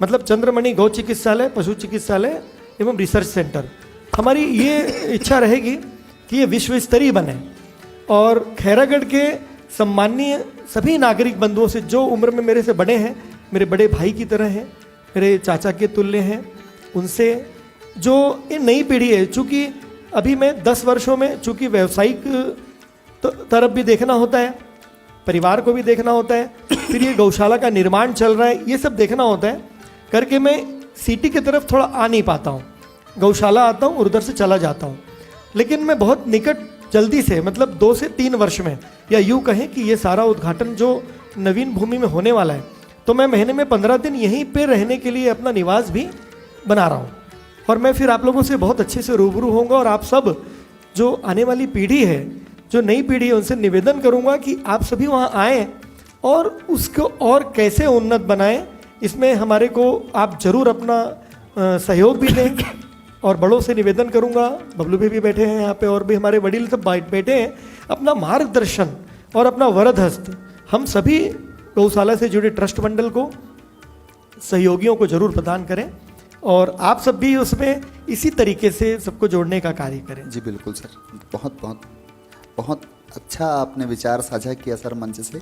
मतलब चंद्रमणि गौ चिकित्सालय, पशु चिकित्सालय एवं रिसर्च सेंटर, हमारी ये इच्छा रहेगी कि ये विश्व स्तरीय बने और खैरागढ़ के सम्माननीय सभी नागरिक बंधुओं से जो उम्र में मेरे से बड़े हैं, मेरे बड़े भाई की तरह हैं, मेरे चाचा के तुल्य हैं, उनसे जो ये नई पीढ़ी है, चूँकि अभी मैं 10 वर्षों में चूँकि व्यावसायिक तरफ भी देखना होता है, परिवार को भी देखना होता है, फिर ये गौशाला का निर्माण चल रहा है, ये सब देखना होता है करके मैं सिटी की तरफ थोड़ा आ नहीं पाता हूँ। गौशाला आता हूँ और उधर से चला जाता हूँ, लेकिन मैं बहुत निकट जल्दी से मतलब 2 से 3 वर्ष में, या यूँ कहें कि ये सारा उद्घाटन जो नवीन भूमि में होने वाला है, तो मैं महीने में 15 दिन यहीं पे रहने के लिए अपना निवास भी बना रहा हूँ और मैं फिर आप लोगों से बहुत अच्छे से रूबरू होऊंगा और आप सब जो आने वाली पीढ़ी है, जो नई पीढ़ी है, उनसे निवेदन करूँगा कि आप सभी वहाँ आएँ और उसको और कैसे उन्नत बनाएं, इसमें हमारे को आप जरूर अपना सहयोग भी दें। और बड़ों से निवेदन करूंगा, बबलू भी बैठे हैं यहाँ पे और भी हमारे वडील सब बैठे हैं, अपना मार्गदर्शन और अपना वरद हस्त हम सभी गौशाला से जुड़े ट्रस्ट मंडल को, सहयोगियों को जरूर प्रदान करें और आप सब भी उसमें इसी तरीके से सबको जोड़ने का कार्य करें। जी बिल्कुल सर, बहुत बहुत बहुत अच्छा आपने विचार साझा किया सर मंच से।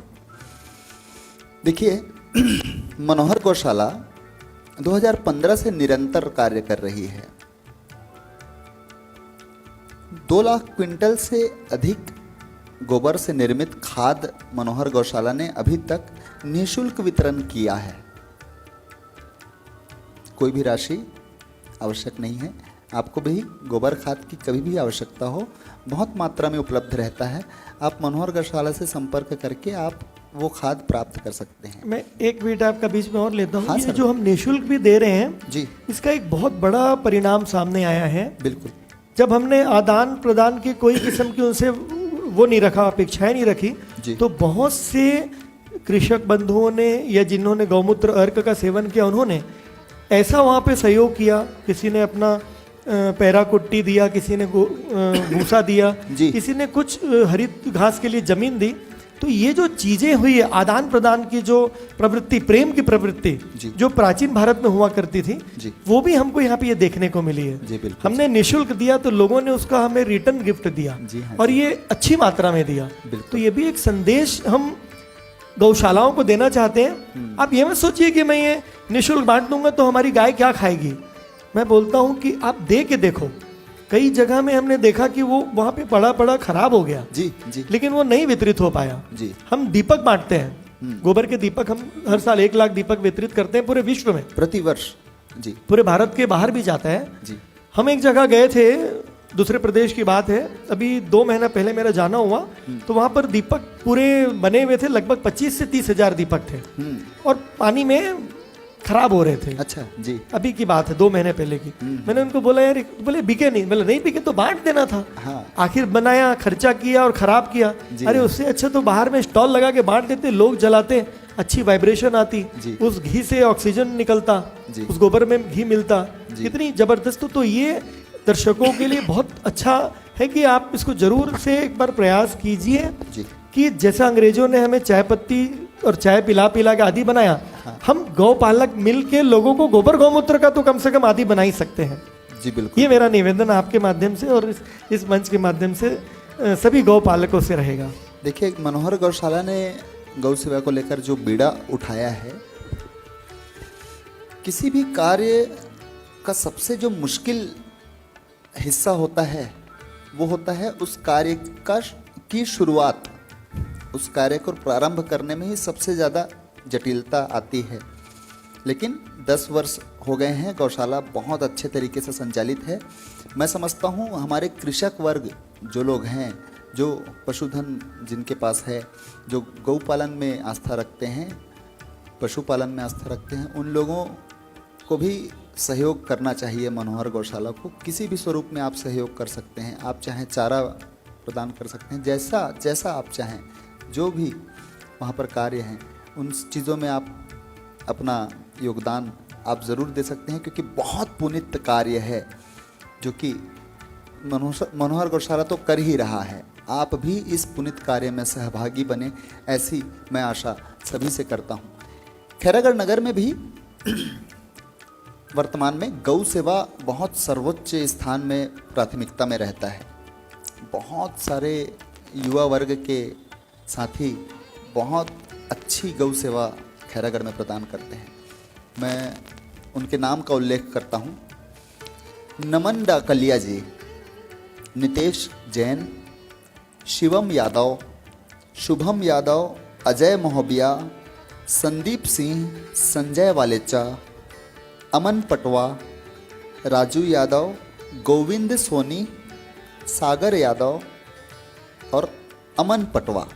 देखिए मनोहर गौशाला 2015 से निरंतर कार्य कर रही है। 2 लाख क्विंटल से अधिक गोबर से निर्मित खाद मनोहर गौशाला ने अभी तक निःशुल्क वितरण किया है। कोई भी राशि आवश्यक नहीं है, आपको भी गोबर खाद की कभी भी आवश्यकता हो बहुत मात्रा में उपलब्ध रहता है। आप मनोहर गौशाला से संपर्क करके आप वो खाद प्राप्त कर सकते हैं। मैं एक मिनट आपका बीच में और लेता हूँ। हाँ ये जो हम निःशुल्क भी दे रहे हैं जी, इसका एक बहुत बड़ा परिणाम सामने आया है। बिल्कुल। जब हमने आदान प्रदान की कोई किस्म की उनसे वो नहीं रखा, अपेक्षाएं नहीं रखी, तो बहुत से कृषक बंधुओं ने या जिन्होंने गौमूत्र अर्क का सेवन किया, उन्होंने ऐसा वहाँ पे सहयोग किया। किसी ने अपना पैरा कुट्टी दिया, किसी ने भूसा दिया, किसी ने कुछ हरित घास के लिए जमीन दी। तो ये जो चीजें हुई है, आदान प्रदान की जो प्रवृत्ति, प्रेम की प्रवृत्ति जो प्राचीन भारत में हुआ करती थी, वो भी हमको यहाँ पे ये देखने को मिली है। हमने निःशुल्क दिया तो लोगों ने उसका हमें रिटर्न गिफ्ट दिया और ये अच्छी मात्रा में दिया। तो ये भी एक संदेश हम गौशालाओं को देना चाहते हैं। आप ये मत सोचिए कि मैं ये निःशुल्क बांट दूंगा तो हमारी गाय क्या खाएगी। मैं बोलता हूँ कि आप दे के देखो। कई जगह में हमने देखा कि वो वहाँ पे पड़ा पड़ा खराब हो गया जी, लेकिन वो नहीं वितरित हो पाया। हम दीपक बांटते हैं, गोबर के दीपक हम हर साल 1 लाख दीपक वितरित करते हैं पूरे विश्व में, प्रति वर्ष जी, पूरे भारत के बाहर भी जाता है जी। हम एक जगह गए थे, दूसरे प्रदेश की बात है, अभी 2 महीना पहले मेरा जाना हुआ, तो वहां पर दीपक पूरे बने हुए थे, लगभग 25 से 30 हजार दीपक थे और पानी में खराब हो रहे थे। अच्छा जी, अभी की बात है 2 महीने पहले की। मैंने उनको बोला यार, बोले बिके नहीं। बोले नहीं बिके तो बांट देना था। आखिर बनाया, खर्चा किया और खराब किया। अरे उससे अच्छा तो बाहर में स्टॉल लगा के बांट देते, लोग जलाते, अच्छी वाइब्रेशन आती, उस घी से ऑक्सीजन निकलता, उस गोबर में घी मिलता, कितनी जबरदस्त। तो ये दर्शकों के लिए बहुत अच्छा है कि आप इसको जरूर से एक बार प्रयास कीजिए कि जैसा अंग्रेजों ने हमें चाय पत्ती और चाय पिला पिला के आदि बनाया, हम गौपालक मिल के लोगों को गोबर गौमूत्र का तो कम से कम आदि बना ही सकते हैं। जी बिल्कुल। ये मेरा निवेदन आपके माध्यम से और इस मंच के माध्यम से सभी गौ पालकों से रहेगा। देखिए, मनोहर गौशाला ने गौ सेवा को लेकर जो बीड़ा उठाया है, किसी भी कार्य का सबसे जो मुश्किल हिस्सा होता है वो होता है उस कार्य की शुरुआत। उस कार्य को प्रारंभ करने में ही सबसे ज़्यादा जटिलता आती है। लेकिन 10 वर्ष हो गए हैं, गौशाला बहुत अच्छे तरीके से संचालित है। मैं समझता हूँ हमारे कृषक वर्ग जो लोग हैं, जो पशुधन जिनके पास है, जो गौ पालन में आस्था रखते हैं, पशुपालन में आस्था रखते हैं, उन लोगों को भी सहयोग करना चाहिए मनोहर गौशाला को। किसी भी स्वरूप में आप सहयोग कर सकते हैं। आप चाहें चारा प्रदान कर सकते हैं, जैसा आप चाहें। जो भी वहाँ पर कार्य हैं उन चीज़ों में आप अपना योगदान आप ज़रूर दे सकते हैं, क्योंकि बहुत पुनीत कार्य है जो कि मनोहर गौशाला तो कर ही रहा है। आप भी इस पुनीत कार्य में सहभागी बने, ऐसी मैं आशा सभी से करता हूँ। खैरागढ़ नगर में भी वर्तमान में गौ सेवा बहुत सर्वोच्च स्थान में प्राथमिकता में रहता है। बहुत सारे युवा वर्ग के साथी बहुत अच्छी गौ सेवा खैरागढ़ में प्रदान करते हैं। मैं उनके नाम का उल्लेख करता हूँ। नमन डाकलिया जी, नितेश जैन, शिवम यादव, शुभम यादव, अजय मोहबिया, संदीप सिंह, संजय वालेचा, अमन पटवा, राजू यादव, गोविंद सोनी, सागर यादव और अमन पटवा,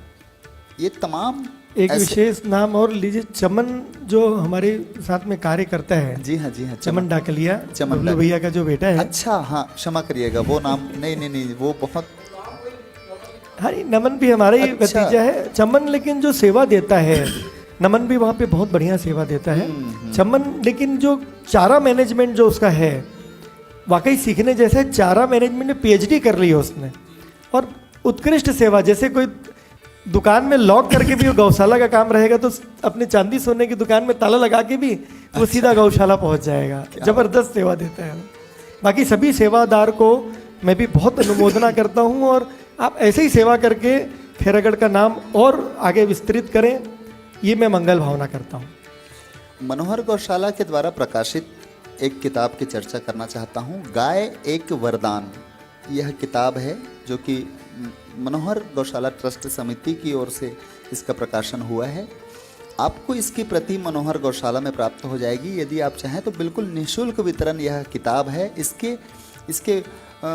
ये तमाम एक विशेष नाम और लीजिए, चमन जो हमारे साथ में कार्य करता है। जी हाँ, जी हाँ, चमन डाकलिया, चमन भैया का जो बेटा है। अच्छा, हाँ, क्षमा करिएगा, वो नाम नहीं, वो बहुत, हाँ, नमन भी हमारा ही भतीजा है। चमन लेकिन जो सेवा देता है, नमन भी वहाँ पे बहुत बढ़िया सेवा देता है। चमन लेकिन जो चारा मैनेजमेंट जो उसका है, वाकई सीखने जैसा है। चारा मैनेजमेंट में PhD कर ली है उसने, और उत्कृष्ट सेवा। जैसे कोई दुकान में लॉक करके भी वो गौशाला का काम रहेगा, तो अपने चांदी सोने की दुकान में ताला लगा के भी वो सीधा गौशाला पहुंच जाएगा। जबरदस्त सेवा देता है। बाकी सभी सेवादार को मैं भी बहुत अनुमोदना करता हूं, और आप ऐसे ही सेवा करके खैरागढ़ का नाम और आगे विस्तृत करें, ये मैं मंगल भावना करता हूं। मनोहर गौशाला के द्वारा प्रकाशित एक किताब की चर्चा करना चाहता हूं। गाय एक वरदान, यह किताब है जो कि मनोहर गौशाला ट्रस्ट समिति की ओर से इसका प्रकाशन हुआ है। आपको इसकी प्रति मनोहर गौशाला में प्राप्त हो जाएगी। यदि आप चाहें तो बिल्कुल निःशुल्क वितरण यह किताब है। इसके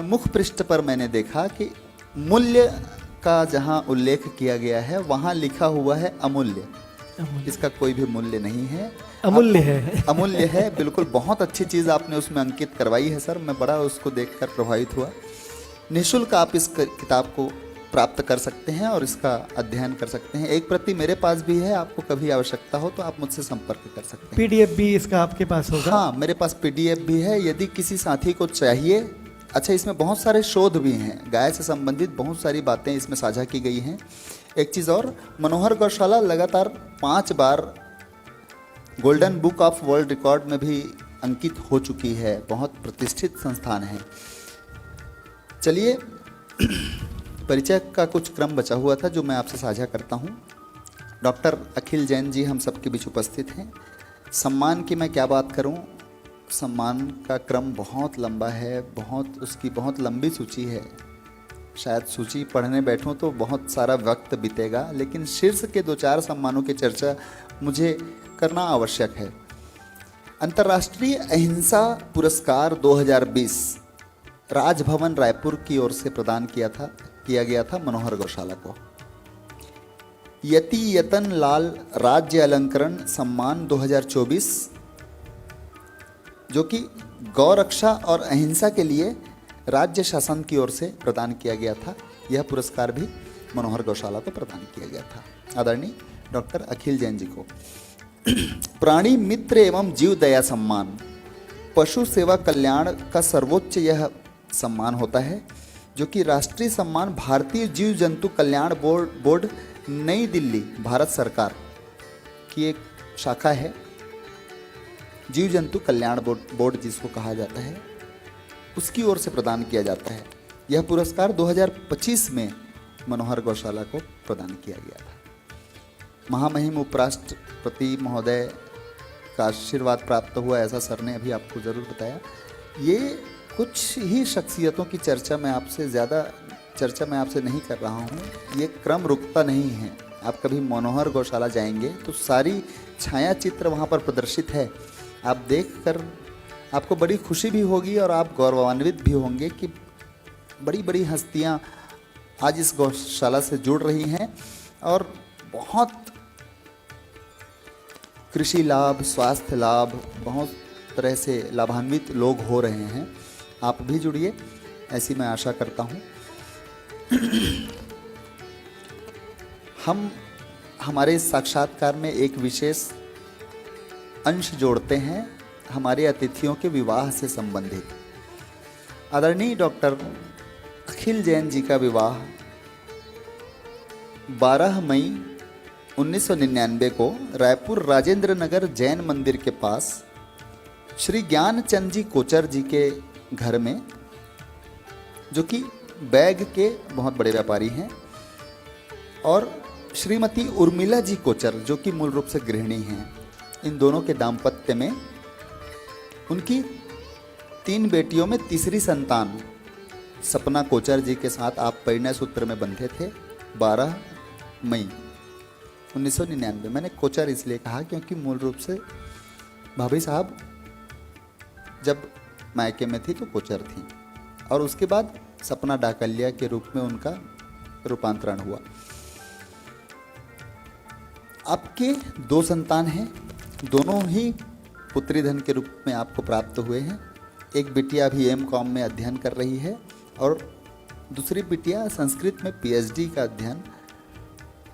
मुख पृष्ठ पर मैंने देखा कि मूल्य का जहां उल्लेख किया गया है वहां लिखा हुआ है अमूल्य। इसका कोई भी मूल्य नहीं है, अमूल्य है। अमूल्य है, बिल्कुल। बहुत अच्छी चीज़ आपने उसमें अंकित करवाई है सर, मैं बड़ा उसको देखकर प्रभावित हुआ। निःशुल्क आप इस किताब को प्राप्त कर सकते हैं और इसका अध्ययन कर सकते हैं। एक प्रति मेरे पास भी है, आपको कभी आवश्यकता हो तो आप मुझसे संपर्क कर सकते हैं। PDF भी इसका आपके पास होगा? हाँ, मेरे पास PDF भी है, यदि किसी साथी को चाहिए। अच्छा, इसमें बहुत सारे शोध भी हैं, गाय से संबंधित बहुत सारी बातें इसमें साझा की गई हैं। एक चीज़ और, मनोहर गौशाला लगातार 5 बार golden book of world record में भी अंकित हो चुकी है। बहुत प्रतिष्ठित संस्थान है। चलिए, परिचय का कुछ क्रम बचा हुआ था जो मैं आपसे साझा करता हूँ। डॉक्टर अखिल जैन जी हम सबके बीच उपस्थित हैं। सम्मान की मैं क्या बात करूँ, सम्मान का क्रम बहुत लंबा है, उसकी बहुत लंबी सूची है। शायद सूची पढ़ने बैठूं तो बहुत सारा वक्त बीतेगा, लेकिन शीर्ष के 2-4 सम्मानों की चर्चा मुझे करना आवश्यक है। अंतर्राष्ट्रीय अहिंसा पुरस्कार 2020 राजभवन रायपुर की ओर से प्रदान किया गया था मनोहर गौशाला को। यति यतन लाल राज्य अलंकरण सम्मान 2024, जो कि गौरक्षा और अहिंसा के लिए राज्य शासन की ओर से प्रदान किया गया था। यह पुरस्कार भी मनोहर गौशाला को प्रदान किया गया था, आदरणीय डॉक्टर अखिल जैन जी को। प्राणी मित्र एवं जीव दया सम्मान, पशु सेवा कल्याण का सर्वोच्च यह सम्मान होता है, जो कि राष्ट्रीय सम्मान भारतीय जीव जंतु कल्याण बोर्ड नई दिल्ली भारत सरकार की एक शाखा है। जीव जंतु कल्याण बोर्ड जिसको कहा जाता है, उसकी ओर से प्रदान किया जाता है। यह पुरस्कार 2025 में मनोहर गौशाला को प्रदान किया गया था। महामहिम उपराष्ट्रपति महोदय का आशीर्वाद प्राप्त हुआ, ऐसा सर ने अभी आपको ज़रूर बताया। ये कुछ ही शख्सियतों की चर्चा मैं आपसे नहीं कर रहा हूँ, ये क्रम रुकता नहीं है। आप कभी मनोहर गौशाला जाएंगे तो सारी छाया चित्र वहाँ पर प्रदर्शित है। आप देखकर आपको बड़ी खुशी भी होगी और आप गौरवान्वित भी होंगे कि बड़ी बड़ी हस्तियाँ आज इस गौशाला से जुड़ रही हैं और बहुत कृषि लाभ, स्वास्थ्य लाभ, बहुत तरह से लाभान्वित लोग हो रहे हैं। आप भी जुड़िए, ऐसी मैं आशा करता हूँ। हम हमारे इस साक्षात्कार में एक विशेष अंश जोड़ते हैं हमारे अतिथियों के विवाह से संबंधित। आदरणीय डॉक्टर अखिल जैन जी का विवाह 12 मई 1999 को रायपुर राजेंद्र नगर जैन मंदिर के पास श्री ज्ञानचंद जी कोचर जी के घर में, जो कि बैग के बहुत बड़े व्यापारी हैं, और श्रीमती उर्मिला जी कोचर जो कि मूल रूप से गृहिणी हैं, इन दोनों के दाम्पत्य में उनकी 3 बेटियों में तीसरी संतान सपना कोचर जी के साथ आप परिणय सूत्र में बंधे थे 12 मई 1999। मैंने कोचर इसलिए कहा क्योंकि मूल रूप से भाभी साहब जब मायके में थी तो कोचर थी, और उसके बाद सपना डाकलिया के रूप में उनका रूपांतरण हुआ। आपके 2 संतान हैं, दोनों ही पुत्री धन के रूप में आपको प्राप्त हुए हैं। एक बिटिया अभी M.Com में अध्ययन कर रही है और दूसरी बिटिया संस्कृत में PhD का अध्ययन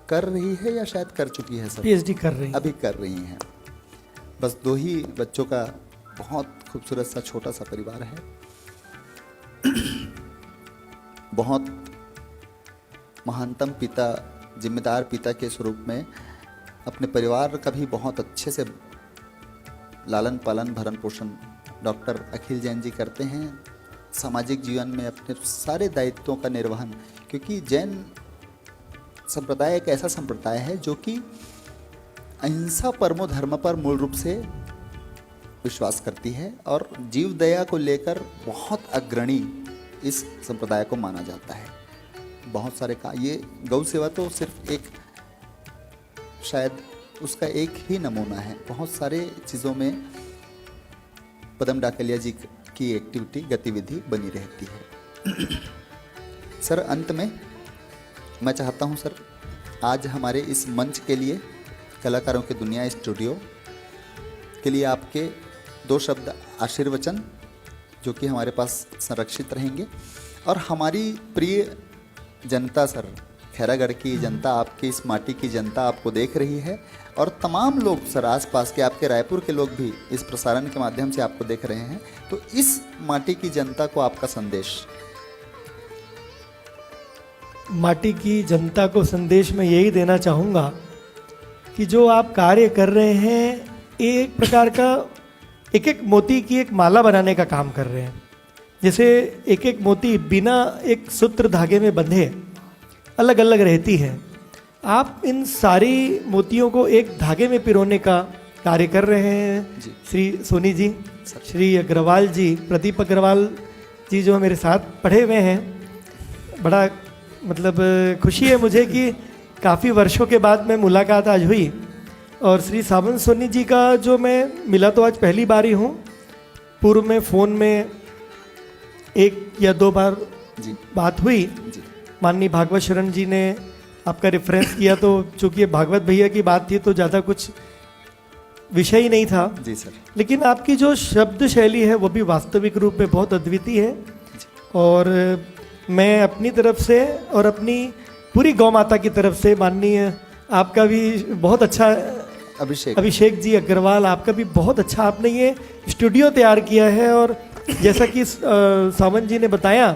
कर रही है या शायद कर चुकी है सर? PhD कर रही है, अभी कर रही हैं। बस 2 ही बच्चों का बहुत खूबसूरत सा छोटा सा परिवार है। बहुत महानतम पिता, जिम्मेदार पिता के स्वरूप में अपने परिवार का भी बहुत अच्छे से लालन पालन भरण पोषण डॉक्टर अखिल जैन जी करते हैं। सामाजिक जीवन में अपने सारे दायित्वों का निर्वहन, क्योंकि जैन संप्रदाय एक ऐसा संप्रदाय है जो कि अहिंसा परमो धर्म पर मूल रूप से विश्वास करती है और जीव दया को लेकर बहुत अग्रणी इस संप्रदाय को माना जाता है। बहुत सारे ये गौ सेवा तो सिर्फ एक, शायद उसका एक ही नमूना है। बहुत सारे चीज़ों में पदम डाकलिया जी की एक्टिविटी, गतिविधि बनी रहती है। सर, अंत में मैं चाहता हूं सर, आज हमारे इस मंच के लिए, कलाकारों की दुनिया स्टूडियो के लिए आपके 2 शब्द आशीर्वचन जो कि हमारे पास संरक्षित रहेंगे, और हमारी प्रिय जनता सर, खैरागढ़ की जनता, आपकी इस माटी की जनता आपको देख रही है, और तमाम लोग सर आसपास के, आपके रायपुर के लोग भी इस प्रसारण के माध्यम से आपको देख रहे हैं। तो इस माटी की जनता को आपका संदेश। माटी की जनता को संदेश मैं यही देना चाहूँगा कि जो आप कार्य कर रहे हैं, एक प्रकार का एक एक मोती की एक माला बनाने का काम कर रहे हैं। जैसे एक एक मोती बिना एक सूत्र धागे में बंधे अलग अलग रहती है, आप इन सारी मोतियों को एक धागे में पिरोने का कार्य कर रहे हैं। श्री सोनी जी, श्री अग्रवाल जी, प्रदीप अग्रवाल जी जो मेरे साथ पढ़े हुए हैं, बड़ा मतलब खुशी है मुझे कि काफ़ी वर्षों के बाद में मुलाकात आज हुई। और श्री सावन सोनी जी का जो मैं मिला तो आज पहली बार ही हूँ, पूर्व में फ़ोन में 1 या 2 बार बात हुई। माननीय भागवत शरण जी ने आपका रेफरेंस किया, तो चूँकि ये भागवत भैया की बात थी तो ज़्यादा कुछ विषय ही नहीं था। जी सर। लेकिन आपकी जो शब्द शैली है वो भी वास्तविक रूप में बहुत अद्वितीय है, और मैं अपनी तरफ से और अपनी पूरी गौ माता की तरफ से, माननीय आपका भी बहुत अच्छा, अभिषेक जी अग्रवाल, आपका भी बहुत अच्छा, आपने ये स्टूडियो तैयार किया है। और जैसा कि सावन जी ने बताया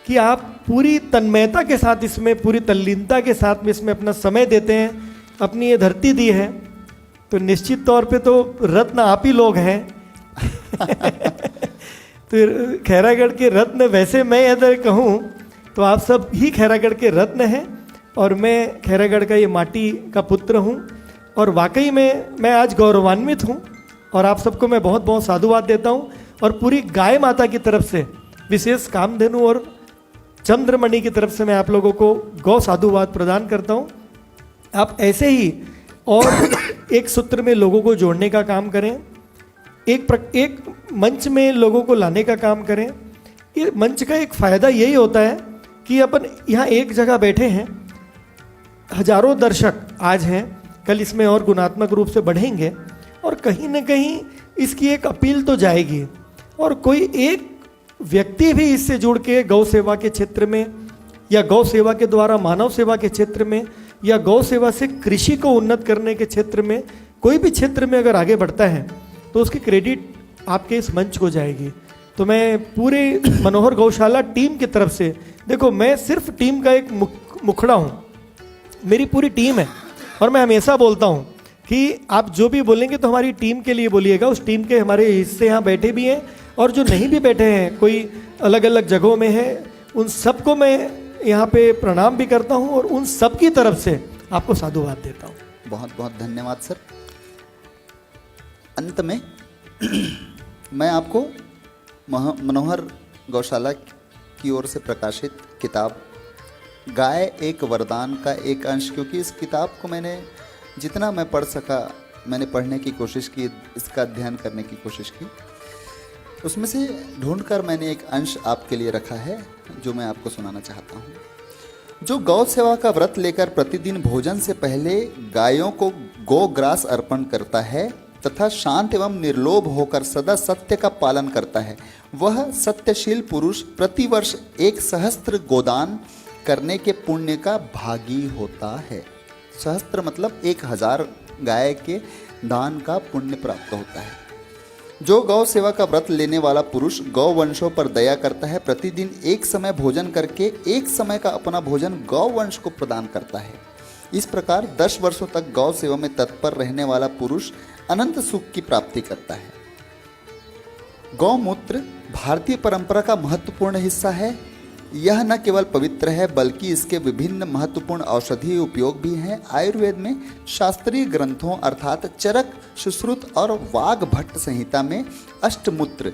कि आप पूरी तन्मयता के साथ इसमें, पूरी तल्लीनता के साथ में इसमें अपना समय देते हैं, अपनी ये धरती दी है, तो निश्चित तौर पे तो रत्न आप ही लोग हैं। तो खैरागढ़ के रत्न, वैसे मैं अगर कहूँ तो आप सब ही खैरागढ़ के रत्न हैं और मैं खैरागढ़ का ये माटी का पुत्र हूँ और वाकई में मैं आज गौरवान्वित हूँ और आप सबको मैं बहुत बहुत साधुवाद देता हूँ और पूरी गाय माता की तरफ से, विशेष कामधेनु और चंद्रमणि की तरफ से मैं आप लोगों को गौ साधुवाद प्रदान करता हूँ। आप ऐसे ही और एक सूत्र में लोगों को जोड़ने का काम करें, एक मंच में लोगों को लाने का काम करें। ये मंच का एक फ़ायदा यही होता है कि अपन यहाँ एक जगह बैठे हैं, हजारों दर्शक आज हैं, कल इसमें और गुणात्मक रूप से बढ़ेंगे और कहीं ना कहीं इसकी एक अपील तो जाएगी और कोई एक व्यक्ति भी इससे जुड़ के गौ सेवा के क्षेत्र में या गौ सेवा के द्वारा मानव सेवा के क्षेत्र में या गौ सेवा से कृषि को उन्नत करने के क्षेत्र में, कोई भी क्षेत्र में अगर आगे बढ़ता है तो उसकी क्रेडिट आपके इस मंच को जाएगी। तो मैं पूरे मनोहर गौशाला टीम की तरफ से, देखो मैं सिर्फ टीम का एक मुखड़ा हूँ, मेरी पूरी टीम है और मैं हमेशा बोलता हूँ कि आप जो भी बोलेंगे तो हमारी टीम के लिए बोलिएगा। उस टीम के हमारे हिस्से यहाँ बैठे भी हैं और जो नहीं भी बैठे हैं, कोई अलग अलग जगहों में है, उन सबको मैं यहाँ पे प्रणाम भी करता हूँ और उन सब की तरफ से आपको साधुवाद देता हूँ। बहुत बहुत धन्यवाद सर। अंत में मैं आपको मनोहर गौशाला की ओर से प्रकाशित किताब गाय एक वरदान का एक अंश, क्योंकि इस किताब को मैंने जितना मैं पढ़ सका मैंने पढ़ने की कोशिश की, इसका अध्ययन करने की कोशिश की, उसमें से ढूंढकर मैंने एक अंश आपके लिए रखा है जो मैं आपको सुनाना चाहता हूँ। जो गौ सेवा का व्रत लेकर प्रतिदिन भोजन से पहले गायों को गोग्रास अर्पण करता है तथा शांत एवं निर्लोभ होकर सदा सत्य का पालन करता है, वह सत्यशील पुरुष प्रतिवर्ष 1 सहस्त्र गोदान करने के पुण्य का भागी होता है। सहस्त्र मतलब 1000 गाय के दान का पुण्य प्राप्त होता है। जो गौ सेवा का व्रत लेने वाला पुरुष गौ वंशों पर दया करता है, प्रतिदिन एक समय भोजन करके एक समय का अपना भोजन गौ वंश को प्रदान करता है। इस प्रकार 10 वर्षों तक गौ सेवा में तत्पर रहने वाला पुरुष अनंत सुख की प्राप्ति करता है। गौमूत्र भारतीय परंपरा का महत्वपूर्ण हिस्सा है। यह न केवल पवित्र है बल्कि इसके विभिन्न महत्वपूर्ण औषधीय उपयोग भी हैं। आयुर्वेद में शास्त्रीय ग्रंथों अर्थात चरक, सुश्रुत और वाग्भट्ट संहिता में अष्टमूत्र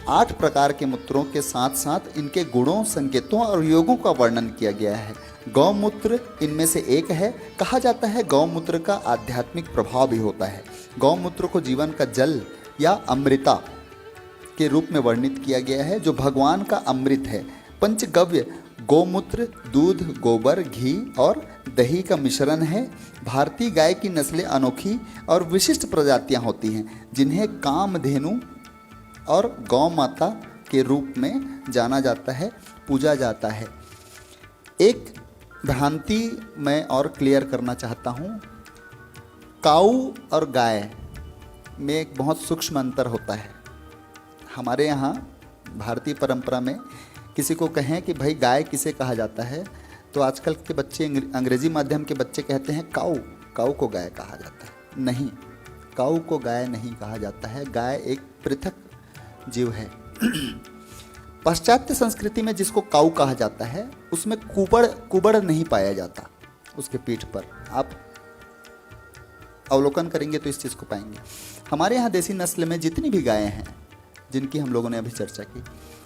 8 प्रकार के मूत्रों के साथ साथ इनके गुणों, संकेतों और योगों का वर्णन किया गया है। गौमूत्र इनमें से एक है। कहा जाता है गौमूत्र का आध्यात्मिक प्रभाव भी होता है। गौमूत्र को जीवन का जल या अमृता के रूप में वर्णित किया गया है, जो भगवान का अमृत है। पंचगव्य गौमूत्र दूध, गोबर, घी और दही का मिश्रण है। भारतीय गाय की नस्लें अनोखी और विशिष्ट प्रजातियां होती हैं, जिन्हें कामधेनु और गौ माता के रूप में जाना जाता है, पूजा जाता है। एक भ्रांति मैं और क्लियर करना चाहता हूँ। काऊ और गाय में एक बहुत सूक्ष्म अंतर होता है। हमारे यहाँ भारतीय परंपरा में किसी को कहें कि भाई गाय किसे कहा जाता है, तो आजकल के बच्चे, अंग्रेजी माध्यम के बच्चे कहते हैं काऊ, काऊ को गाय कहा जाता है। नहीं, काऊ को गाय नहीं कहा जाता है। गाय एक पृथक जीव है। पाश्चात्य संस्कृति में जिसको काऊ कहा जाता है उसमें कुबड़ नहीं पाया जाता उसके पीठ पर। आप अवलोकन करेंगे तो इस चीज़ को पाएंगे। हमारे यहाँ देसी नस्ल में जितनी भी गायें हैं जिनकी हम लोगों ने अभी चर्चा की,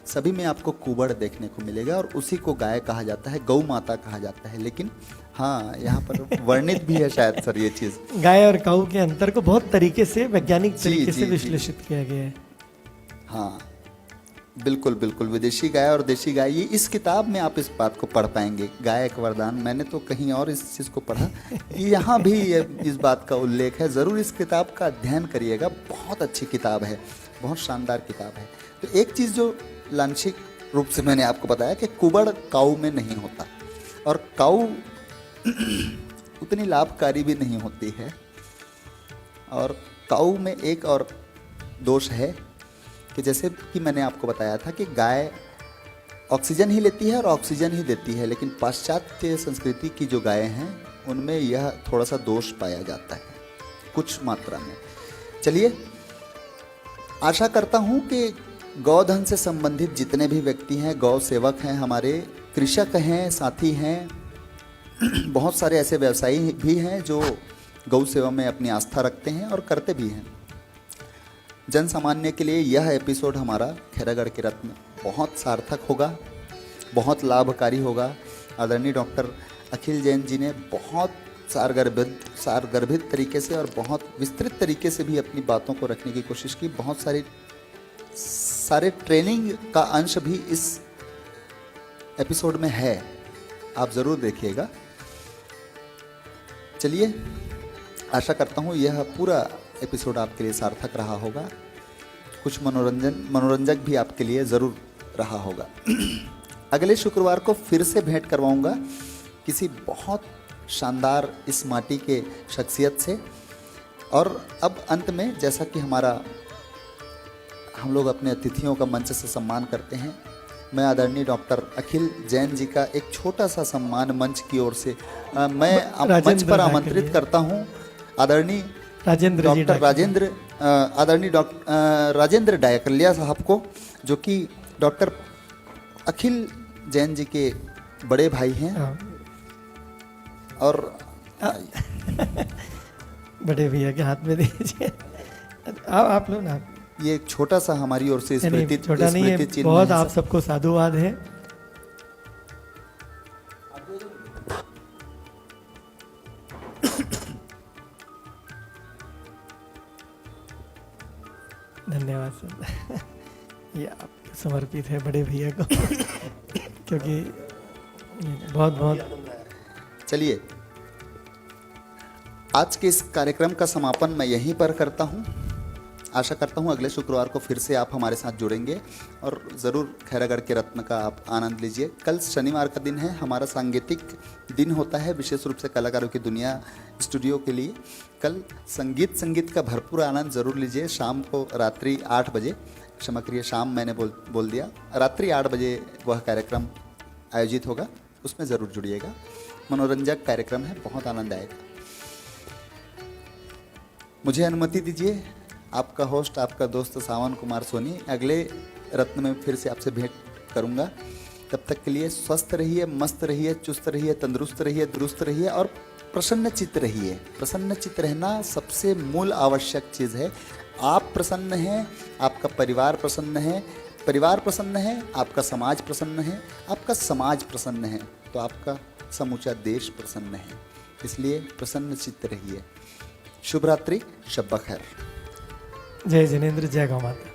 सभी में आपको कुबड़ देखने को मिलेगा और उसी को गाय कहा जाता है, गौ माता कहा जाता है। लेकिन हाँ, यहाँ पर वर्णित भी है शायद सर ये चीज़। गाय और काऊ के अंतर को बहुत तरीके से, वैज्ञानिक तरीके से विश्लेषित किया गया है। हाँ बिल्कुल बिल्कुल, विदेशी गाय और देशी गाय, ये इस किताब में आप इस बात को पढ़ पाएंगे। गाय एक वरदान, मैंने तो कहीं और इस चीज़ को पढ़ा, यहाँ भी इस बात का उल्लेख है। ज़रूर इस किताब का अध्ययन करिएगा, बहुत अच्छी किताब है, बहुत शानदार किताब है। तो एक चीज़ जो लांछिक रूप से मैंने आपको बताया कि कुबड़ काऊ में नहीं होता और काऊ उतनी लाभकारी भी नहीं होती है। और काऊ में एक और दोष है कि जैसे कि मैंने आपको बताया था कि गाय ऑक्सीजन ही लेती है और ऑक्सीजन ही देती है, लेकिन पाश्चात्य संस्कृति की जो गायें हैं उनमें यह थोड़ा सा दोष पाया जाता है कुछ मात्रा में। चलिए, आशा करता हूँ कि गौधन से संबंधित जितने भी व्यक्ति हैं, गौ सेवक हैं, हमारे कृषक हैं, साथी हैं, बहुत सारे ऐसे व्यवसायी भी हैं जो गौ सेवा में अपनी आस्था रखते हैं और करते भी हैं। जन सामान्य के लिए यह एपिसोड हमारा खैरागढ़ के रत्न बहुत सार्थक होगा, बहुत लाभकारी होगा। आदरणीय डॉक्टर अखिल जैन जी ने बहुत सारगर्भित तरीके से और बहुत विस्तृत तरीके से भी अपनी बातों को रखने की कोशिश की। बहुत सारे ट्रेनिंग का अंश भी इस एपिसोड में है, आप ज़रूर देखिएगा। चलिए, आशा करता हूँ यह पूरा एपिसोड आपके लिए सार्थक रहा होगा, कुछ मनोरंजक भी आपके लिए ज़रूर रहा होगा। अगले शुक्रवार को फिर से भेंट करवाऊंगा किसी बहुत शानदार इस माटी के शख्सियत से। और अब अंत में, जैसा कि हम लोग अपने अतिथियों का मंच से सम्मान करते हैं, मैं आदरणीय डॉक्टर अखिल जैन जी का एक छोटा सा सम्मान मंच की ओर से मैं मंच पर आमंत्रित करता हूं। आदरणीय डॉक्टर राजेंद्र डायकलिया साहब को, जो कि डॉक्टर अखिल जैन जी के बड़े भाई हैं। और बड़े भैया के हाथ में दीजिए। आप लो ना। ये एक छोटा सा हमारी ओर से स्मृति छोटा नहीं है, बहुत आप सबको साधुवाद है। धन्यवाद सर। ये आप समर्पित है बड़े भैया को क्योंकि बहुत बहुत। चलिए, आज के इस कार्यक्रम का समापन मैं यहीं पर करता हूं। आशा करता हूं अगले शुक्रवार को फिर से आप हमारे साथ जुड़ेंगे और ज़रूर खैरागढ़ के रत्न का आप आनंद लीजिए। कल शनिवार का दिन है, हमारा सांगीतिक दिन होता है, विशेष रूप से कलाकारों की दुनिया स्टूडियो के लिए। कल संगीत का भरपूर आनंद ज़रूर लीजिए। शाम को रात्रि 8 बजे, क्षमा करिए, शाम मैंने बोल दिया, रात्रि 8 बजे वह कार्यक्रम आयोजित होगा, उसमें ज़रूर जुड़िएगा। मनोरंजक कार्यक्रम है, बहुत आनंद आएगा। मुझे अनुमति दीजिए, आपका होस्ट, आपका दोस्त सावन कुमार सोनी अगले रत्न में फिर से आपसे भेंट करूंगा। तब तक के लिए स्वस्थ रहिए, मस्त रहिए, चुस्त रहिए, तंदुरुस्त रहिए, दुरुस्त रहिए और प्रसन्न चित्त रहिए। प्रसन्न चित्त रहना सबसे मूल आवश्यक चीज़ है। आप प्रसन्न हैं, आपका परिवार प्रसन्न है, परिवार प्रसन्न है, आपका समाज प्रसन्न है, आपका समाज प्रसन्न है, तो आपका समूचा देश प्रसन्न है। इसलिए प्रसन्न चित्त रहिए। शुभ रात्रि, शब बखैर। जय जिनेंद्र, जय गौ माता।